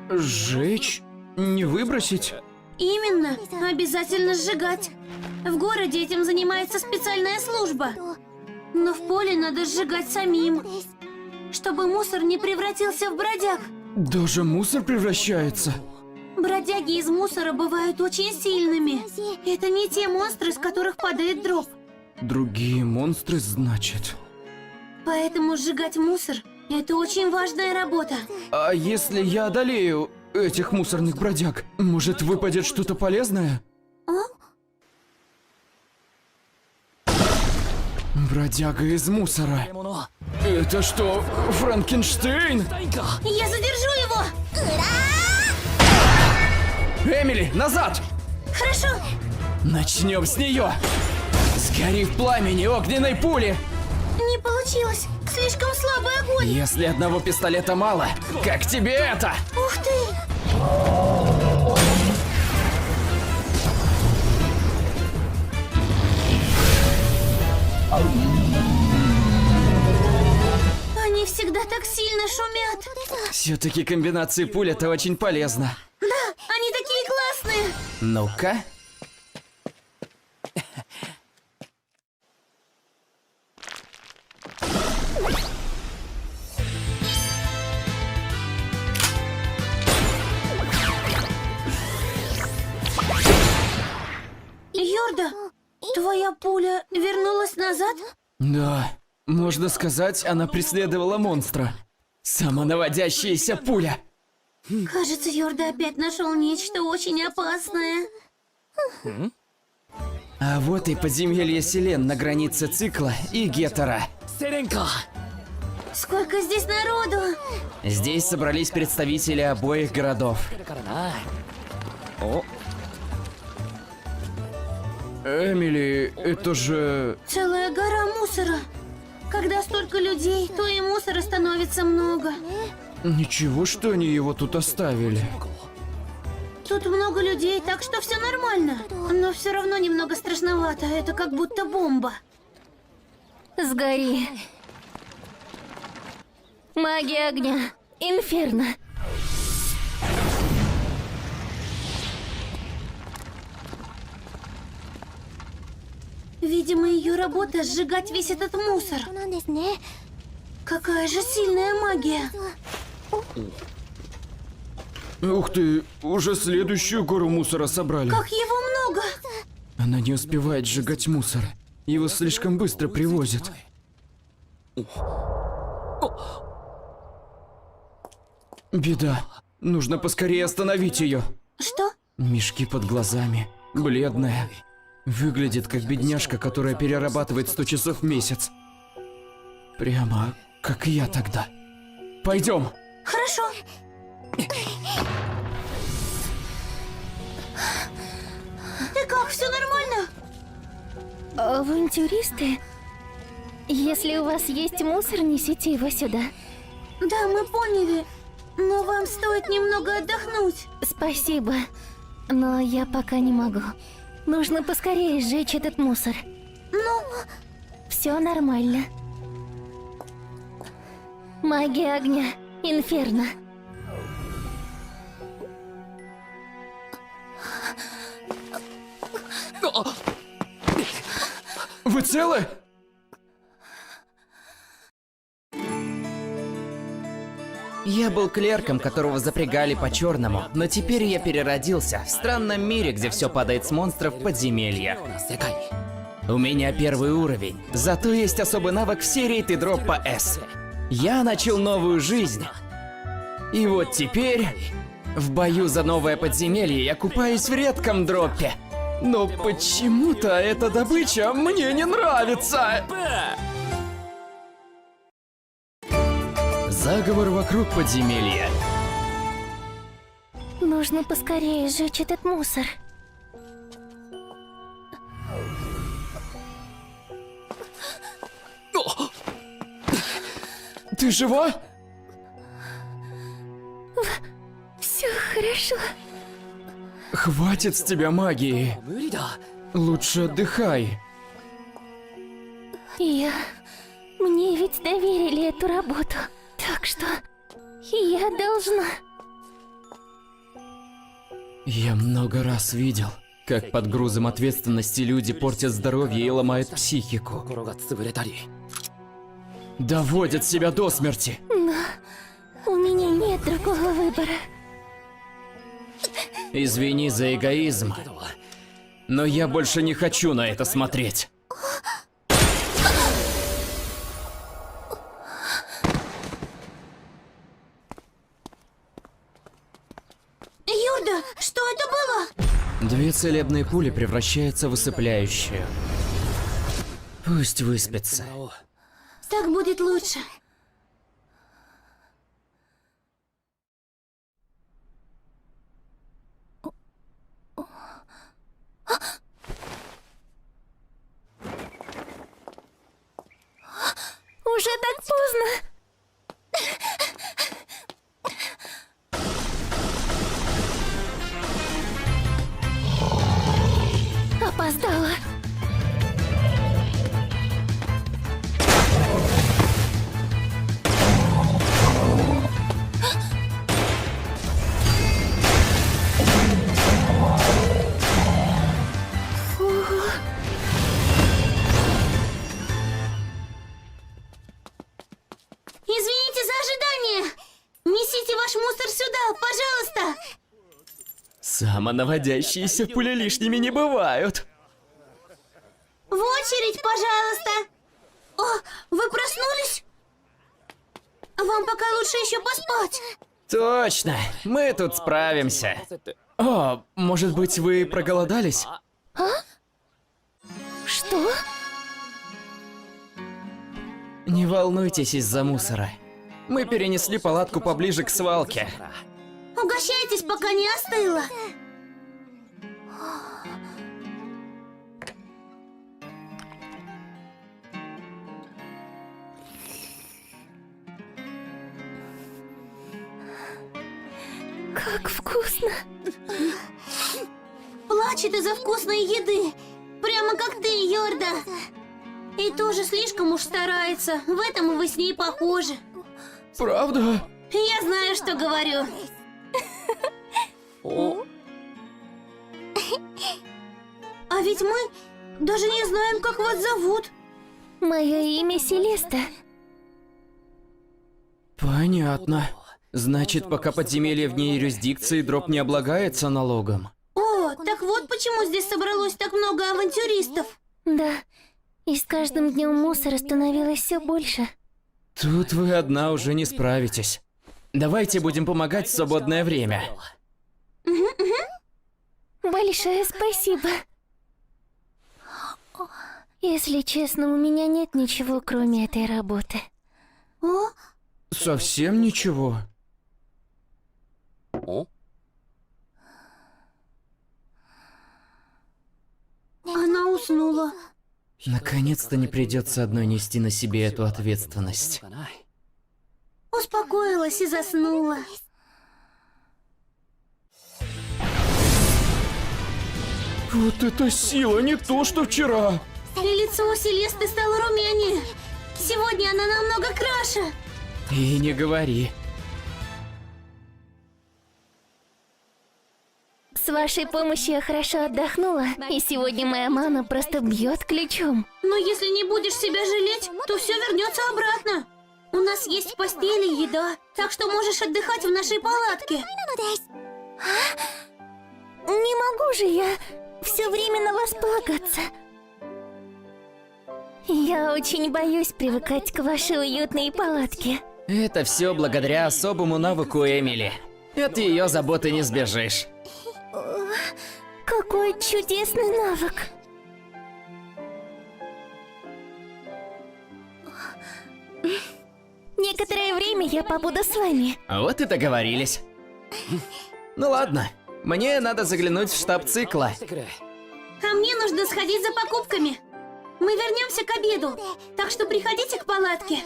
Speaker 1: Сжечь? не выбросить?
Speaker 2: Именно, обязательно сжигать. В городе этим занимается специальная служба. Но в поле надо сжигать самим, чтобы мусор не превратился в бродяг.
Speaker 1: Даже мусор превращается.
Speaker 2: Бродяги из мусора бывают очень сильными. Это не те монстры, с которых падает дроп.
Speaker 1: Другие монстры, значит.
Speaker 2: Поэтому сжигать мусор – это очень важная работа.
Speaker 1: А если я одолею этих мусорных бродяг, может выпадет что-то полезное? Бродяга из мусора. Это что, Франкенштейн?
Speaker 2: Я задержу его!
Speaker 1: Эмили, назад!
Speaker 2: Хорошо!
Speaker 1: Начнем с нее! Сгори в пламени огненной пули!
Speaker 2: Не получилось! Слишком слабый огонь!
Speaker 1: Если одного пистолета мало, как тебе это?
Speaker 2: Ух ты! Они всегда так сильно шумят.
Speaker 1: Все-таки комбинации пуль это очень полезно.
Speaker 2: Да, они такие классные.
Speaker 1: Ну-ка.
Speaker 2: Йорда, твоя пуля вернулась назад?
Speaker 1: Да, можно сказать, она преследовала монстра. Самонаводящаяся пуля.
Speaker 2: Кажется, Йорда опять нашел нечто очень опасное.
Speaker 1: А вот и подземелье Селен на границе цикла и Гетера.
Speaker 2: Сколько здесь народу!
Speaker 1: Здесь собрались представители обоих городов. Эмили, это же...
Speaker 2: Целая гора мусора. Когда столько людей, то и мусора становится много.
Speaker 1: Ничего, что они его тут оставили.
Speaker 2: Тут много людей, так что все нормально. Но все равно немного страшновато. Это как будто бомба.
Speaker 7: Сгори. Магия огня. Инферно.
Speaker 2: Видимо, ее работа сжигать весь этот мусор. Какая же сильная магия.
Speaker 1: Ух ты, уже следующую гору мусора собрали.
Speaker 2: Как его много!
Speaker 1: Она не успевает сжигать мусор. Его слишком быстро привозят. Беда. Нужно поскорее остановить ее.
Speaker 2: Что?
Speaker 1: Мешки под глазами. Бледная. Выглядит как бедняжка, которая перерабатывает 100 часов в месяц. Прямо как я тогда. Пойдем.
Speaker 2: Хорошо. Ты как, все нормально?
Speaker 7: Авантюристы? Если у вас есть мусор, несите его сюда.
Speaker 2: Да, мы поняли. Но вам стоит немного отдохнуть.
Speaker 7: Спасибо, но я пока не могу. Нужно поскорее сжечь этот мусор.
Speaker 2: Ну,
Speaker 7: Все нормально. Магия огня. Инферно.
Speaker 1: Вы целы? Я был клерком, которого запрягали по-черному, но теперь я переродился в странном мире, где все падает с монстров в подземелья. У меня первый уровень, зато есть особый навык в серии «Ты дроп по S». Я начал новую жизнь. И вот теперь, в бою за новое подземелье, я купаюсь в редком дропе. Но почему-то эта добыча мне не нравится. Заговор вокруг подземелья.
Speaker 3: Нужно поскорее сжечь этот мусор.
Speaker 1: Ты жива?
Speaker 3: Все хорошо.
Speaker 1: Хватит с тебя магии. Лучше отдыхай.
Speaker 3: Мне ведь доверили эту работу. Так что я должна.
Speaker 1: Я много раз видел, как под грузом ответственности люди портят здоровье и ломают психику. Доводят себя до смерти.
Speaker 3: У меня нет другого выбора.
Speaker 1: Извини за эгоизм, но я больше не хочу на это смотреть.
Speaker 2: Юрда, что это было?
Speaker 1: 2 целебные пули превращаются в усыпляющую. Пусть выспится.
Speaker 2: Так будет лучше.
Speaker 3: Уже так поздно. Опоздала.
Speaker 2: Извините за ожидание. Несите ваш мусор сюда, пожалуйста.
Speaker 1: Самонаводящиеся пули лишними не бывают.
Speaker 2: В очередь, пожалуйста. О, вы проснулись? Вам пока лучше еще поспать.
Speaker 1: Точно, мы тут справимся. О, может быть, вы проголодались?
Speaker 3: Что?
Speaker 1: Не волнуйтесь из-за мусора. Мы перенесли палатку поближе к свалке.
Speaker 2: Угощайтесь, пока не остыло.
Speaker 3: Как вкусно.
Speaker 2: Плачет из-за вкусной еды. Прямо как ты, Йорда. И тоже слишком уж старается. В этом вы с ней похожи.
Speaker 1: Правда?
Speaker 2: Я знаю, что говорю. А ведь мы даже не знаем, как вас зовут.
Speaker 3: Мое имя Селеста.
Speaker 1: Понятно. Значит, пока подземелье вне юрисдикции, дроп не облагается налогом.
Speaker 2: О, так вот почему здесь собралось так много авантюристов.
Speaker 3: Да. И с каждым днем мусора становилось все больше.
Speaker 1: Тут вы одна уже не справитесь. Давайте будем помогать в свободное время.
Speaker 3: Большое спасибо. Если честно, у меня нет ничего, кроме этой работы.
Speaker 2: О,
Speaker 1: Совсем ничего.
Speaker 2: она уснула.
Speaker 1: Наконец-то не придется одной нести на себе эту ответственность.
Speaker 2: Успокоилась и заснула.
Speaker 1: Вот это сила, не то что вчера.
Speaker 2: И лицо у Селесты стало румянее. Сегодня она намного краше.
Speaker 1: И не говори.
Speaker 3: С вашей помощью я хорошо отдохнула, и сегодня моя мана просто бьет ключом.
Speaker 2: Но если не будешь себя жалеть, то все вернется обратно. У нас есть постель и еда, так что можешь отдыхать в нашей палатке.
Speaker 3: Не могу же я все время на вас полагаться. Я очень боюсь привыкать к вашей уютной палатке.
Speaker 1: Это все благодаря особому навыку Эмили. От ее заботы не сбежишь.
Speaker 3: Какой чудесный навык. Некоторое время я побуду с вами.
Speaker 1: Вот и договорились. Ну ладно, мне надо заглянуть в штаб цикла.
Speaker 2: А мне нужно сходить за покупками. Мы вернемся к обеду, так что приходите к палатке.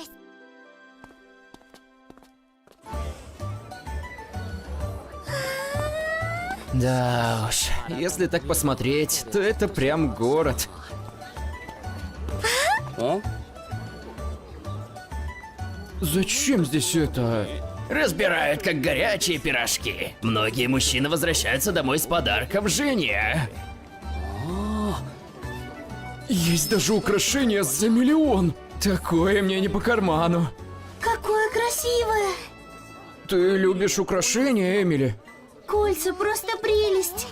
Speaker 1: Да уж, если так посмотреть, то это прям город. Зачем здесь это?
Speaker 5: Разбирают как горячие пирожки. Многие мужчины возвращаются домой с подарком жене.
Speaker 1: Есть даже украшение за 1 миллион. Такое мне не по карману.
Speaker 2: Какое красивое!
Speaker 1: Ты любишь украшения, Эмили?
Speaker 2: Кольца просто прелесть.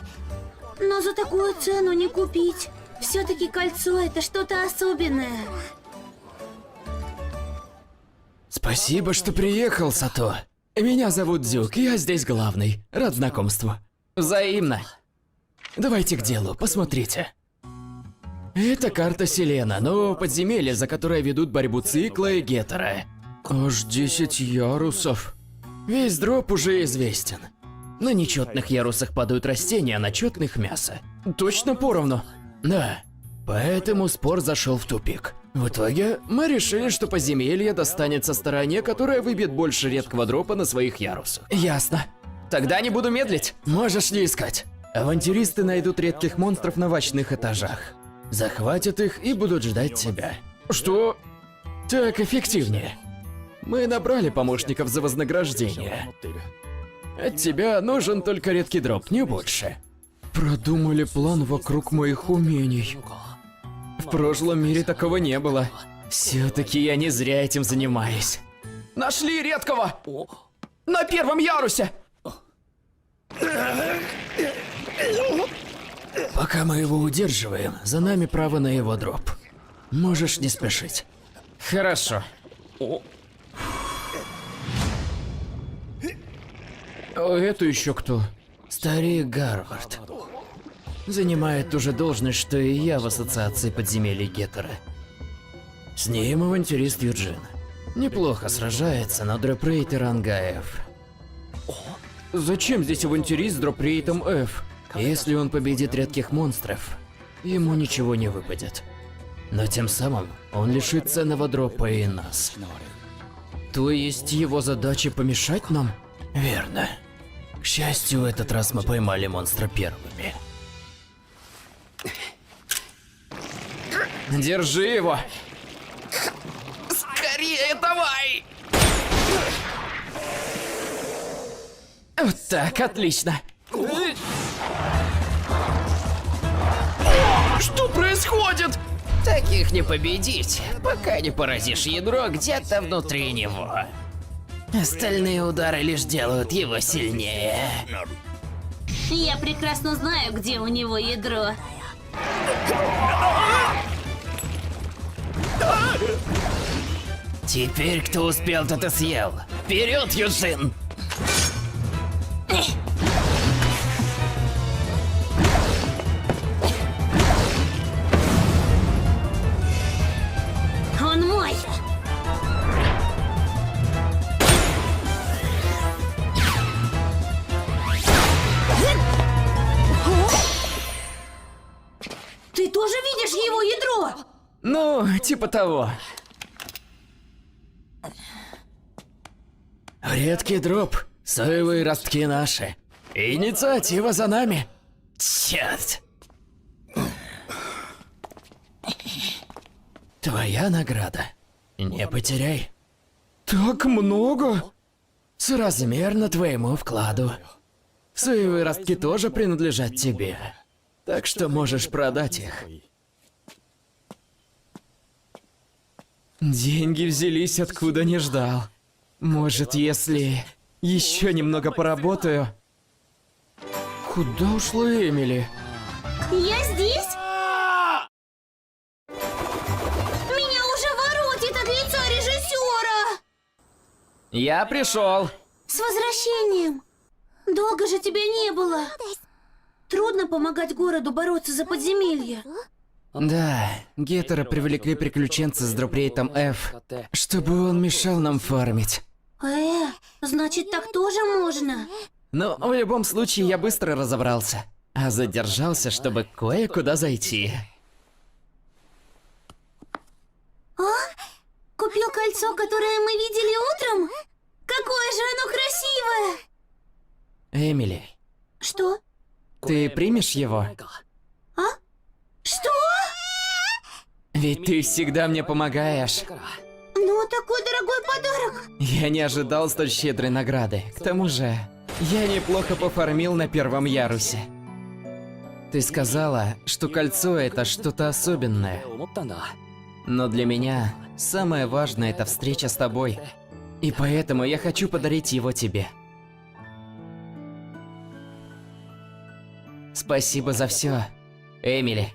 Speaker 2: Но за такую цену не купить. Все-таки кольцо это что-то особенное.
Speaker 1: Спасибо, что приехал, Сато. Меня зовут Дзюк, я здесь главный. Рад знакомству. Взаимно. Давайте к делу, посмотрите. Это карта Селена, нового подземелья, за которое ведут борьбу Цикла и Гетера. Аж 10 ярусов. Весь дроп уже известен. На нечетных ярусах падают растения, а на четных мясо. Точно поровну. Да. Поэтому спор зашел в тупик. В итоге мы решили, что подземелье достанется стороне, которая выбьет больше редкого дропа на своих ярусах. Ясно. Тогда не буду медлить. Можешь не искать. Авантюристы найдут редких монстров на ночных этажах. Захватят их и будут ждать тебя. Что? Так эффективнее. Мы набрали помощников за вознаграждение. От тебя нужен только редкий дроп, не больше. Продумали план вокруг моих умений. В прошлом мире такого не было. Все-таки я не зря этим занимаюсь. Нашли редкого! На 1-м ярусе! Пока мы его удерживаем, за нами право на его дроп. Можешь не спешить. Хорошо. Это еще кто? Старик Гарвард. Занимает ту же должность, что и я в ассоциации подземелий Гетера. С ним авантюрист Юджин. Неплохо сражается, но дропрейт и ранга F. Зачем здесь авантюрист с дропрейтом F? Если он победит редких монстров, ему ничего не выпадет. Но тем самым он лишит ценного дропа и нас. То есть его задача помешать нам? Верно. К счастью, в этот раз мы поймали монстра первыми. Держи его! Скорее, давай! Вот так, отлично. Что происходит?
Speaker 5: Таких не победить, пока не поразишь ядро где-то внутри него. Остальные удары лишь делают его сильнее.
Speaker 2: Я прекрасно знаю, где у него ядро.
Speaker 5: Теперь кто успел, тот и съел. Вперед, Юджин!
Speaker 2: Он мой! Ты тоже видишь его ядро?
Speaker 1: Ну, типа того. Редкий дроп. Соевые ростки наши. Инициатива за нами.
Speaker 5: Черт!
Speaker 1: Твоя награда. Не потеряй. Так много? Соразмерно твоему вкладу. Соевые ростки тоже принадлежат тебе. Так что можешь продать их. Деньги взялись откуда не ждал. Может, если еще немного поработаю... Куда ушла Эмили?
Speaker 2: Я здесь? Меня уже воротит от лица режиссера!
Speaker 1: Я пришел.
Speaker 2: С возвращением! Долго же тебя не было. Трудно помогать городу бороться за подземелье.
Speaker 1: Да, Гетера привлекли приключенцы с дропрейтом F, чтобы он мешал нам фармить.
Speaker 2: Значит, так тоже можно?
Speaker 1: Но в любом случае я быстро разобрался, а задержался, чтобы кое-куда зайти.
Speaker 2: Купил кольцо, которое мы видели утром? Какое же оно красивое!
Speaker 1: Эмили,
Speaker 2: Что?
Speaker 1: ты примешь его?
Speaker 2: Что?
Speaker 1: Ведь ты всегда мне помогаешь.
Speaker 2: Ну такой дорогой подарок!
Speaker 1: Я не ожидал столь щедрой награды. К тому же, я неплохо пофармил на первом ярусе. Ты сказала, что кольцо это что-то особенное. Но для меня самое важное это встреча с тобой. И поэтому я хочу подарить его тебе. Спасибо за все, Эмили.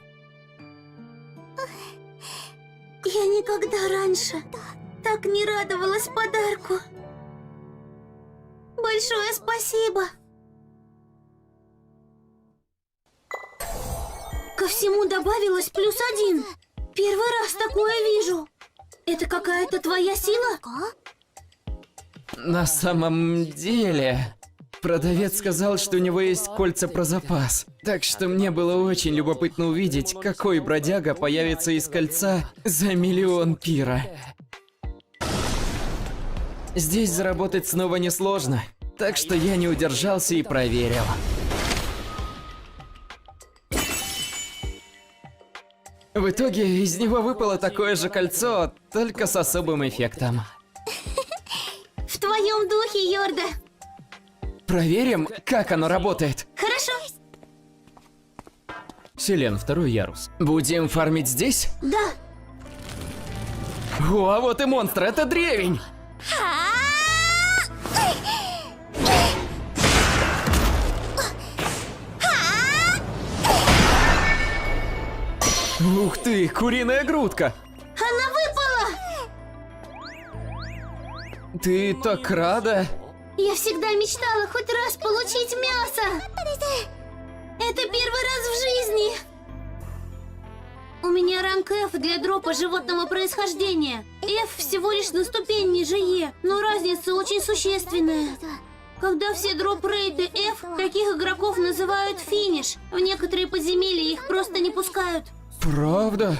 Speaker 2: Я никогда раньше так не радовалась подарку. Большое спасибо. Ко всему добавилось +1. Первый раз такое вижу. Это какая-то твоя сила?
Speaker 1: На самом деле, продавец сказал, что у него есть кольца про запас. Так что мне было очень любопытно увидеть, какой бродяга появится из кольца за 1 000 000 пира. Здесь заработать снова несложно, так что я не удержался и проверил. В итоге из него выпало такое же кольцо, только с особым эффектом.
Speaker 2: В твоем духе, Йорда.
Speaker 1: Проверим, как оно работает.
Speaker 2: Хорошо.
Speaker 1: Селен, 2-й ярус. Будем фармить здесь?
Speaker 2: Да.
Speaker 1: О, а вот и монстр, это древень! Ух ты, куриная грудка!
Speaker 2: Она выпала!
Speaker 1: Ты так рада?
Speaker 2: Я всегда мечтала хоть раз получить мясо. Это первый раз в жизни. У меня ранг F для дропа животного происхождения. F всего лишь на ступень ниже E, но разница очень существенная. Когда все дроп-рейты F, таких игроков называют финиш. В некоторые подземелья их просто не пускают.
Speaker 1: Правда?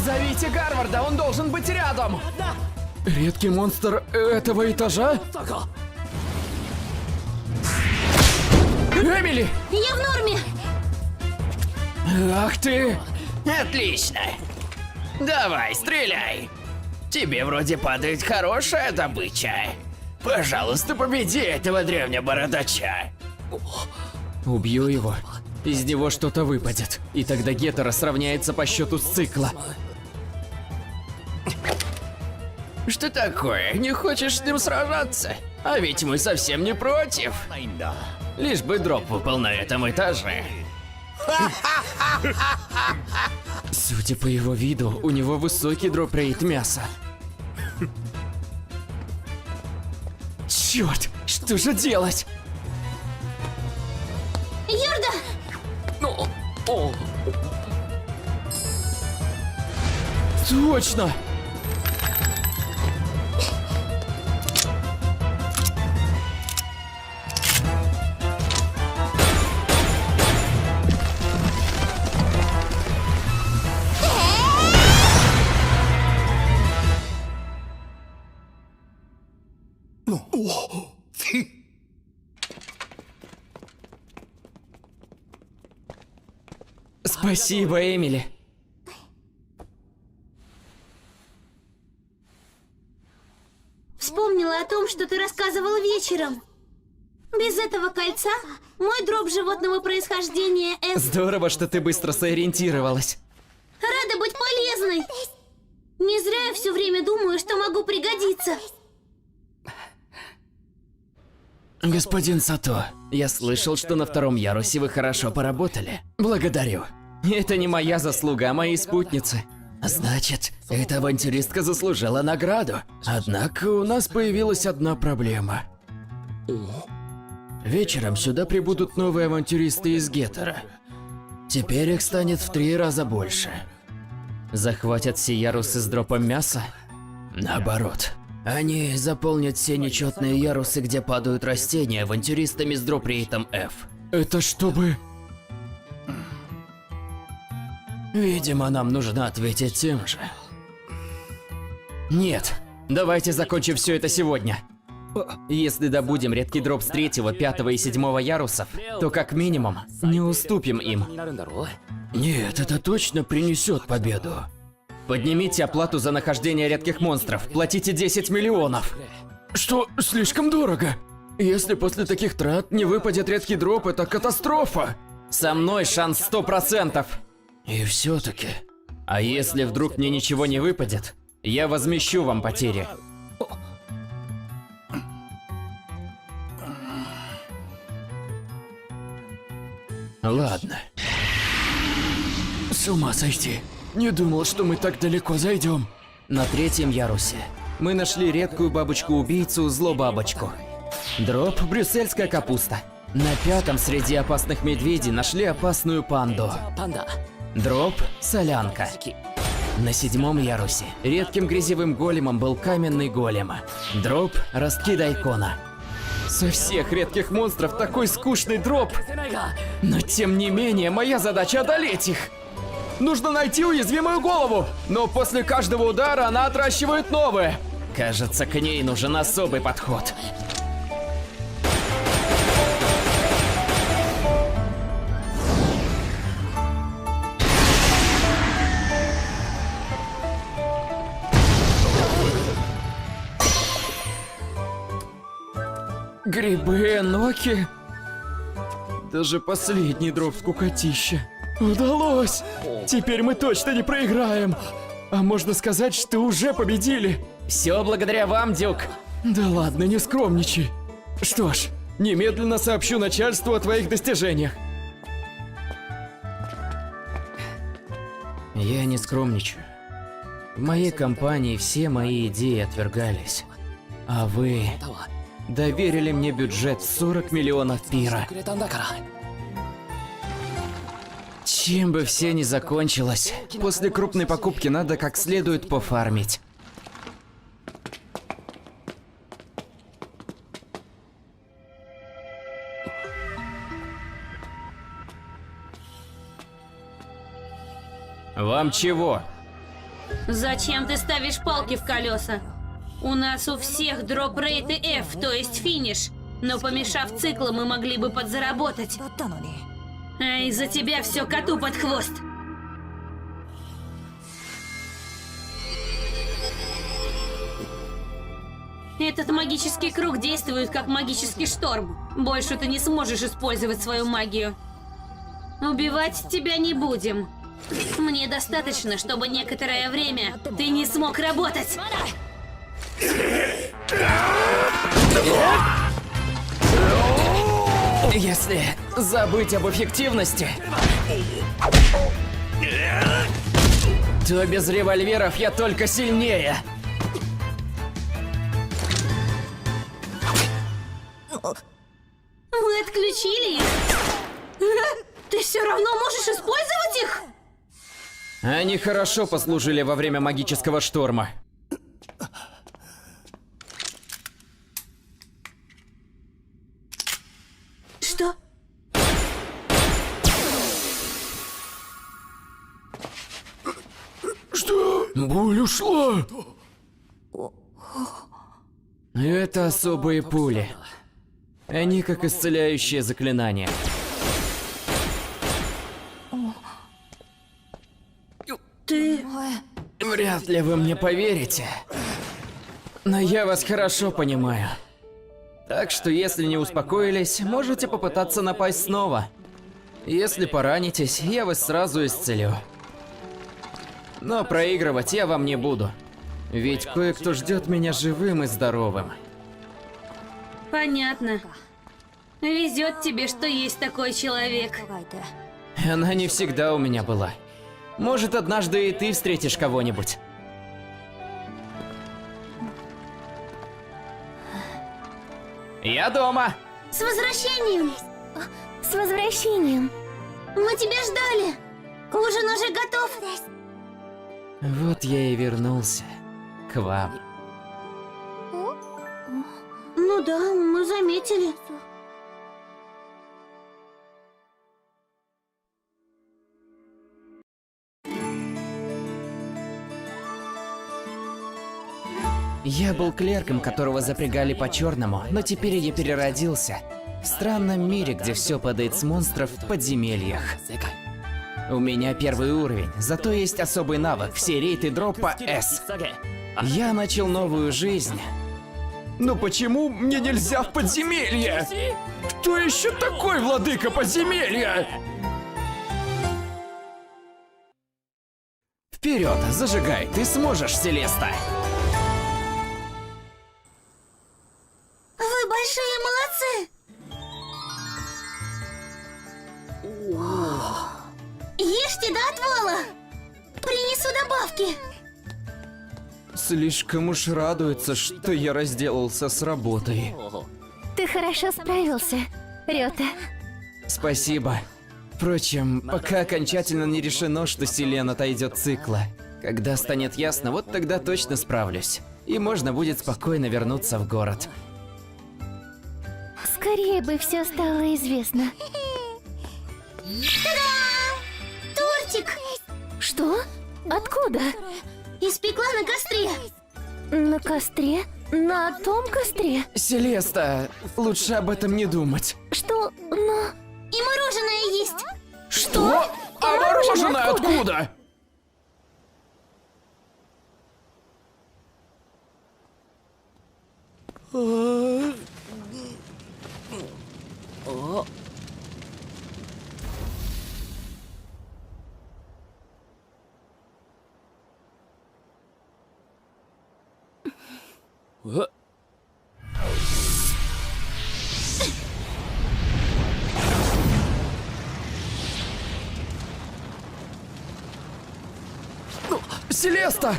Speaker 1: Зовите Гарварда, он должен быть рядом! Редкий монстр этого этажа? Эмили!
Speaker 2: Я в норме!
Speaker 1: Ах ты!
Speaker 5: Отлично. Давай, стреляй. Тебе вроде падает хорошая добыча. Пожалуйста, победи этого древнего бородача.
Speaker 1: Убью его. Из него что-то выпадет. И тогда Гетера сравняется по счету с цикла.
Speaker 5: Что такое? Не хочешь с ним сражаться? А ведь мы совсем не против. Лишь бы дроп выпал на этом этаже.
Speaker 1: Судя по его виду, у него высокий дроп-рейт мяса. Черт, что же делать?
Speaker 2: Йорда!
Speaker 1: Точно! Спасибо, Эмили.
Speaker 2: Вспомнила о том, что ты рассказывал вечером. Без этого кольца мой дроп животного происхождения F.
Speaker 1: Здорово, что ты быстро сориентировалась.
Speaker 2: Рада быть полезной. Не зря я все время думаю, что могу пригодиться.
Speaker 1: Господин Сато, я слышал, что на 2-м ярусе вы хорошо поработали. Благодарю. Это не моя заслуга, а моей спутницы.
Speaker 5: Значит, эта авантюристка заслужила награду. Однако у нас появилась одна проблема. Вечером сюда прибудут новые авантюристы из Гетера. Теперь их станет в 3 раза больше.
Speaker 1: Захватят все ярусы с дропом мяса?
Speaker 5: Наоборот. Они заполнят все нечетные ярусы, где падают растения, авантюристами с дроп-рейтом F.
Speaker 1: Это чтобы...
Speaker 5: Видимо, нам нужно ответить тем же.
Speaker 1: Нет, давайте закончим все это сегодня. Если добудем редкий дроп с 3-го, 5-го и 7-го ярусов, то как минимум не уступим им.
Speaker 5: Нет, это точно принесет победу.
Speaker 1: Поднимите оплату за нахождение редких монстров. Платите 10 миллионов.
Speaker 5: Что, слишком дорого? Если после таких трат не выпадет редкий дроп, это катастрофа.
Speaker 1: Со мной шанс 100%.
Speaker 5: И все-таки...
Speaker 1: А если вдруг мне ничего не выпадет, я возмещу вам потери.
Speaker 5: Ладно. С ума сойти. Не думал, что мы так далеко зайдем.
Speaker 1: На 3-м ярусе мы нашли редкую бабочку-убийцу злобабочку. Дроп – брюссельская капуста. На 5-м среди опасных медведей нашли опасную панду. Дроп – солянка. На 7-м ярусе редким грязевым големом был каменный голем. Дроп – ростки дайкона. Со всех редких монстров такой скучный дроп. Но тем не менее, моя задача одолеть их. Нужно найти уязвимую голову, но после каждого удара она отращивает новые. Кажется, к ней нужен особый подход. Грибы, эноки. Даже последний дроп скукотища. Удалось! Теперь мы точно не проиграем. А можно сказать, что уже победили. Все благодаря вам, Дюк.
Speaker 5: Да ладно, не скромничай. Что ж, немедленно сообщу начальству о твоих достижениях.
Speaker 1: Я не скромничаю. В моей компании все мои идеи отвергались. А вы доверили мне бюджет в 40 миллионов пира. Чем бы все ни закончилось, после крупной покупки надо как следует пофармить. Вам чего?
Speaker 2: Зачем ты ставишь палки в колеса? У нас у всех дроп-рейты F, то есть финиш. Но помешав циклу, мы могли бы подзаработать. А из-за тебя все коту под хвост. Этот магический круг действует как магический шторм. Больше ты не сможешь использовать свою магию. Убивать тебя не будем. Мне достаточно, чтобы некоторое время ты не смог работать.
Speaker 1: Если забыть об эффективности, то без револьверов я только сильнее.
Speaker 2: Вы отключили их? Ты все равно можешь использовать их?
Speaker 1: Они хорошо послужили во время магического шторма.
Speaker 2: Что?
Speaker 5: Что? Боль ушла.
Speaker 1: Это особые пули. Они как исцеляющие заклинания.
Speaker 2: Ты...
Speaker 1: Вряд ли вы мне поверите. Но я вас хорошо понимаю. Так что, если не успокоились, можете попытаться напасть снова. Если поранитесь, я вас сразу исцелю. Но проигрывать я вам не буду. Ведь кое-кто ждет меня живым и здоровым.
Speaker 2: Понятно. Везет тебе, что есть такой человек.
Speaker 1: Она не всегда у меня была. Может, однажды и ты встретишь кого-нибудь. Я дома!
Speaker 2: С возвращением!
Speaker 3: С возвращением.
Speaker 2: Мы тебя ждали! Ужин уже готов!
Speaker 1: Вот я и вернулся к вам.
Speaker 2: Ну да, мы заметили.
Speaker 1: Я был клерком, которого запрягали по-черному, но теперь я переродился. В странном мире, где все падает с монстров в подземельях. У меня первый уровень, зато есть особый навык. Все рейты дропа S. Я начал новую жизнь. Но почему мне нельзя в подземелье? Кто еще такой владыка подземелья? Вперед, зажигай, ты сможешь, Селеста.
Speaker 2: Вы большие молодцы! Ешьте до отвала! Принесу добавки!
Speaker 1: Слишком уж радуется, что я разделался с работой.
Speaker 3: Ты хорошо справился, Рёта.
Speaker 1: Спасибо. Впрочем, пока окончательно не решено, что Селен отойдет цикла. Когда станет ясно, вот тогда точно справлюсь. И можно будет спокойно вернуться в город.
Speaker 3: Скорее бы все стало известно.
Speaker 2: Тортик!
Speaker 3: Что? Откуда?
Speaker 2: Испекла на костре!
Speaker 3: На костре? На том костре?
Speaker 1: Селеста, лучше об этом не думать.
Speaker 3: Что? Но...
Speaker 2: И мороженое есть!
Speaker 1: Что? А мороженое откуда? Селеста!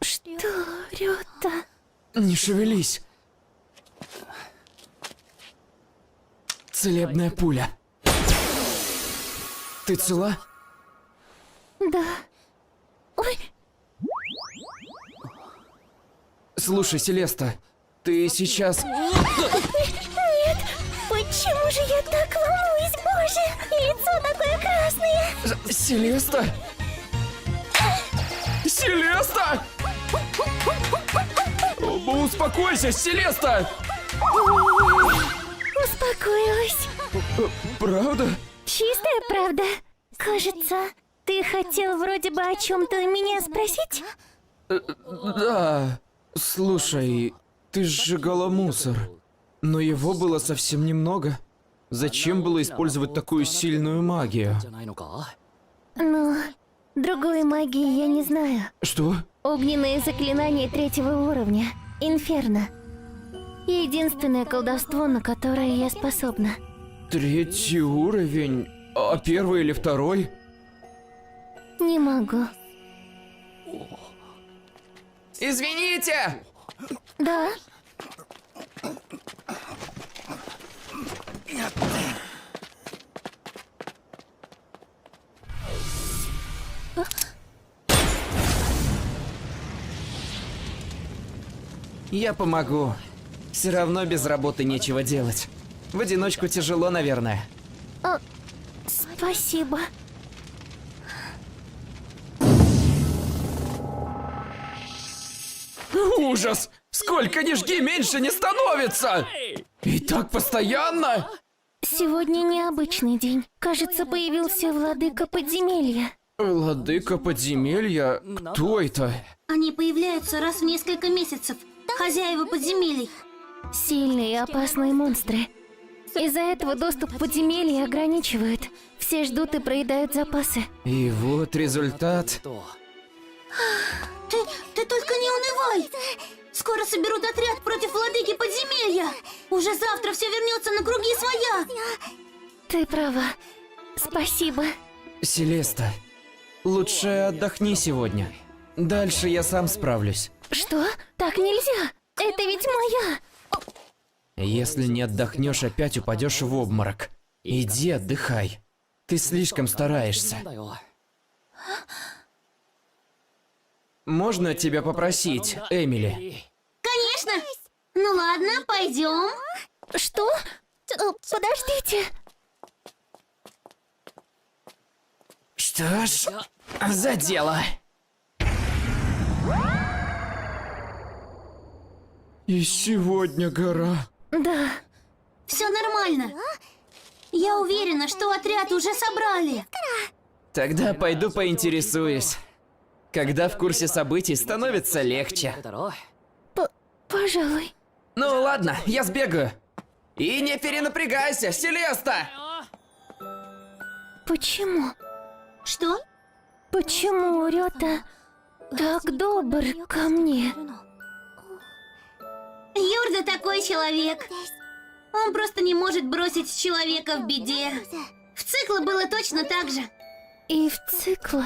Speaker 3: Что, Рёта?
Speaker 1: Не шевелись. Целебная пуля. Ты цела?
Speaker 3: Да. Ой,
Speaker 1: Слушай, Селеста, ты сейчас...
Speaker 3: нет! Почему же я так волнуюсь, боже? И лицо такое красное!
Speaker 1: Селеста? Селеста! Успокойся, Селеста!
Speaker 3: Успокоилась.
Speaker 1: Правда?
Speaker 3: Чистая правда. Кажется, ты хотел вроде бы о чем-то меня спросить?
Speaker 1: Да. Слушай, ты сжигала мусор. Но его было совсем немного. Зачем было использовать такую сильную магию?
Speaker 3: Ну, другой магии я не знаю.
Speaker 1: Что?
Speaker 3: Огненное заклинание 3-го уровня. Инферно. Единственное колдовство, на которое я способна.
Speaker 1: 3-й уровень? А 1-й или 2-й?
Speaker 3: Не могу.
Speaker 1: Извините!
Speaker 3: Да?
Speaker 1: Я помогу. Все равно без работы нечего делать. В одиночку тяжело, наверное.
Speaker 3: Спасибо.
Speaker 1: Ужас! Сколько ни жги, меньше не становится! И так постоянно?
Speaker 3: Сегодня необычный день. Кажется, появился владыка подземелья.
Speaker 1: Владыка подземелья? Кто это?
Speaker 2: Они появляются раз в несколько месяцев. Хозяева подземелий.
Speaker 3: Сильные и опасные монстры. Из-за этого доступ в подземелье ограничивают. Все ждут и проедают запасы.
Speaker 1: И вот результат.
Speaker 2: Ты только не унывай! Скоро соберут отряд против владыки подземелья! Уже завтра все вернется на круги своя!
Speaker 3: Ты права. Спасибо.
Speaker 1: Селеста, лучше отдохни сегодня. Дальше я сам справлюсь.
Speaker 3: Что? Так нельзя! Это ведь моя!
Speaker 1: Если не отдохнешь, опять упадешь в обморок. Иди отдыхай. Ты слишком стараешься. Можно тебя попросить, Эмили?
Speaker 2: Конечно! Ну ладно, пойдем.
Speaker 3: Что? Подождите.
Speaker 1: Что ж, за дело. И сегодня гора
Speaker 3: Да.
Speaker 2: Все нормально. Я уверена, что отряд уже собрали.
Speaker 1: Тогда пойду поинтересуюсь. Когда в курсе событий становится легче.
Speaker 3: Пожалуй.
Speaker 1: Ну ладно, я сбегаю. И не перенапрягайся, Селеста!
Speaker 3: Почему?
Speaker 2: Что?
Speaker 3: Почему Рёта так добр ко мне?
Speaker 2: Юрда такой человек. Он просто не может бросить человека в беде. В Цикла было точно так же.
Speaker 3: И в Цикла.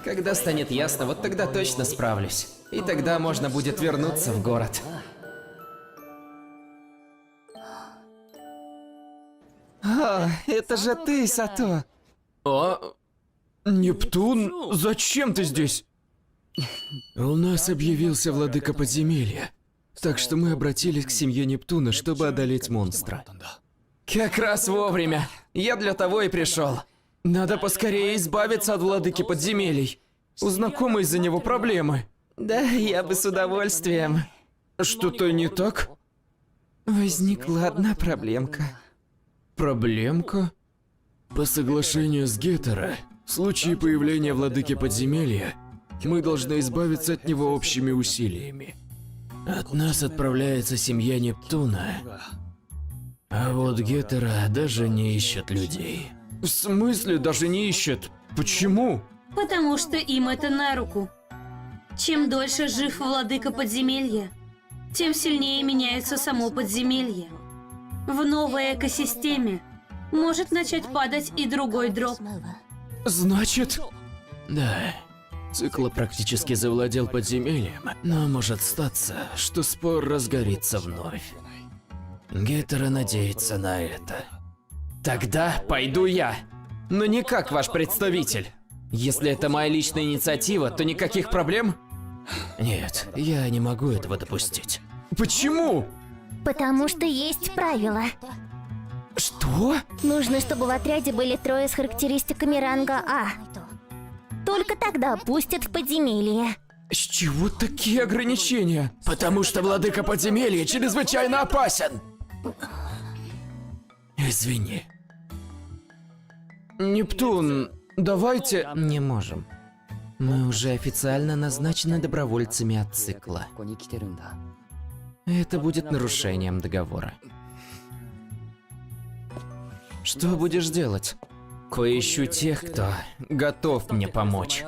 Speaker 1: Когда станет ясно, вот тогда точно справлюсь. И тогда можно будет вернуться в город. А, это же ты, Сато. А, Нептун, зачем ты здесь?
Speaker 8: У нас объявился владыка подземелья, так что мы обратились к семье Нептуна, чтобы одолеть монстра.
Speaker 1: Как раз вовремя. Я для того и пришел. Надо поскорее избавиться от владыки подземелий. У знакомой из-за него проблемы. Да, я бы с удовольствием. Что-то не так? Возникла одна проблемка.
Speaker 8: Проблемка? По соглашению с Гетера, в случае появления владыки подземелья, мы должны избавиться от него общими усилиями. От нас отправляется семья Нептуна, а вот Гетера даже не ищет людей.
Speaker 1: В смысле даже не ищет? Почему?
Speaker 2: Потому что им это на руку. Чем дольше жив владыка подземелья, тем сильнее меняется само подземелье. В новой экосистеме может начать падать и другой дроп.
Speaker 1: Значит...
Speaker 8: Да, Цикла практически завладел подземельем, но может статься, что спор разгорится вновь. Гетера надеется на это.
Speaker 1: Тогда пойду я. Но не как ваш представитель. Если это моя личная инициатива, то никаких проблем?
Speaker 8: Нет, я не могу этого допустить.
Speaker 1: Почему?
Speaker 3: Потому что есть правила.
Speaker 1: Что?
Speaker 3: Нужно, чтобы в отряде были 3 с характеристиками ранга А. Только тогда пустят в подземелье.
Speaker 1: С чего такие ограничения?
Speaker 8: Потому что владыка подземелья чрезвычайно опасен! Извини.
Speaker 1: Нептун, давайте...
Speaker 9: Не можем. Мы уже официально назначены добровольцами от Цикла. Это будет нарушением договора.
Speaker 1: Что будешь делать? Поищу тех, кто готов мне помочь.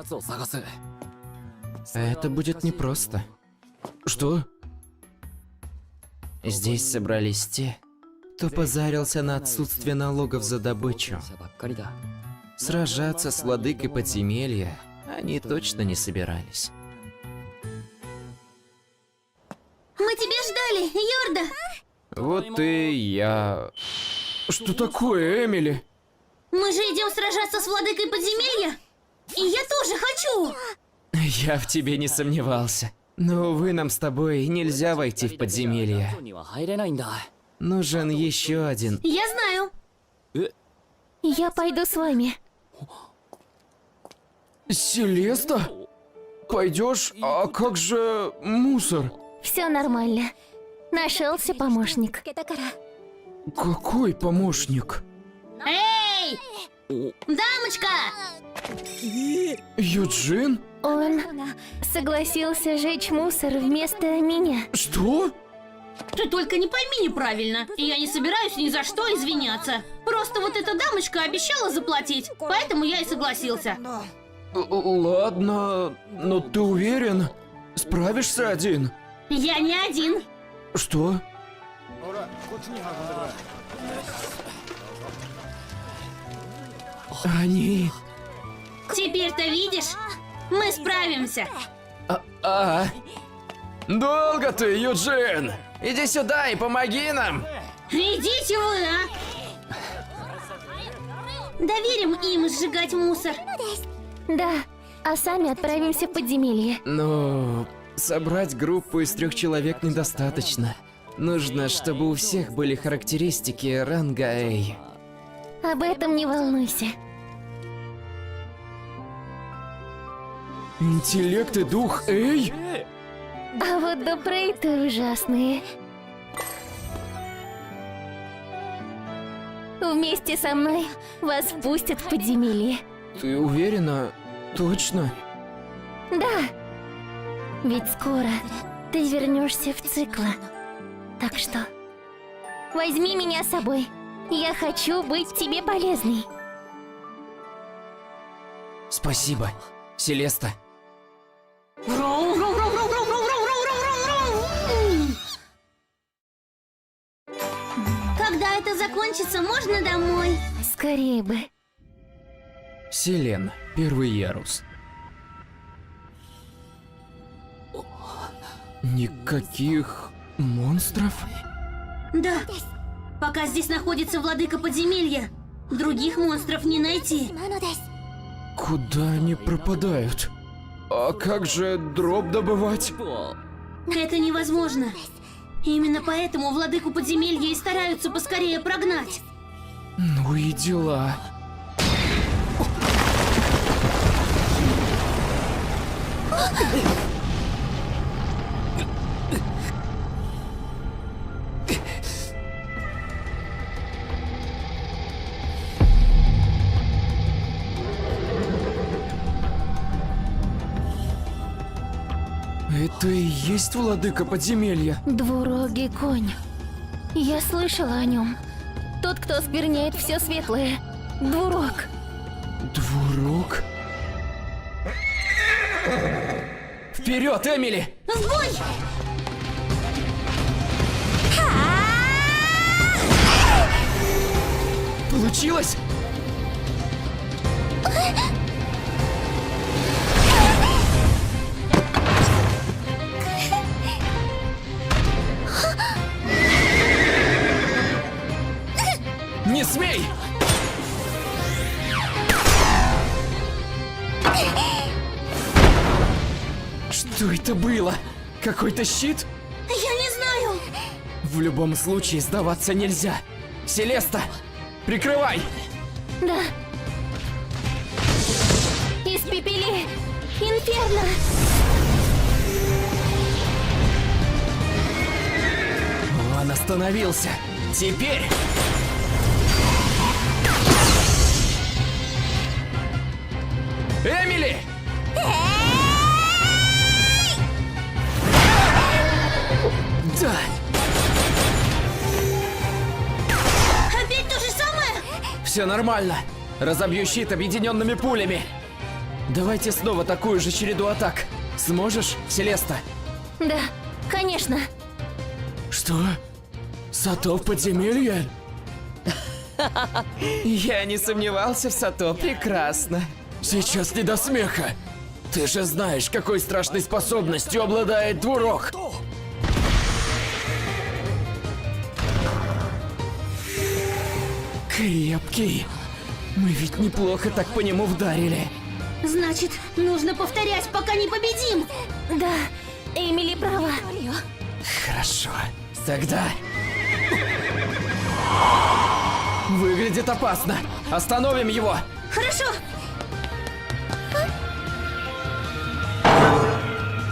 Speaker 9: Это будет непросто.
Speaker 1: Что?
Speaker 9: Здесь собрались те, кто позарился на отсутствие налогов за добычу. Сражаться с владыкой подземелья они точно не собирались.
Speaker 2: Мы тебя ждали, Юрда!
Speaker 1: Вот и я... Что такое, Эмили?
Speaker 2: Мы же идем сражаться с владыкой подземелья! И я тоже хочу!
Speaker 1: Я в тебе не сомневался. Но, увы, нам с тобой нельзя войти в подземелье.
Speaker 9: Нужен еще один.
Speaker 2: Я знаю!
Speaker 3: Я пойду с вами.
Speaker 1: Селеста? Пойдешь? А как же мусор?
Speaker 3: Все нормально. Нашелся помощник.
Speaker 1: Какой помощник?
Speaker 2: Эй! Дамочка!
Speaker 1: Юджин?
Speaker 3: Он согласился жечь мусор вместо меня.
Speaker 1: Что?
Speaker 2: Ты только не пойми неправильно. Я не собираюсь ни за что извиняться. Просто вот эта дамочка обещала заплатить, поэтому я и согласился.
Speaker 1: Ладно, но ты уверен? Справишься один?
Speaker 2: Я не один.
Speaker 1: Что? Они...
Speaker 2: Теперь-то видишь? Мы справимся.
Speaker 1: Долго ты, Юджин! Иди сюда и помоги нам!
Speaker 2: Идите вы, а! Доверим им сжигать мусор.
Speaker 3: Да, а сами отправимся в подземелье.
Speaker 9: Но собрать группу из 3 человек недостаточно. Нужно, чтобы у всех были характеристики ранга A.
Speaker 3: Об этом не волнуйся.
Speaker 1: Интеллект и дух, эй!
Speaker 3: А вот допрейты ужасные.
Speaker 7: Вместе со мной вас впустят в подземелье.
Speaker 9: Ты уверена? Точно?
Speaker 3: Да. Ведь скоро ты вернешься в цикла. Так что возьми меня с собой. Я хочу быть тебе полезной.
Speaker 9: Спасибо, Селеста.
Speaker 2: Когда это закончится, можно домой?
Speaker 3: Скорее бы.
Speaker 9: Селен, первый ярус. Никаких монстров?
Speaker 2: Да. Пока здесь находится владыка подземелья, других монстров не найти.
Speaker 9: Куда они пропадают? А как же дроп добывать?
Speaker 2: Это невозможно. Именно поэтому владыку подземелья и стараются поскорее прогнать.
Speaker 9: Ну и дела. Это и есть владыка подземелья?
Speaker 3: Двурогий конь. Я слышала о нем. Тот, кто оскверняет все светлое. Двурог.
Speaker 9: Двурог? Вперед, Эмили!
Speaker 2: В бой!
Speaker 9: Получилось? Не смей! Что это было? Какой-то щит?
Speaker 2: Я не знаю.
Speaker 9: В любом случае сдаваться нельзя. Селеста, прикрывай!
Speaker 3: Да. Испепели! Инферно!
Speaker 9: Он остановился. Теперь... Эмили! Да!
Speaker 2: Опять то же самое?
Speaker 9: Все нормально. Разобью щит объединенными пулями. Давайте снова такую же череду атак. Сможешь, Селеста?
Speaker 3: Да, конечно.
Speaker 8: Что? Сато в подземелье?
Speaker 9: Я не сомневался в Сато, прекрасно.
Speaker 8: Сейчас не до смеха. Ты же знаешь, какой страшной способностью обладает двурог.
Speaker 9: Крепкий. Мы ведь неплохо так по нему вдарили.
Speaker 2: Значит, нужно повторять, пока не победим.
Speaker 3: Да, Эмили права.
Speaker 9: Хорошо. Тогда... Выглядит опасно. Остановим его.
Speaker 2: Хорошо.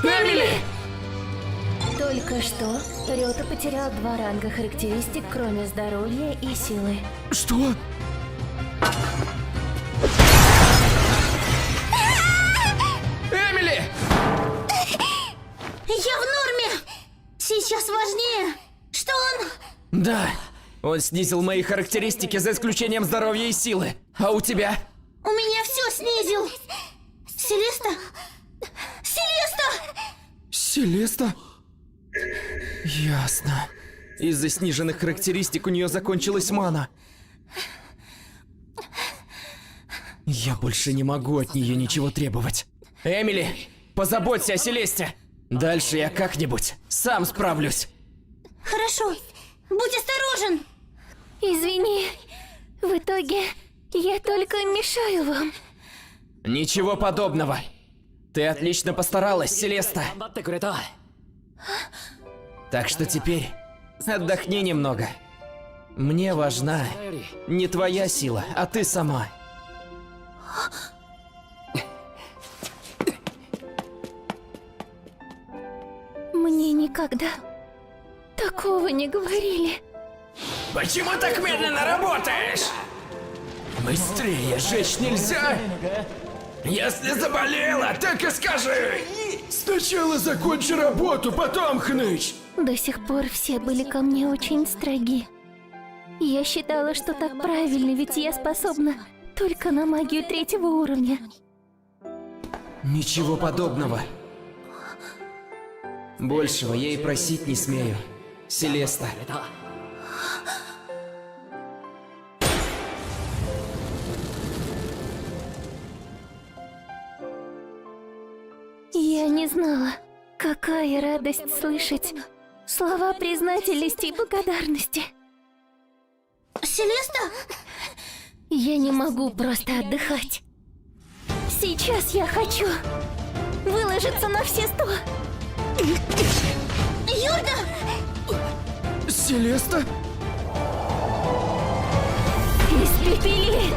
Speaker 9: Эмили!
Speaker 3: Только что Рёта потерял 2 ранга характеристик, кроме здоровья и силы.
Speaker 8: Что?
Speaker 9: Эмили!
Speaker 2: Я в норме. Сейчас важнее, что он...
Speaker 9: Да, он снизил мои характеристики за исключением здоровья и силы. А у тебя?
Speaker 2: У меня все снизил. Селеста? Селеста!
Speaker 9: Селеста? Ясно. Из-за сниженных характеристик у нее закончилась мана. Я больше не могу от нее ничего требовать. Эмили, позаботься о Селесте. Дальше я как-нибудь сам справлюсь.
Speaker 2: Хорошо. Будь осторожен.
Speaker 3: Извини, в итоге я только мешаю вам.
Speaker 9: Ничего подобного. Ты отлично постаралась, Селеста. Так что теперь отдохни немного. Мне важна не твоя сила, а ты сама.
Speaker 3: Мне никогда такого не говорили.
Speaker 5: Почему так медленно работаешь? Быстрее, жечь нельзя? Если заболела, так и скажи!
Speaker 8: Сначала закончи работу, потом хнычь!
Speaker 3: До сих пор все были ко мне очень строги. Я считала, что так правильно, ведь я способна только на магию 3-го уровня.
Speaker 9: Ничего подобного. Большего я и просить не смею. Селеста.
Speaker 3: Я не знала, какая радость слышать слова признательности и благодарности.
Speaker 2: Селеста?
Speaker 3: Я не могу просто отдыхать. Сейчас я хочу выложиться на все 100.
Speaker 2: Юрда!
Speaker 8: Селеста?
Speaker 3: Испепели!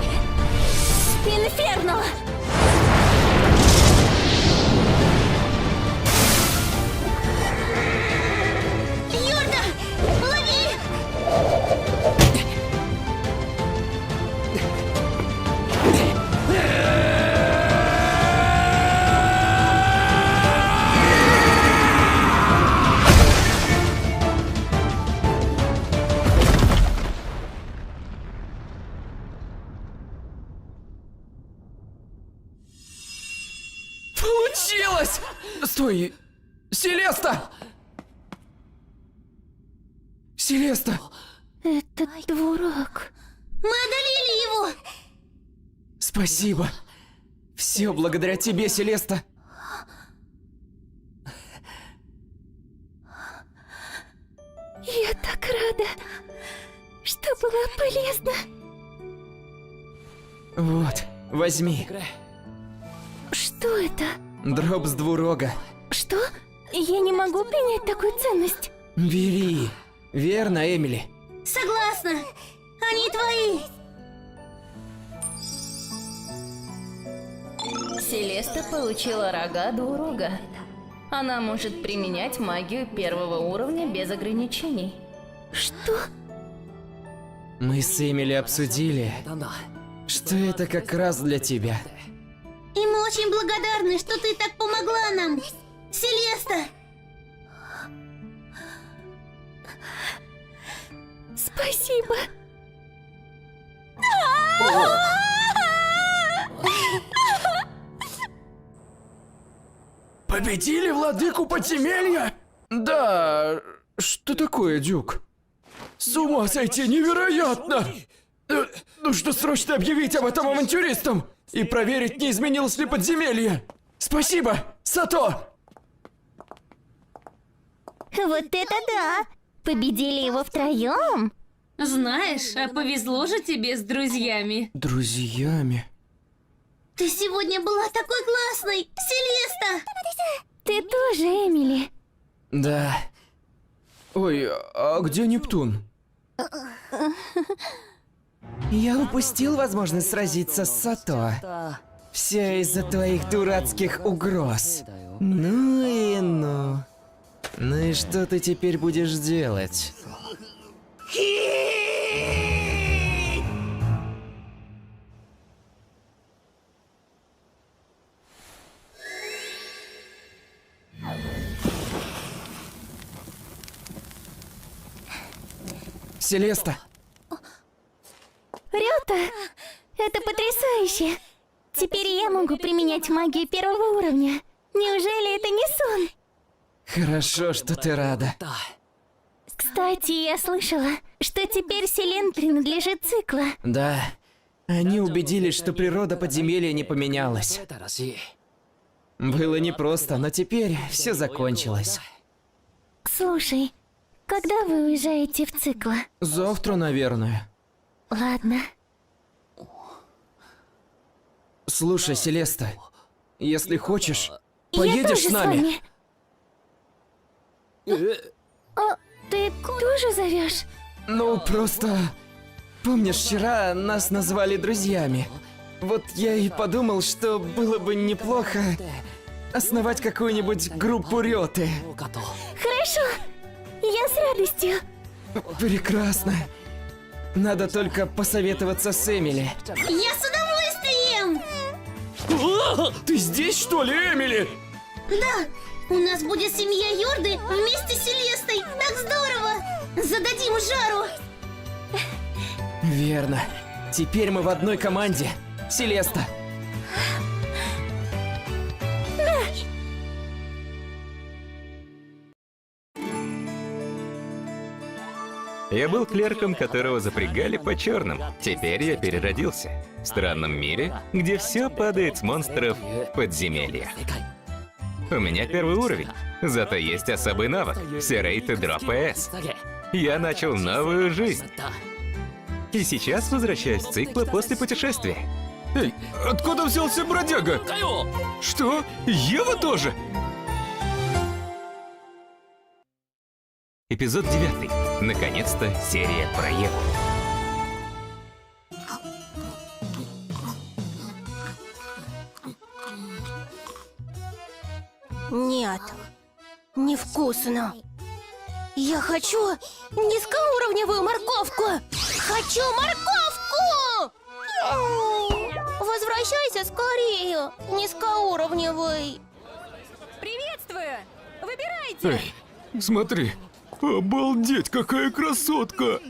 Speaker 3: Инферно!
Speaker 2: Юрда! Лови!
Speaker 9: Получилось!
Speaker 8: Стой! Селеста! Селеста!
Speaker 3: Это двурок.
Speaker 2: Мы одолели его!
Speaker 9: Спасибо. Все благодаря тебе, Селеста.
Speaker 3: Я так рада, что была полезна.
Speaker 9: Вот, возьми.
Speaker 3: Что это?
Speaker 9: Дроп с двурога.
Speaker 3: Что? Я не могу принять такую ценность.
Speaker 9: Бери. Верно, Эмили?
Speaker 2: Согласна! Они твои!
Speaker 7: Селеста получила рога двурога. Она может применять магию 1-го уровня без ограничений.
Speaker 3: Что?
Speaker 9: Мы с Эмили обсудили, что это как раз для тебя.
Speaker 2: И мы очень благодарны, что ты так помогла нам! Селеста!
Speaker 3: Спасибо.
Speaker 8: Победили владыку подземелья? Да, что такое, Дюк? С ума сойти, невероятно! Нужно срочно объявить об этом авантюристам и проверить, не изменилось ли подземелье. Спасибо, Сато!
Speaker 3: Вот это да! Победили его втроем?
Speaker 10: Знаешь, а повезло же тебе с друзьями.
Speaker 8: Друзьями?
Speaker 2: Ты сегодня была такой классной! Селеста!
Speaker 3: Ты тоже, Эмили.
Speaker 9: Да.
Speaker 8: Ой, а где Нептун?
Speaker 9: Я упустил возможность сразиться с Сато. Все из-за твоих дурацких угроз. Ну и ну. Ну и что ты теперь будешь делать?
Speaker 8: Селеста!
Speaker 3: Рёта, это потрясающе! Теперь я могу применять магию 1-го уровня. Неужели это не сон?
Speaker 9: Хорошо, что ты рада.
Speaker 3: Кстати, я слышала, что теперь Селен принадлежит цикла.
Speaker 9: Да. Они убедились, что природа подземелья не поменялась. Было непросто, но теперь все закончилось.
Speaker 3: Слушай, когда вы уезжаете в цикла?
Speaker 9: Завтра, наверное.
Speaker 3: Ладно.
Speaker 9: Слушай, Селеста, если хочешь,
Speaker 3: Я
Speaker 9: поедешь
Speaker 3: тоже
Speaker 9: с нами?
Speaker 3: О, ты тоже зовешь?
Speaker 9: Ну, просто... Помнишь, вчера нас назвали друзьями? Вот я и подумал, что было бы неплохо основать какую-нибудь группу Рёты.
Speaker 3: Хорошо, я с радостью.
Speaker 9: Прекрасно. Надо только посоветоваться с Эмили.
Speaker 2: Я с удовольствием!
Speaker 8: Ты здесь, что ли, Эмили?
Speaker 2: Да, у нас будет семья Йорды вместе с Селестой. Так здорово! Зададим жару!
Speaker 9: Верно. Теперь мы в одной команде. Селеста.
Speaker 11: Я был клерком, которого запрягали по черным. Теперь я переродился. В странном мире, где все падает с монстров в подземельях. У меня 1-й уровень, зато есть особый навык — Serrated Drop PS. Я начал новую жизнь. И сейчас возвращаюсь в циклы после путешествия.
Speaker 8: Эй, откуда взялся бродяга? Что? Ева тоже?
Speaker 11: Эпизод 9. Наконец-то серия про Еву.
Speaker 3: Нет, невкусно. Я хочу низкоуровневую морковку. Хочу морковку! Возвращайся скорее, низкоуровневый.
Speaker 7: Приветствую! Выбирайте!
Speaker 8: Эй, смотри. Обалдеть, какая красотка!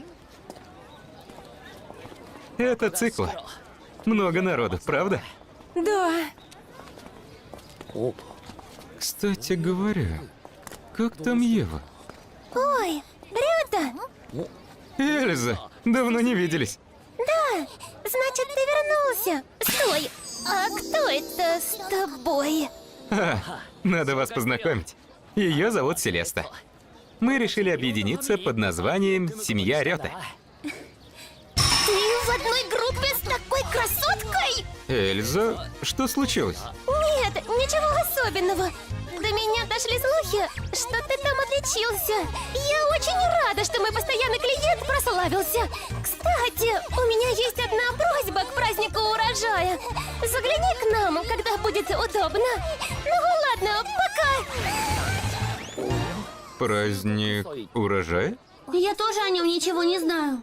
Speaker 11: Это циклы. Много народу, правда?
Speaker 7: Да.
Speaker 8: Кстати говоря, как там Ева?
Speaker 3: Ой, Рюта!
Speaker 11: Эльза, давно не виделись.
Speaker 3: Да, значит, ты вернулся. Стой, а кто это с тобой?
Speaker 11: Надо вас познакомить. Ее зовут Селеста. Мы решили объединиться под названием «Семья Рёта».
Speaker 3: Ты в одной группе с такой красоткой?
Speaker 11: Эльза, что случилось?
Speaker 3: Нет, ничего особенного. До меня дошли слухи, что ты там отличился. Я очень рада, что мой постоянный клиент прославился. Кстати, у меня есть одна просьба к празднику урожая. Загляни к нам, когда будет удобно. Ну ладно, пока.
Speaker 11: Праздник урожая?
Speaker 2: Я тоже о нем ничего не знаю.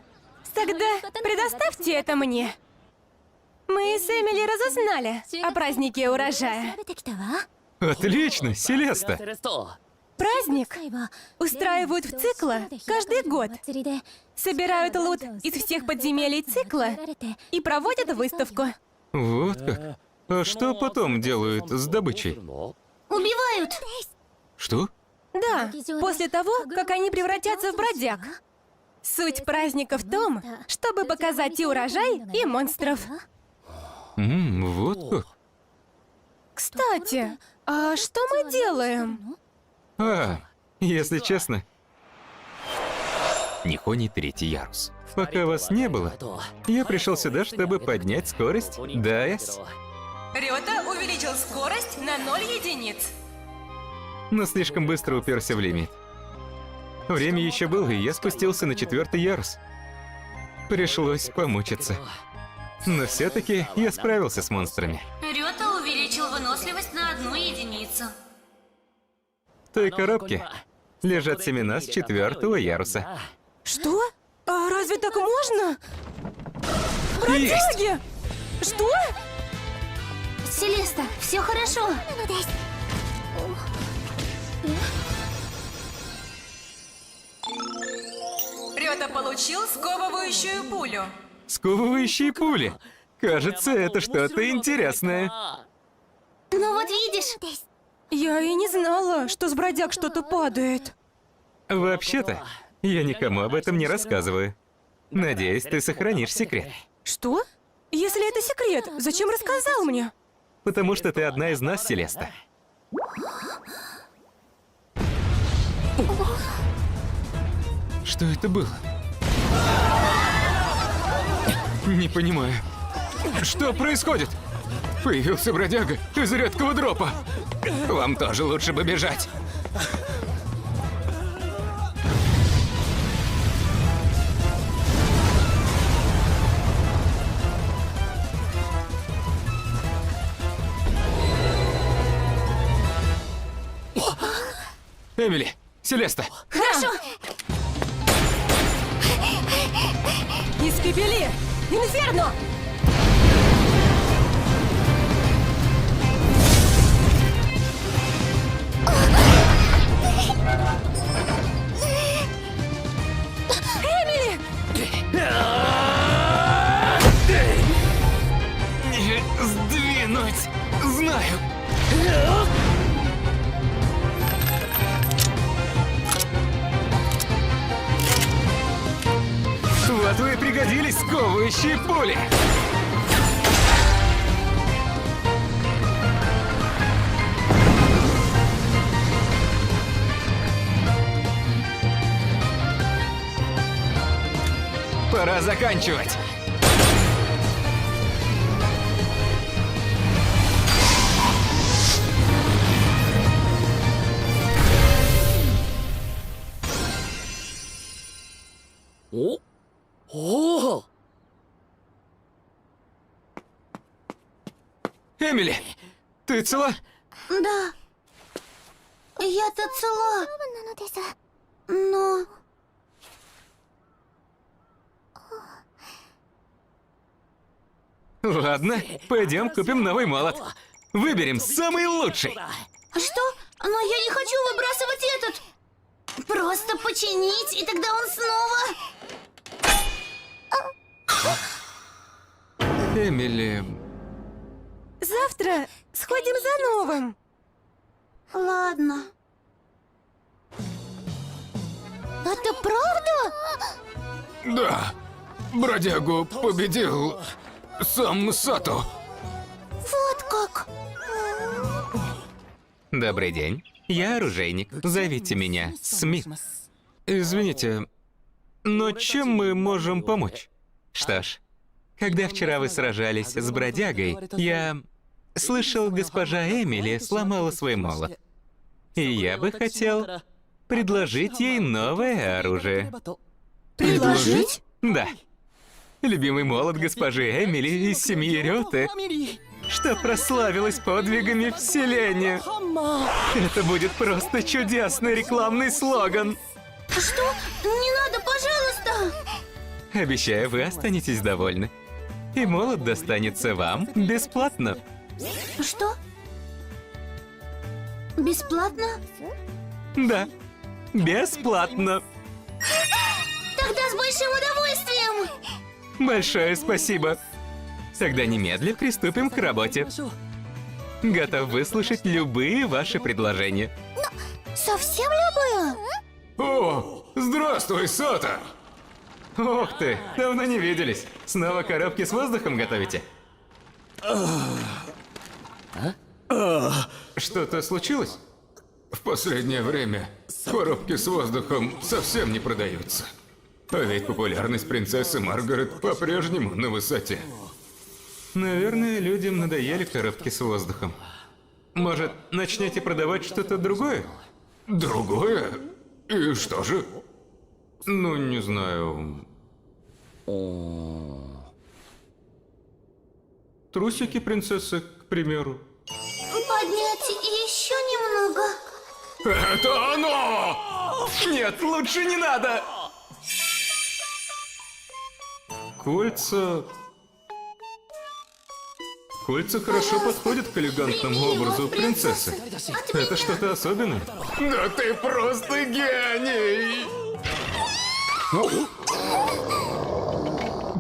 Speaker 7: Тогда предоставьте это мне. Мы с Эмили разузнали о празднике урожая.
Speaker 11: Отлично, Селеста.
Speaker 7: Праздник устраивают в цикла каждый год. Собирают лут из всех подземелий цикла и проводят выставку.
Speaker 11: Вот как. А что потом делают с добычей?
Speaker 2: Убивают!
Speaker 11: Что?
Speaker 7: Да, после того, как они превратятся в бродяг. Суть праздника в том, чтобы показать и урожай, и монстров.
Speaker 11: Вот как.
Speaker 7: Кстати, а что мы делаем?
Speaker 11: Если честно, Нихоний 3-й ярус. Пока вас не было, я пришел сюда, чтобы поднять скорость до S.
Speaker 7: Рёта увеличил скорость на 0 единиц.
Speaker 11: Но слишком быстро уперся в лимит. Время еще было, и я спустился на 4-й ярус. Пришлось помучиться. Но все-таки я справился с монстрами.
Speaker 2: Рёта увеличил выносливость на 1 единицу.
Speaker 11: В той коробке лежат семена с 4-го яруса.
Speaker 7: Что? А разве так можно? Бродяги! Что?
Speaker 2: Селеста, все хорошо.
Speaker 7: Рёта получил сковывающую пулю.
Speaker 11: Сковывающие пули. Кажется, это что-то интересное.
Speaker 2: Ну вот видишь.
Speaker 7: Я и не знала, что с бродяг что-то падает.
Speaker 11: Вообще-то, я никому об этом не рассказываю. Надеюсь, ты сохранишь секрет.
Speaker 7: Что? Если это секрет, зачем рассказал мне?
Speaker 11: Потому что ты одна из нас, Селеста.
Speaker 8: Что это было? Не понимаю. Что происходит? Появился бродяга из редкого дропа.
Speaker 11: Вам тоже лучше бы бежать.
Speaker 8: Эмили, Селеста.
Speaker 7: Хорошо. Из Эйбели! Инферно! Эмили!
Speaker 6: Не сдвинуть! Знаю! Вот вы и пригодились, сковывающие пули! Пора заканчивать! Эмили, ты цела?
Speaker 2: Да. Я-то цела. Но...
Speaker 6: Ладно, пойдем купим новый молот. Выберем самый лучший.
Speaker 2: Что? Но я не хочу выбрасывать этот. Просто починить, и тогда он снова...
Speaker 6: Эмили...
Speaker 7: Завтра сходим за новым.
Speaker 2: Ладно. Это правда?
Speaker 8: Да, бродягу победил сам Сато.
Speaker 2: Вот как.
Speaker 11: Добрый день. Я оружейник. Зовите меня Смит.
Speaker 6: Извините, но чем мы можем помочь?
Speaker 11: Что ж, когда вчера вы сражались с бродягой, я слышал, госпожа Эмили сломала свой молот. И я бы хотел предложить ей новое оружие.
Speaker 2: Предложить?
Speaker 11: Да. Любимый молот госпожи Эмили из семьи Рёте, что прославилась подвигами вселения. Это будет просто чудесный рекламный слоган.
Speaker 2: Что? Не надо, пожалуйста.
Speaker 11: Обещаю, вы останетесь довольны. И молот достанется вам бесплатно.
Speaker 2: Что? Бесплатно?
Speaker 11: Да, бесплатно.
Speaker 2: Тогда с большим удовольствием.
Speaker 11: Большое спасибо. Тогда немедля приступим к работе. Готов выслушать любые ваши предложения.
Speaker 2: Совсем любое?
Speaker 8: О, здравствуй, Сато!
Speaker 11: Ух ты, давно не виделись. Снова коробки с воздухом готовите?
Speaker 6: Что-то случилось?
Speaker 8: В последнее время коробки с воздухом совсем не продаются. А ведь популярность принцессы Маргарет по-прежнему на высоте.
Speaker 11: Наверное, людям надоели коробки с воздухом. Может, начнете продавать что-то другое?
Speaker 8: Другое? И что же?
Speaker 11: Ну, не знаю. Трусики принцессы, к примеру.
Speaker 2: Поднять еще немного.
Speaker 8: Это оно!
Speaker 11: Нет, лучше не надо!
Speaker 6: Кольца... Кольца хорошо подходят к элегантному образу принцессы. Это что-то особенное.
Speaker 8: Да ты просто гений!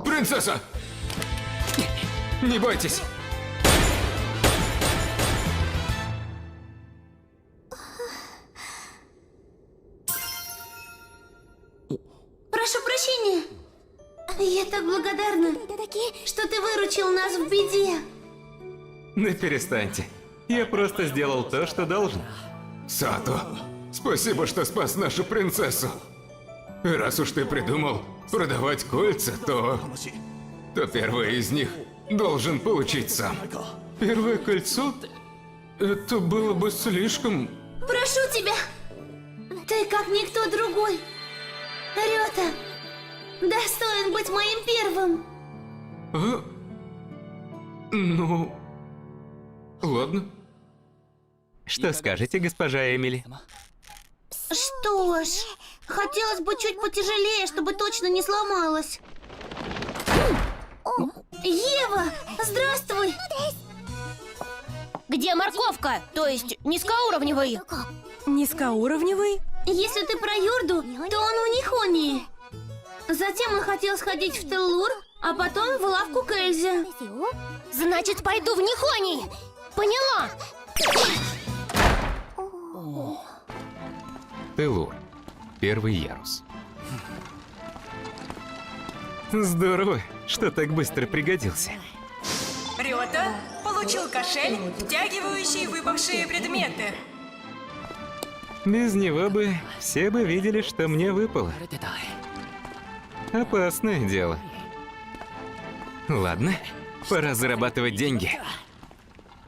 Speaker 8: Принцесса!
Speaker 6: Не бойтесь.
Speaker 2: Прошу прощения. Я так благодарна, что ты выручил нас в беде.
Speaker 11: Да перестаньте. Я просто сделал то, что должен.
Speaker 8: Сато, спасибо, что спас нашу принцессу. И раз уж ты придумал продавать кольца, то первое из них должен получить сам.
Speaker 6: Первое кольцо? Это было бы слишком...
Speaker 2: Прошу тебя. Ты как никто другой. Рёта достоин быть моим первым.
Speaker 6: А? Ну... Ладно.
Speaker 11: Что скажете, госпожа Эмили?
Speaker 2: Что ж, хотелось бы чуть потяжелее, чтобы точно не сломалось. Ева, здравствуй!
Speaker 3: Где морковка? То есть низкоуровневый?
Speaker 10: Низкоуровневый?
Speaker 2: Если ты про Юрду, то он у Нихонии. Затем он хотел сходить в Теллур, а потом в лавку к Эльзе.
Speaker 3: Значит, пойду в Нихоний. Поняла?
Speaker 11: Теллур. Первый ярус. Здорово, что так быстро пригодился.
Speaker 12: Рёта получил кошель, втягивающий выпавшие предметы.
Speaker 11: Без него бы все бы видели, что мне выпало. Опасное дело. Ладно, пора зарабатывать деньги.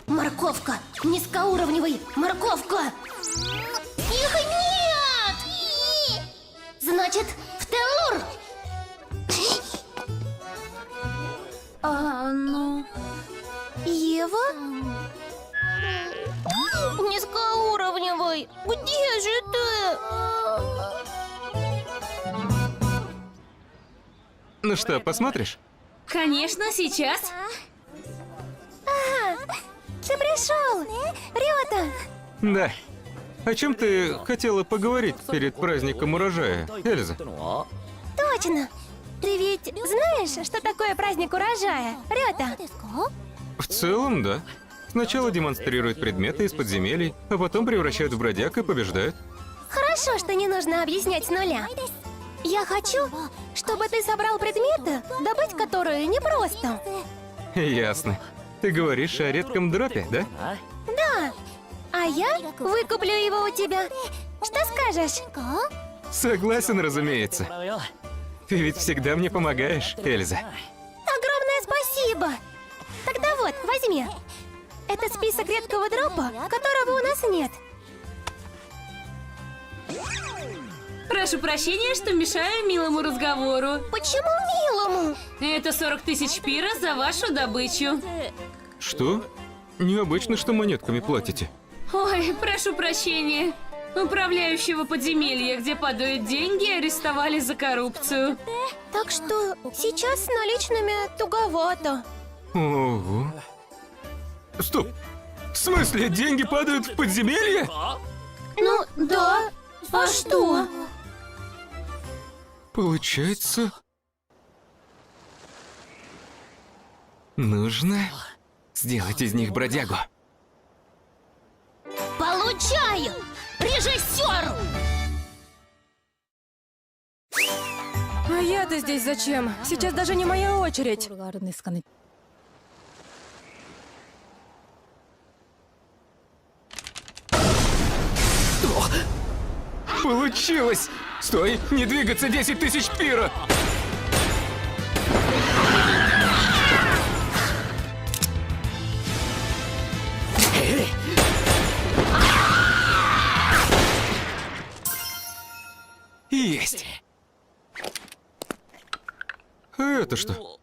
Speaker 3: Морковка! Низкоуровневый! Морковка! Их нет! Значит, в Теллур!
Speaker 2: Ну...
Speaker 3: Ева? Низкоуровневый! Где же ты?
Speaker 11: Ну что, посмотришь?
Speaker 10: Конечно, сейчас.
Speaker 3: Ты пришел! Рёта!
Speaker 11: Да. О чем ты хотела поговорить перед праздником урожая, Эльза?
Speaker 3: Точно! Ты ведь знаешь, что такое праздник урожая, Рёта?
Speaker 11: В целом, да. Сначала демонстрируют предметы из подземелий, а потом превращают в бродяг и побеждают.
Speaker 3: Хорошо, что не нужно объяснять с нуля. Я хочу, чтобы ты собрал предметы, добыть которые непросто.
Speaker 11: Ясно. Ты говоришь о редком дропе, да?
Speaker 3: Да. А я выкуплю его у тебя. Что скажешь?
Speaker 11: Согласен, разумеется. Ты ведь всегда мне помогаешь, Эльза.
Speaker 3: Огромное спасибо. Тогда вот, возьми. Это список редкого дропа, которого у нас нет.
Speaker 10: Прошу прощения, что мешаю милому разговору.
Speaker 3: Почему милому?
Speaker 10: Это 40 тысяч пира за вашу добычу.
Speaker 11: Что? Необычно, что монетками платите.
Speaker 10: Ой, прошу прощения. Управляющего подземелья, где падают деньги, арестовали за коррупцию.
Speaker 3: Так что сейчас с наличными туговато.
Speaker 11: Ого. Стоп! В смысле, деньги падают в подземелье?
Speaker 2: Ну, да. А что?
Speaker 11: Получается... Нужно сделать из них бродягу.
Speaker 3: Получаю! Режиссер!
Speaker 10: А я-то здесь зачем? Сейчас даже не моя очередь.
Speaker 11: Получилось! Стой! Не двигаться, 10 тысяч пира! Есть! А это что?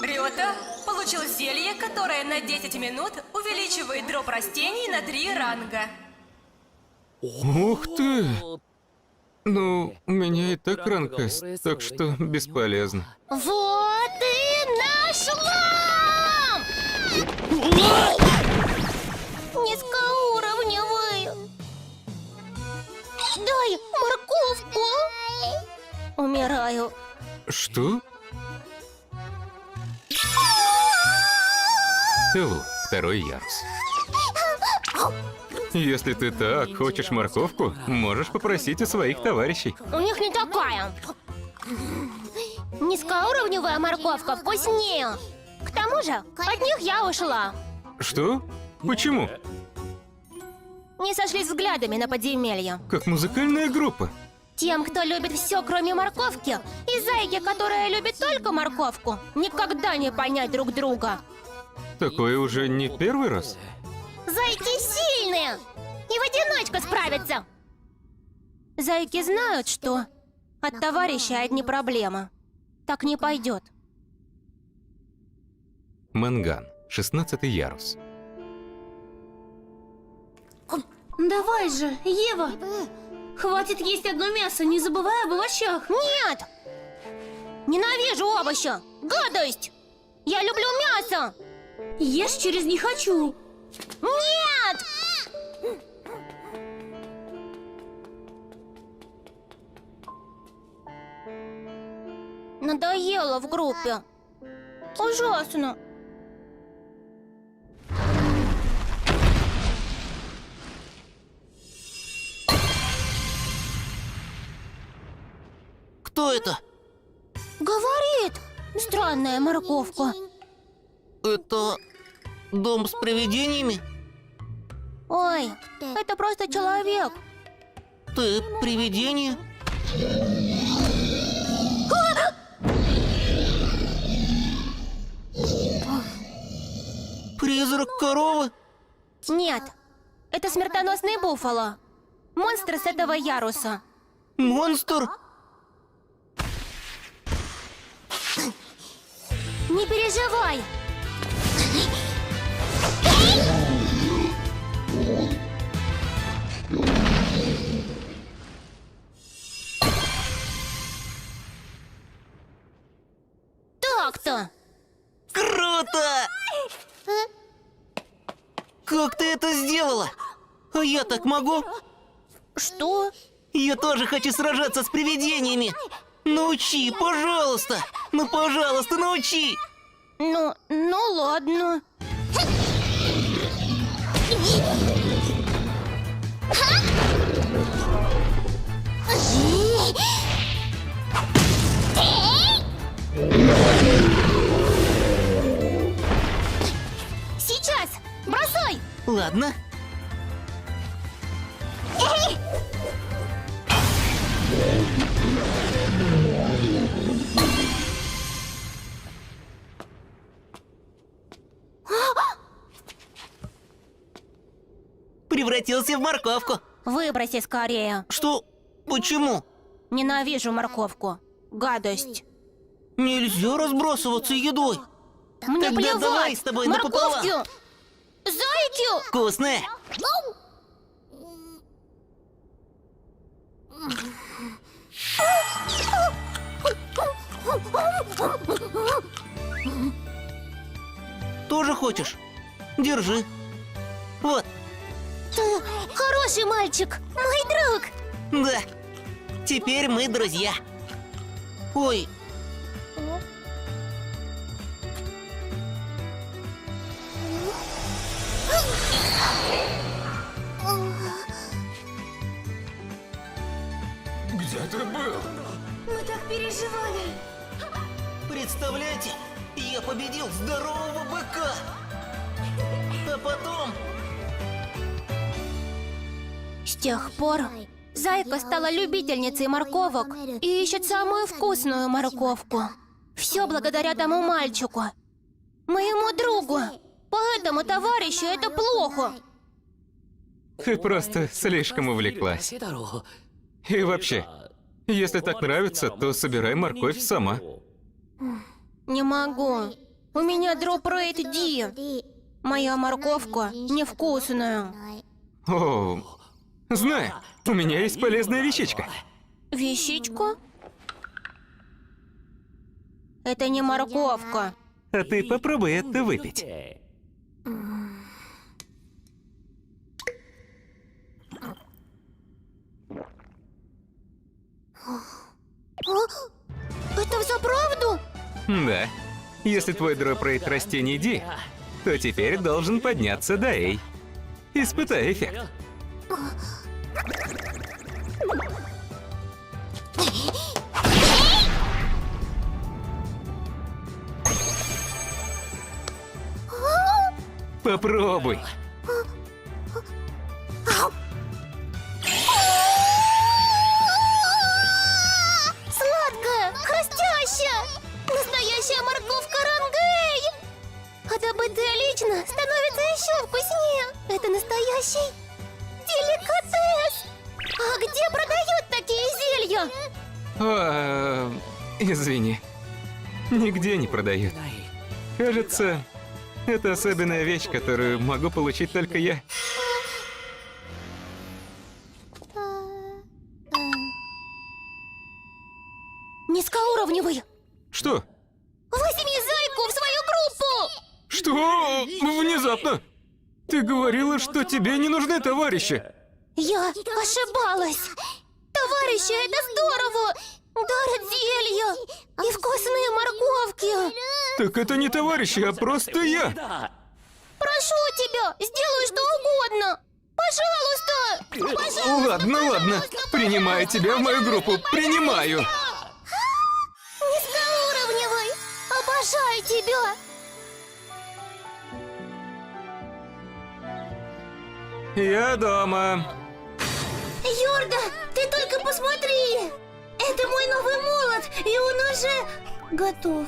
Speaker 12: Рёта получил зелье, которое на 10 минут увеличивает дроп растений на 3 ранга.
Speaker 11: Ух ты! Ну, у меня и так ранг S, так что бесполезно.
Speaker 3: Вот и нашла! Низкоуровневый. Дай морковку. Умираю.
Speaker 11: Что? Теллур, второй ярус. Если ты так хочешь морковку, можешь попросить у своих товарищей.
Speaker 3: У них не такая. Низкоуровневая морковка вкуснее. К тому же, от них я ушла.
Speaker 11: Что? Почему?
Speaker 3: Не сошлись взглядами на подземелье.
Speaker 11: Как музыкальная группа.
Speaker 3: Тем, кто любит все, кроме морковки, и зайки, которая любит только морковку, никогда не понять друг друга.
Speaker 11: Такое уже не первый раз.
Speaker 3: Зайки сильные и в одиночку справятся. Зайки знают, что от товарища одни проблемы. Так не пойдет.
Speaker 11: Манган, 16-й ярус.
Speaker 2: Давай же, Ева. Хватит есть одно мясо, не забывай об овощах.
Speaker 3: Нет! Ненавижу овощи! Гадость! Я люблю мясо!
Speaker 10: Ешь через «не хочу».
Speaker 3: Нет! Надоело в группе. Ужасно.
Speaker 13: Кто это?
Speaker 3: Говорит. Странная морковка.
Speaker 13: Это дом с привидениями?
Speaker 3: Ой, это просто человек.
Speaker 13: Ты привидение? Призрак коровы?
Speaker 3: Нет, это смертоносный буффало. Монстр с этого яруса.
Speaker 13: Монстр?
Speaker 3: Не переживай. Так-то.
Speaker 13: Круто! Как ты это сделала? А я так могу?
Speaker 3: Что?
Speaker 13: Я тоже хочу сражаться с привидениями. Научи, пожалуйста. Ну, пожалуйста, научи.
Speaker 3: Ну ладно. Сейчас! Бросай!
Speaker 13: Ладно. Превратился в морковку.
Speaker 3: Выброси скорее.
Speaker 13: Что? Почему?
Speaker 3: Ненавижу морковку. Гадость.
Speaker 13: Нельзя разбрасываться едой.
Speaker 3: Мне
Speaker 13: Тогда
Speaker 3: плевать.
Speaker 13: давай с тобой напополам.
Speaker 3: Морковку! Зайки!
Speaker 13: Вкусная. Тоже хочешь? Держи. Вот.
Speaker 3: Ты хороший мальчик, мой друг.
Speaker 13: Да. Теперь мы друзья. Ой.
Speaker 8: Где ты был?
Speaker 3: Мы так переживали.
Speaker 13: Представляете, я победил здорового быка. А потом...
Speaker 3: С тех пор Зайка стала любительницей морковок и ищет самую вкусную морковку. Все благодаря тому мальчику, моему другу. Поэтому товарищу это плохо.
Speaker 11: Ты просто слишком увлеклась. И вообще, если так нравится, то собирай морковь сама.
Speaker 3: Не могу. У меня дроп-рейт D. Моя морковка невкусная.
Speaker 11: О, знаю, у меня есть полезная вещичка.
Speaker 3: Вещичка? Это не морковка.
Speaker 11: А ты попробуй это выпить.
Speaker 3: Это взаправду?
Speaker 11: Да. Если твой дроп-рейт растений D, то теперь должен подняться до A. Испытай эффект. Попробуй.
Speaker 3: Сладкая, хрустящая. Настоящая морковка Рангей. А добытая лично становится еще вкуснее. Это настоящий деликатес. А где продают такие зелья?
Speaker 11: Извини. Нигде не продают. Кажется, это особенная вещь, которую могу получить только я.
Speaker 3: Низкоуровневый.
Speaker 11: Что?
Speaker 3: Возьми Зайку в свою
Speaker 8: Что? Внезапно. Ты говорила, что тебе не нужны товарищи.
Speaker 3: Я ошибалась. Товарищи, это здорово! Дарят зелья и вкусные морковки.
Speaker 8: Так это не товарищи, а просто я.
Speaker 3: Прошу тебя, сделай что угодно. Пожалуйста! Пожалуйста!
Speaker 8: Ладно. Принимаю тебя в мою группу. Принимаю.
Speaker 3: Низкоуровневый! Обожаю тебя!
Speaker 8: Я дома.
Speaker 3: Йорда, ты только посмотри! Это мой новый молот, и он уже готов.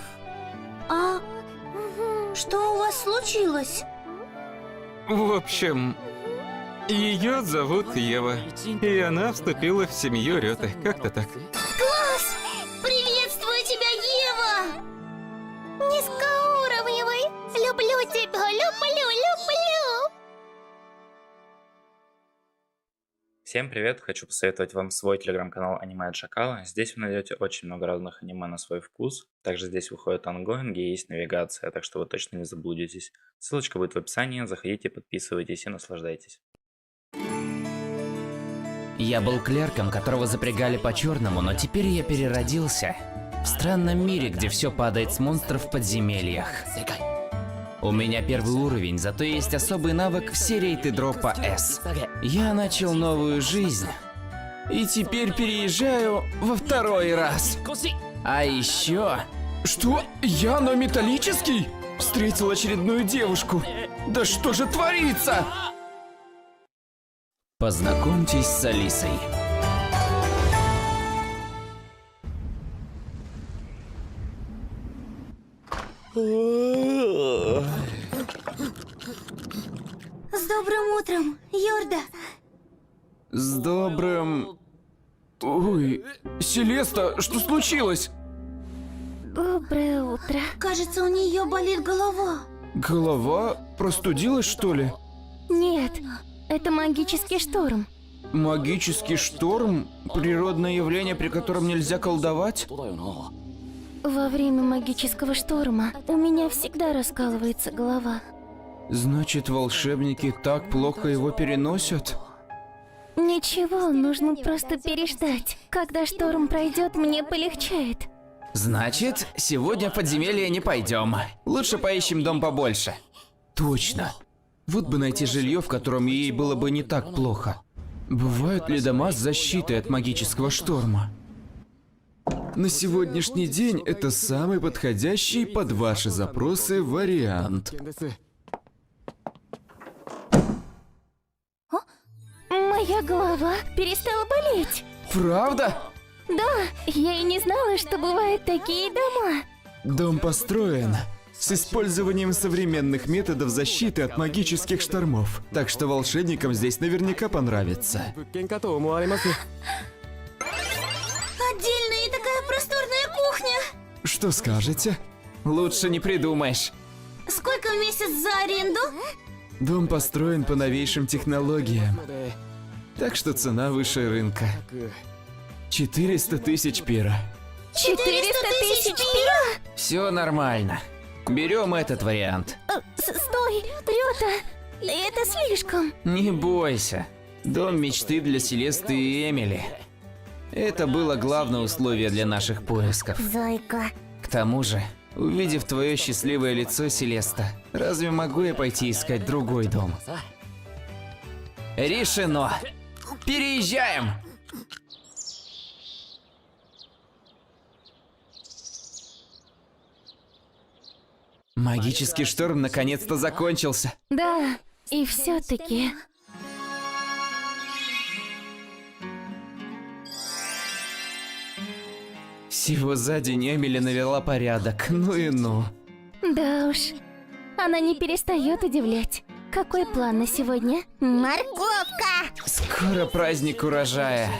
Speaker 2: А что у вас случилось?
Speaker 8: В общем, ее зовут Ева, и она вступила в семью Рёты. Как-то так.
Speaker 3: Класс! Приветствую тебя, Ева! Низкоуровневый! Люблю тебя, люблю!
Speaker 14: Всем привет! Хочу посоветовать вам свой телеграм-канал Аниме от Шакала. Здесь вы найдете очень много разных аниме на свой вкус. Также здесь выходят ангоинги и есть навигация, так что вы точно не заблудитесь. Ссылочка будет в описании, заходите, подписывайтесь и наслаждайтесь.
Speaker 1: Я был клерком, которого запрягали по черному, но теперь я переродился в странном мире, где все падает с монстров в подземельях. У меня первый уровень, зато есть особый навык все рейты дропа S. Я начал новую жизнь и теперь переезжаю во второй раз. А еще...
Speaker 8: Что? Я на металлический? Встретил очередную девушку. Да что же творится?
Speaker 1: Познакомьтесь с Алисой.
Speaker 2: С добрым утром, Йорда.
Speaker 8: С добрым... Ой, Селеста, что случилось?
Speaker 3: Доброе утро.
Speaker 2: Кажется, у нее болит голова.
Speaker 8: Голова? Простудилась, что ли?
Speaker 3: Нет, это магический шторм.
Speaker 8: Магический шторм? Природное явление, при котором нельзя колдовать?
Speaker 3: Во время магического шторма у меня всегда раскалывается голова.
Speaker 8: Значит, волшебники так плохо его переносят?
Speaker 3: Ничего, нужно просто переждать. Когда шторм пройдет, мне полегчает.
Speaker 1: Значит, сегодня в подземелье не пойдем. Лучше поищем дом побольше.
Speaker 8: Точно. Вот бы найти жилье, в котором ей было бы не так плохо. Бывают ли дома с защитой от магического шторма? На сегодняшний день это самый подходящий под ваши запросы вариант.
Speaker 3: Моя голова перестала болеть.
Speaker 8: Правда?
Speaker 3: Да, я и не знала, что бывают такие дома.
Speaker 8: Дом построен с использованием современных методов защиты от магических штормов. Так что волшебникам здесь наверняка понравится.
Speaker 2: Отдельная и такая просторная кухня.
Speaker 8: Что скажете?
Speaker 1: Лучше не придумаешь.
Speaker 2: Сколько в месяц за аренду?
Speaker 8: Дом построен по новейшим технологиям. Так что цена выше рынка. 400 тысяч пира.
Speaker 3: 400 тысяч пира?
Speaker 1: Все нормально. Берем этот вариант.
Speaker 3: Стой, Рёта, это слишком.
Speaker 1: Не бойся. Дом мечты для Селесты и Эмили. Это было главное условие для наших поисков.
Speaker 3: Зайка.
Speaker 1: К тому же, увидев твое счастливое лицо, Селеста, разве могу я пойти искать другой дом? Решено. Переезжаем! Магический шторм наконец-то закончился.
Speaker 3: Да, и все-таки.
Speaker 1: Всего за день Эмили навела порядок. Ну и ну.
Speaker 3: Да уж. Она не перестает удивлять. Какой план на сегодня? Морковка!
Speaker 1: Скоро праздник урожая.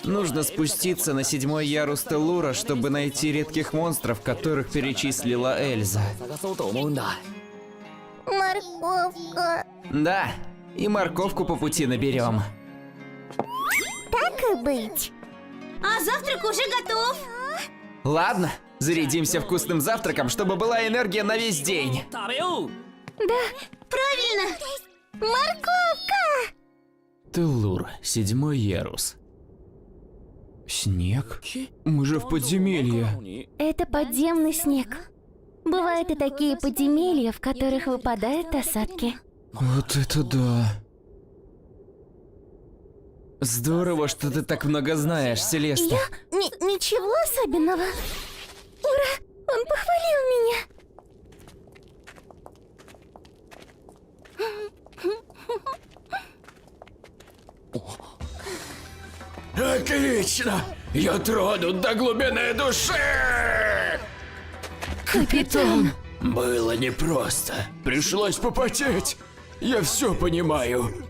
Speaker 1: Нужно спуститься на 7-й ярус Теллура, чтобы найти редких монстров, которых перечислила Эльза.
Speaker 3: Морковка.
Speaker 1: Да, и морковку по пути наберем.
Speaker 3: Так и быть.
Speaker 2: А завтрак уже готов.
Speaker 1: Ладно, зарядимся вкусным завтраком, чтобы была энергия на весь день.
Speaker 7: Да.
Speaker 2: Правильно!
Speaker 3: Морковка!
Speaker 8: Теллур, 7-й ярус. Снег? Мы же в подземелье.
Speaker 7: Это подземный снег. Бывают и такие подземелья, в которых выпадают осадки.
Speaker 8: Вот это да.
Speaker 9: Здорово, что ты так много знаешь, Селеста.
Speaker 3: Ничего особенного. Ура! Он похвалил меня.
Speaker 6: Отлично! Я тронут до глубины души!
Speaker 7: Капитан!
Speaker 6: Было непросто. Пришлось попотеть. Я все понимаю.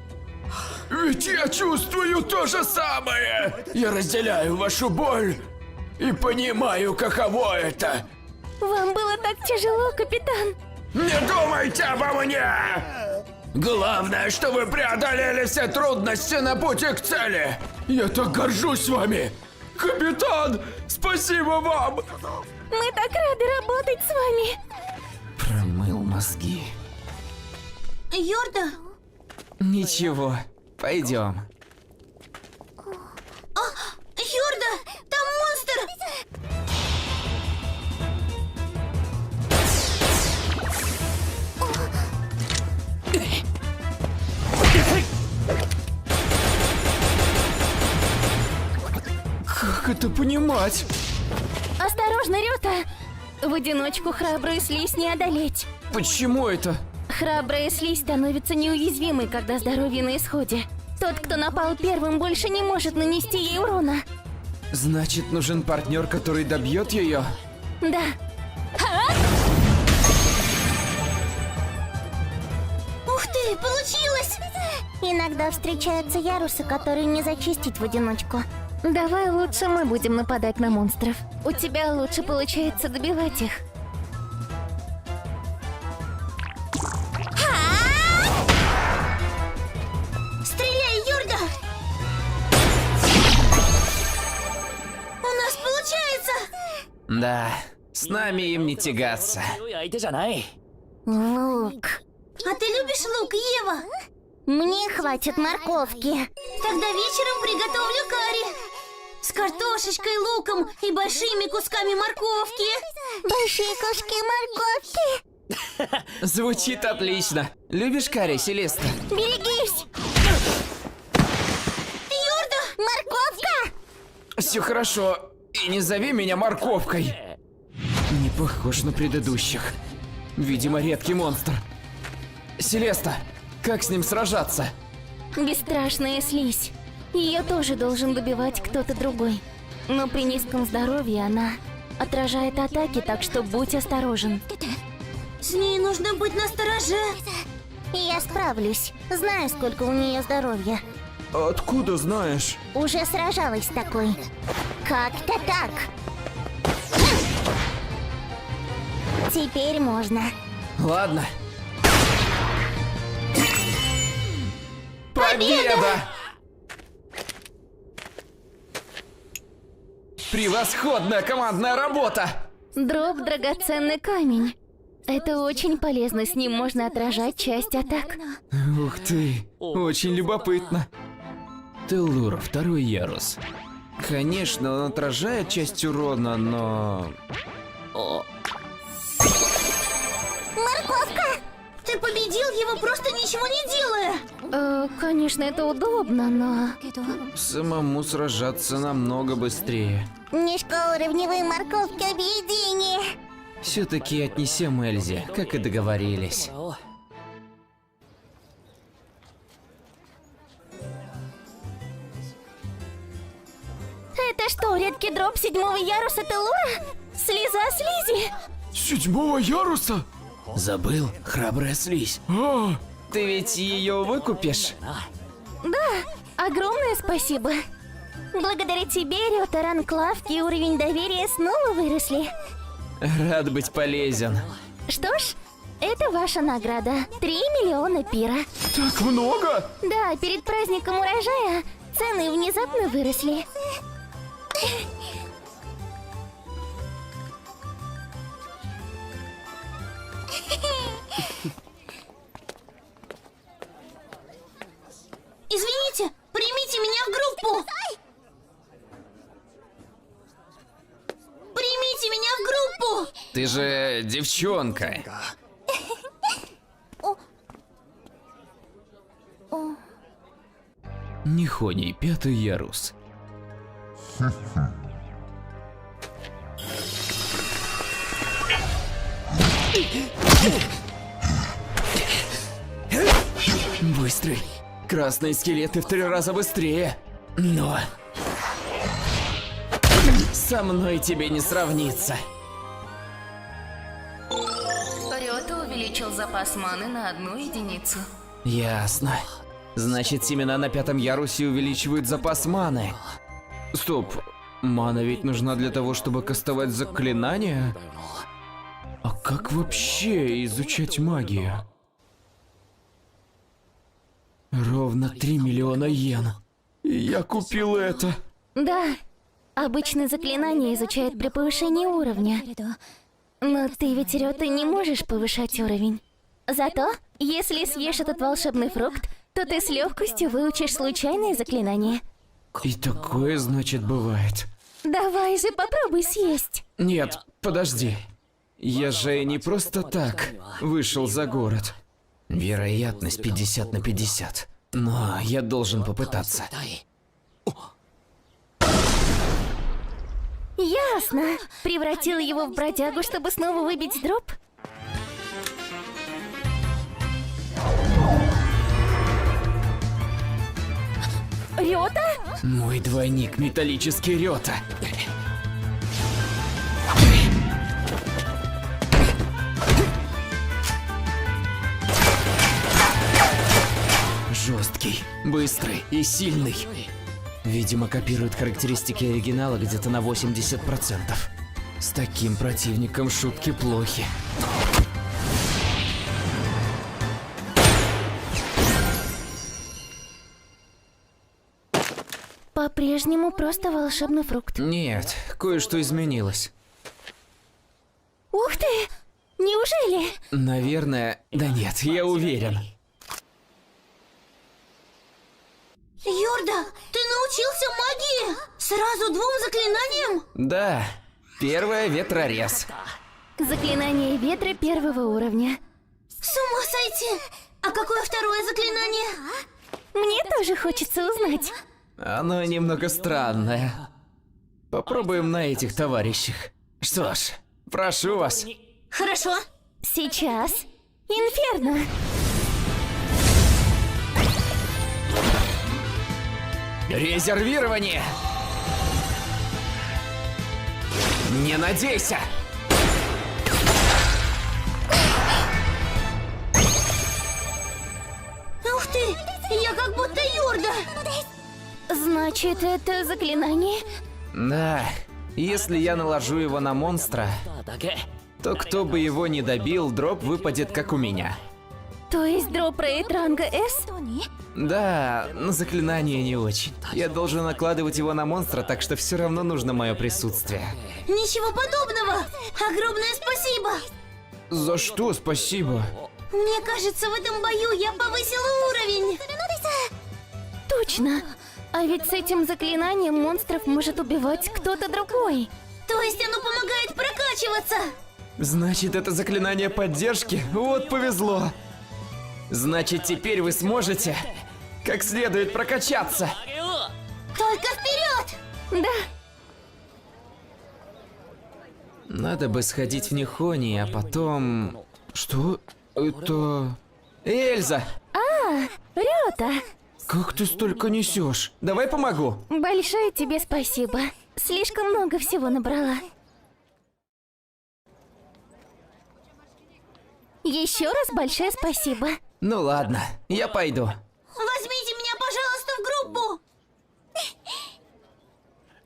Speaker 6: Ведь я чувствую то же самое. Я разделяю вашу боль и понимаю, каково это.
Speaker 7: Вам было так тяжело, капитан.
Speaker 6: Не думайте обо мне! Главное, что вы преодолели все трудности на пути к цели. Я так горжусь вами. Капитан, спасибо вам.
Speaker 7: Мы так рады работать с вами.
Speaker 9: Промыл мозги.
Speaker 2: Йорда?
Speaker 9: Ничего, пойдем.
Speaker 2: Йорда! Там монстр!
Speaker 8: Как это понимать?
Speaker 7: Осторожно, Рёта! В одиночку храбрую слизь не одолеть.
Speaker 9: Почему это?
Speaker 7: Храбрая слизь становится неуязвимой, когда здоровье на исходе. Тот, кто напал первым, больше не может нанести ей урона.
Speaker 9: Значит, нужен партнер, который добьет ее?
Speaker 7: Да.
Speaker 2: Ух ты, получилось!
Speaker 3: Иногда встречаются ярусы, которые не зачистить в одиночку.
Speaker 7: Давай лучше мы будем нападать на монстров. У тебя лучше получается добивать их.
Speaker 2: Стреляй, Йорда! У нас получается!
Speaker 9: Да, с нами им не тягаться.
Speaker 3: Лук.
Speaker 2: А ты любишь лук, Ева?
Speaker 3: Мне хватит морковки.
Speaker 2: Тогда вечером приготовлю карри. С картошечкой, луком и большими кусками морковки.
Speaker 3: Большие куски морковки.
Speaker 9: Звучит отлично. Любишь карри, Селеста?
Speaker 3: Берегись!
Speaker 2: Йорда!
Speaker 3: Морковка!
Speaker 9: Все хорошо. И не зови меня морковкой. Не похож на предыдущих. Видимо, редкий монстр. Селеста, как с ним сражаться?
Speaker 7: Бесстрашная слизь. Ее тоже должен добивать кто-то другой. Но при низком здоровье она отражает атаки, так что будь осторожен.
Speaker 2: С ней нужно быть настороже.
Speaker 3: Я справлюсь. Знаю, сколько у нее здоровья.
Speaker 8: Откуда знаешь?
Speaker 3: Уже сражалась с такой. Как-то так. Теперь можно.
Speaker 9: Ладно. Победа! Превосходная командная работа!
Speaker 7: Дроп – драгоценный камень. Это очень полезно, с ним можно отражать часть атак.
Speaker 9: Ух ты, очень любопытно.
Speaker 8: Теллур, 2-й ярус.
Speaker 9: Конечно, он отражает часть урона, но...
Speaker 3: Морковка!
Speaker 2: Ты победил его, просто ничего не делая.
Speaker 7: Конечно, это удобно, но...
Speaker 9: Самому сражаться намного быстрее.
Speaker 3: Низкоуровневые морковки объединения.
Speaker 9: Все-таки отнесем Эльзе, как и договорились.
Speaker 3: Это что, редкий дроп 7-го яруса Теллура? Слеза слизи?
Speaker 8: 7-го яруса?
Speaker 6: Забыл, храбрая слизь.
Speaker 9: Ты ведь ее выкупишь?
Speaker 7: Да, огромное спасибо.
Speaker 3: Благодаря тебе, Рёта, ранг лавки и уровень доверия снова выросли.
Speaker 9: Рад быть полезен.
Speaker 3: Что ж, это ваша награда. 3 миллиона пира.
Speaker 8: Так много?
Speaker 3: Да, перед праздником урожая цены внезапно выросли.
Speaker 9: Ты же девчонка. Нихоний, 5-й ярус. Быстрый. Красные скелеты в 3 раза быстрее. Но... со мной тебе не сравнится.
Speaker 7: Рёта увеличил запас маны на 1 единицу.
Speaker 9: Ясно. Значит, семена на 5-м ярусе увеличивают запас маны. Стоп. Мана ведь нужна для того, чтобы кастовать заклинания? А как вообще изучать магию? Ровно 3 миллиона йен. Я купил это.
Speaker 3: Да, обычно заклинания изучают при повышении уровня. Но ты ведь, Рёта, не можешь повышать уровень. Зато, если съешь этот волшебный фрукт, то ты с легкостью выучишь случайные заклинания.
Speaker 9: И такое, значит, бывает.
Speaker 3: Давай же попробуй съесть.
Speaker 9: Нет, подожди. Я же не просто так вышел за город. Вероятность 50 на 50. Но я должен попытаться.
Speaker 3: Ясно. Превратила его в бродягу, чтобы снова выбить дроп? Рёта?
Speaker 9: Мой двойник, металлический Рёта. Жесткий, быстрый и сильный. Видимо, копирует характеристики оригинала где-то на 80%. С таким противником шутки плохи.
Speaker 3: По-прежнему просто волшебный фрукт.
Speaker 9: Нет, кое-что изменилось.
Speaker 3: Ух ты! Неужели?
Speaker 9: Наверное... Да нет, я уверен.
Speaker 2: Йорда, ты научился магии? Сразу 2 заклинаниям?
Speaker 9: Да, первое — ветрорез.
Speaker 3: Заклинание ветра 1-го уровня.
Speaker 2: С ума сойти! А какое второе заклинание?
Speaker 3: Мне тоже хочется узнать.
Speaker 9: Оно немного странное. Попробуем на этих товарищах. Что ж, прошу вас.
Speaker 2: Хорошо.
Speaker 3: Сейчас. Инферно.
Speaker 9: Резервирование! Не надейся!
Speaker 2: Ух ты! Я как будто Йорда!
Speaker 3: Значит, это заклинание?
Speaker 9: Да, если я наложу его на монстра, то кто бы его не добил, дроп выпадет как у меня.
Speaker 3: То есть дроп рейд ранга S?
Speaker 9: Да, но заклинание не очень. Я должен накладывать его на монстра, так что все равно нужно мое присутствие.
Speaker 2: Ничего подобного! Огромное спасибо!
Speaker 9: За что спасибо?
Speaker 2: Мне кажется, в этом бою я повысила уровень!
Speaker 3: Точно! А ведь с этим заклинанием монстров может убивать кто-то другой.
Speaker 2: То есть оно помогает прокачиваться!
Speaker 9: Значит, это заклинание поддержки? Вот повезло! Значит, теперь вы сможете как следует прокачаться.
Speaker 2: Только вперед!
Speaker 3: Да.
Speaker 9: Надо бы сходить в Нихоний, а потом... Что? Это... Эльза!
Speaker 3: А, Рёта!
Speaker 9: Как ты столько несешь? Давай помогу.
Speaker 3: Большое тебе спасибо. Слишком много всего набрала. Еще раз большое спасибо.
Speaker 9: Ну ладно, я пойду.
Speaker 2: Возьмите меня, пожалуйста, в группу!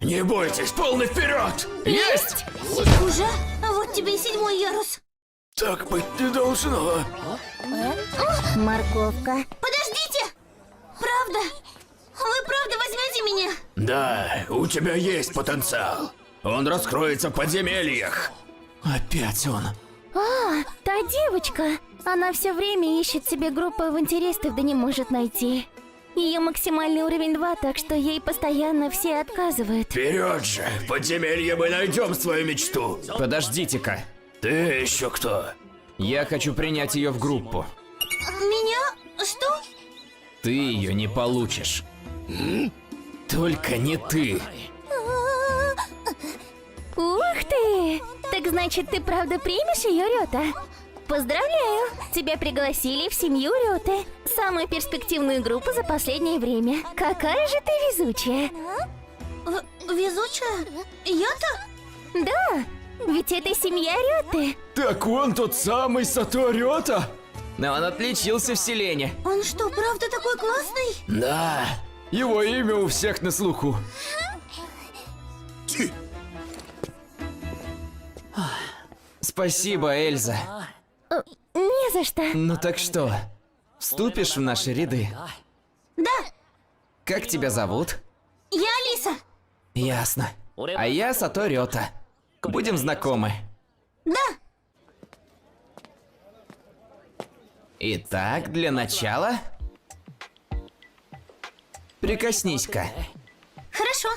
Speaker 6: Не бойтесь, полный вперед!
Speaker 9: Есть!
Speaker 2: Уже? Вот тебе и 7-й ярус.
Speaker 6: Так быть не должно.
Speaker 3: Морковка.
Speaker 2: Подождите! Правда? Вы правда возьмете меня?
Speaker 6: Да, у тебя есть потенциал. Он раскроется в подземельях.
Speaker 9: Опять он.
Speaker 3: А, та девочка. Она все время ищет себе группу авантюристов, да не может найти. Ее максимальный уровень 2, так что ей постоянно все отказывают.
Speaker 6: Вперед же! В подземелье мы найдем свою мечту!
Speaker 9: Подождите-ка.
Speaker 6: Ты еще кто?
Speaker 1: Я хочу принять ее в группу.
Speaker 2: Меня? Что?
Speaker 1: Ты ее не получишь. Только не ты.
Speaker 3: Ух ты! Так значит, ты правда примешь ее, Рёта? Поздравляю! Тебя пригласили в семью Рёты, самую перспективную группу за последнее время. Какая же ты везучая!
Speaker 2: Везучая? Я-то?
Speaker 3: Да, ведь это семья Рёты.
Speaker 8: Так он тот самый Сато Рёта?
Speaker 1: Но он отличился в селении.
Speaker 2: Он что, правда такой классный?
Speaker 8: Да. Его имя у всех на слуху.
Speaker 1: Спасибо, Эльза.
Speaker 3: Не за что.
Speaker 1: Ну так что, вступишь в наши ряды?
Speaker 2: Да,
Speaker 1: Как тебя зовут?
Speaker 2: я Алиса.
Speaker 1: Ясно. А я Сато Рёта. Будем знакомы.
Speaker 2: Да,
Speaker 1: Итак, для начала... Прикоснись-ка.
Speaker 2: хорошо.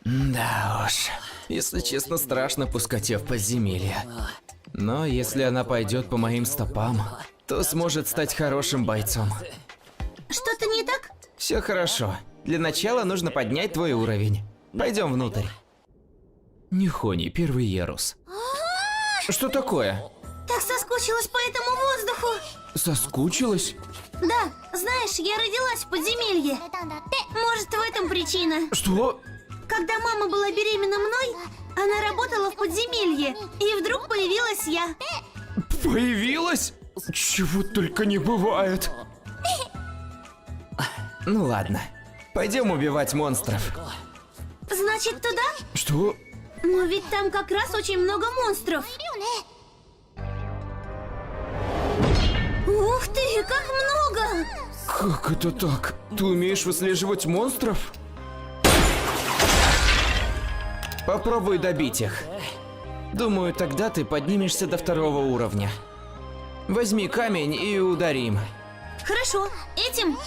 Speaker 1: Да уж. Если честно, страшно пускать ее в подземелье. Но если она пойдет по моим стопам, то сможет стать хорошим бойцом.
Speaker 2: Что-то не так?
Speaker 1: Все хорошо. Для начала нужно поднять твой уровень. Пойдем внутрь. Нихони, первый ярус. Что такое?
Speaker 2: Так соскучилась по этому воздуху.
Speaker 1: Соскучилась?
Speaker 2: Да, знаешь, я родилась в подземелье. Может, в этом причина.
Speaker 1: Что?
Speaker 2: Когда мама была беременна мной, она работала в подземелье, и вдруг появилась я.
Speaker 8: Появилась? Чего только не бывает.
Speaker 1: Ну ладно. Пойдем убивать монстров.
Speaker 2: Значит, туда?
Speaker 8: Что?
Speaker 2: Но ведь там как раз очень много монстров. Ух ты, как много!
Speaker 8: Как это так? Ты умеешь выслеживать монстров?
Speaker 1: Попробуй добить их. Думаю, тогда ты поднимешься до 2-го уровня. Возьми камень и удари им.
Speaker 2: Хорошо, этим?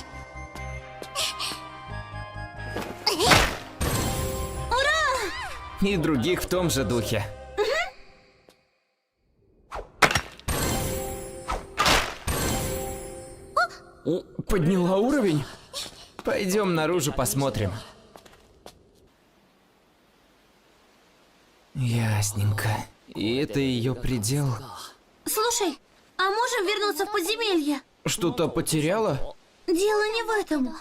Speaker 2: Ура!
Speaker 1: И других в том же духе.
Speaker 8: Подняла уровень?
Speaker 1: Пойдем наружу посмотрим. Ясненько. И это ее предел.
Speaker 2: Слушай, а можем вернуться в подземелье?
Speaker 1: Что-то потеряла?
Speaker 2: Дело не в этом.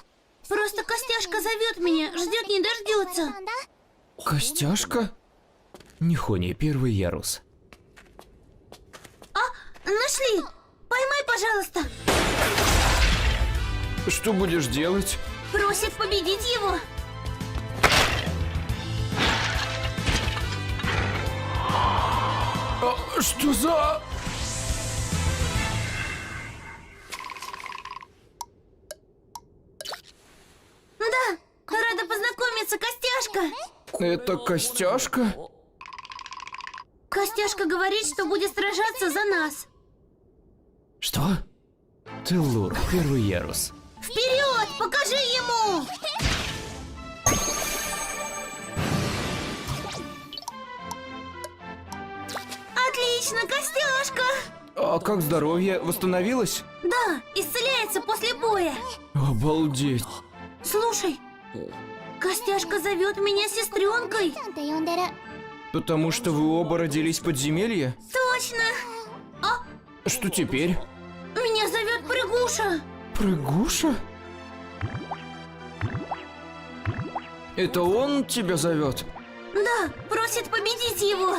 Speaker 2: Просто Костяшка зовет меня, ждет не дождется.
Speaker 1: Костяшка? Нихони, первый ярус.
Speaker 2: А, нашли! Поймай, пожалуйста.
Speaker 8: Что будешь делать?
Speaker 2: Просит победить его.
Speaker 8: Что за...
Speaker 2: Да, рада познакомиться, Костяшка.
Speaker 8: Это Костяшка?
Speaker 2: Костяшка говорит, что будет сражаться за нас.
Speaker 1: Что? Теллур, первый ярус.
Speaker 2: Вперед, покажи ему! Отлично, Костяшка!
Speaker 8: А как здоровье? Восстановилось?
Speaker 2: Да, исцеляется после боя.
Speaker 8: Обалдеть.
Speaker 2: Слушай, Костяшка зовет меня сестренкой.
Speaker 8: Потому что вы оба родились в подземелье?
Speaker 2: Точно. А,
Speaker 8: Что теперь?
Speaker 2: меня зовет Прыгуша.
Speaker 8: Прыгуша? Это он тебя зовет?
Speaker 2: Да, просит победить его.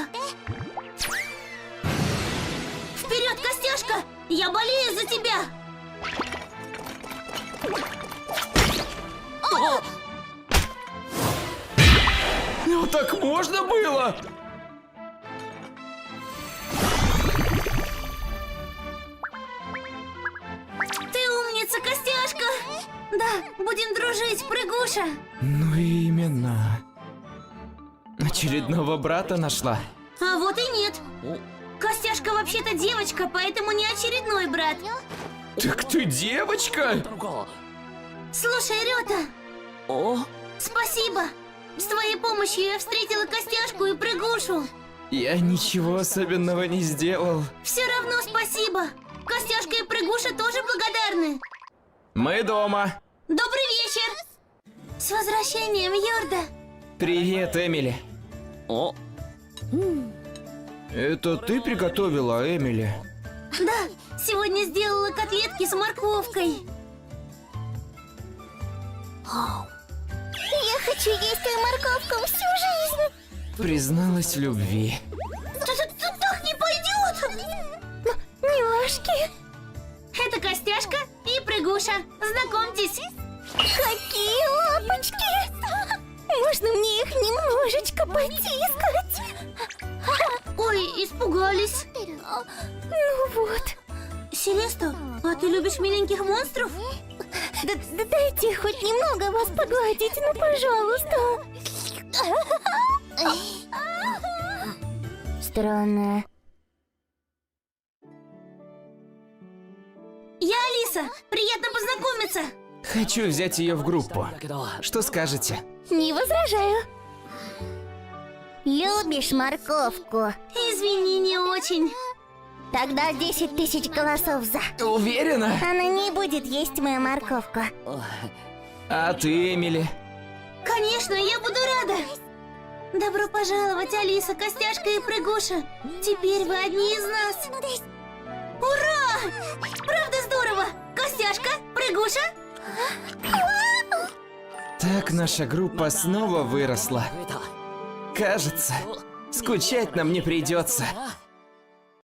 Speaker 2: Вперед, Костяшка! Я болею за тебя!
Speaker 8: Ну так можно было?
Speaker 2: Ты умница, Костяшка! Да, будем дружить, Прыгуша!
Speaker 1: Ну именно. Очередного брата нашла.
Speaker 2: А вот и нет. Костяшка вообще-то девочка, поэтому не очередной брат.
Speaker 8: Так ты девочка?
Speaker 2: Слушай, Рёта.
Speaker 13: О,
Speaker 2: Спасибо. С твоей помощью я встретила Костяшку и Прыгушу.
Speaker 9: Я ничего особенного не сделал.
Speaker 2: Все равно спасибо. Костяшка и Прыгуша тоже благодарны.
Speaker 9: Мы дома.
Speaker 2: Добрый вечер. С возвращением, Йорда.
Speaker 9: Привет, Эмили.
Speaker 13: О,
Speaker 9: Это ты приготовила, Эмили?
Speaker 2: Да, сегодня сделала котлетки с морковкой.
Speaker 3: Я хочу есть твою морковку всю жизнь.
Speaker 9: Призналась в любви.
Speaker 2: Тут так не пойдет.
Speaker 3: Милашки.
Speaker 2: Это Костяшка и Прыгуша. Знакомьтесь.
Speaker 3: Какие лапочки. Можно мне их немножечко потискать?
Speaker 2: Ой, испугались.
Speaker 3: Ну вот.
Speaker 2: Селеста, а ты любишь миленьких монстров?
Speaker 3: Да дайте хоть немного вас погладить, ну пожалуйста. Странно.
Speaker 2: Я Алиса. Приятно познакомиться.
Speaker 9: Хочу взять ее в группу. Что скажете?
Speaker 3: Не возражаю. Любишь морковку?
Speaker 2: Извини, не очень.
Speaker 3: Тогда 10 тысяч голосов за.
Speaker 9: Уверена?
Speaker 3: Она не будет есть мою морковку.
Speaker 9: А ты, Эмили?
Speaker 2: Конечно, я буду рада. Добро пожаловать, Алиса, Костяшка и Прыгуша. Теперь вы одни из нас. Ура! Правда здорово! Костяшка, Прыгуша.
Speaker 9: Так наша группа снова выросла. Кажется, скучать нам не придется.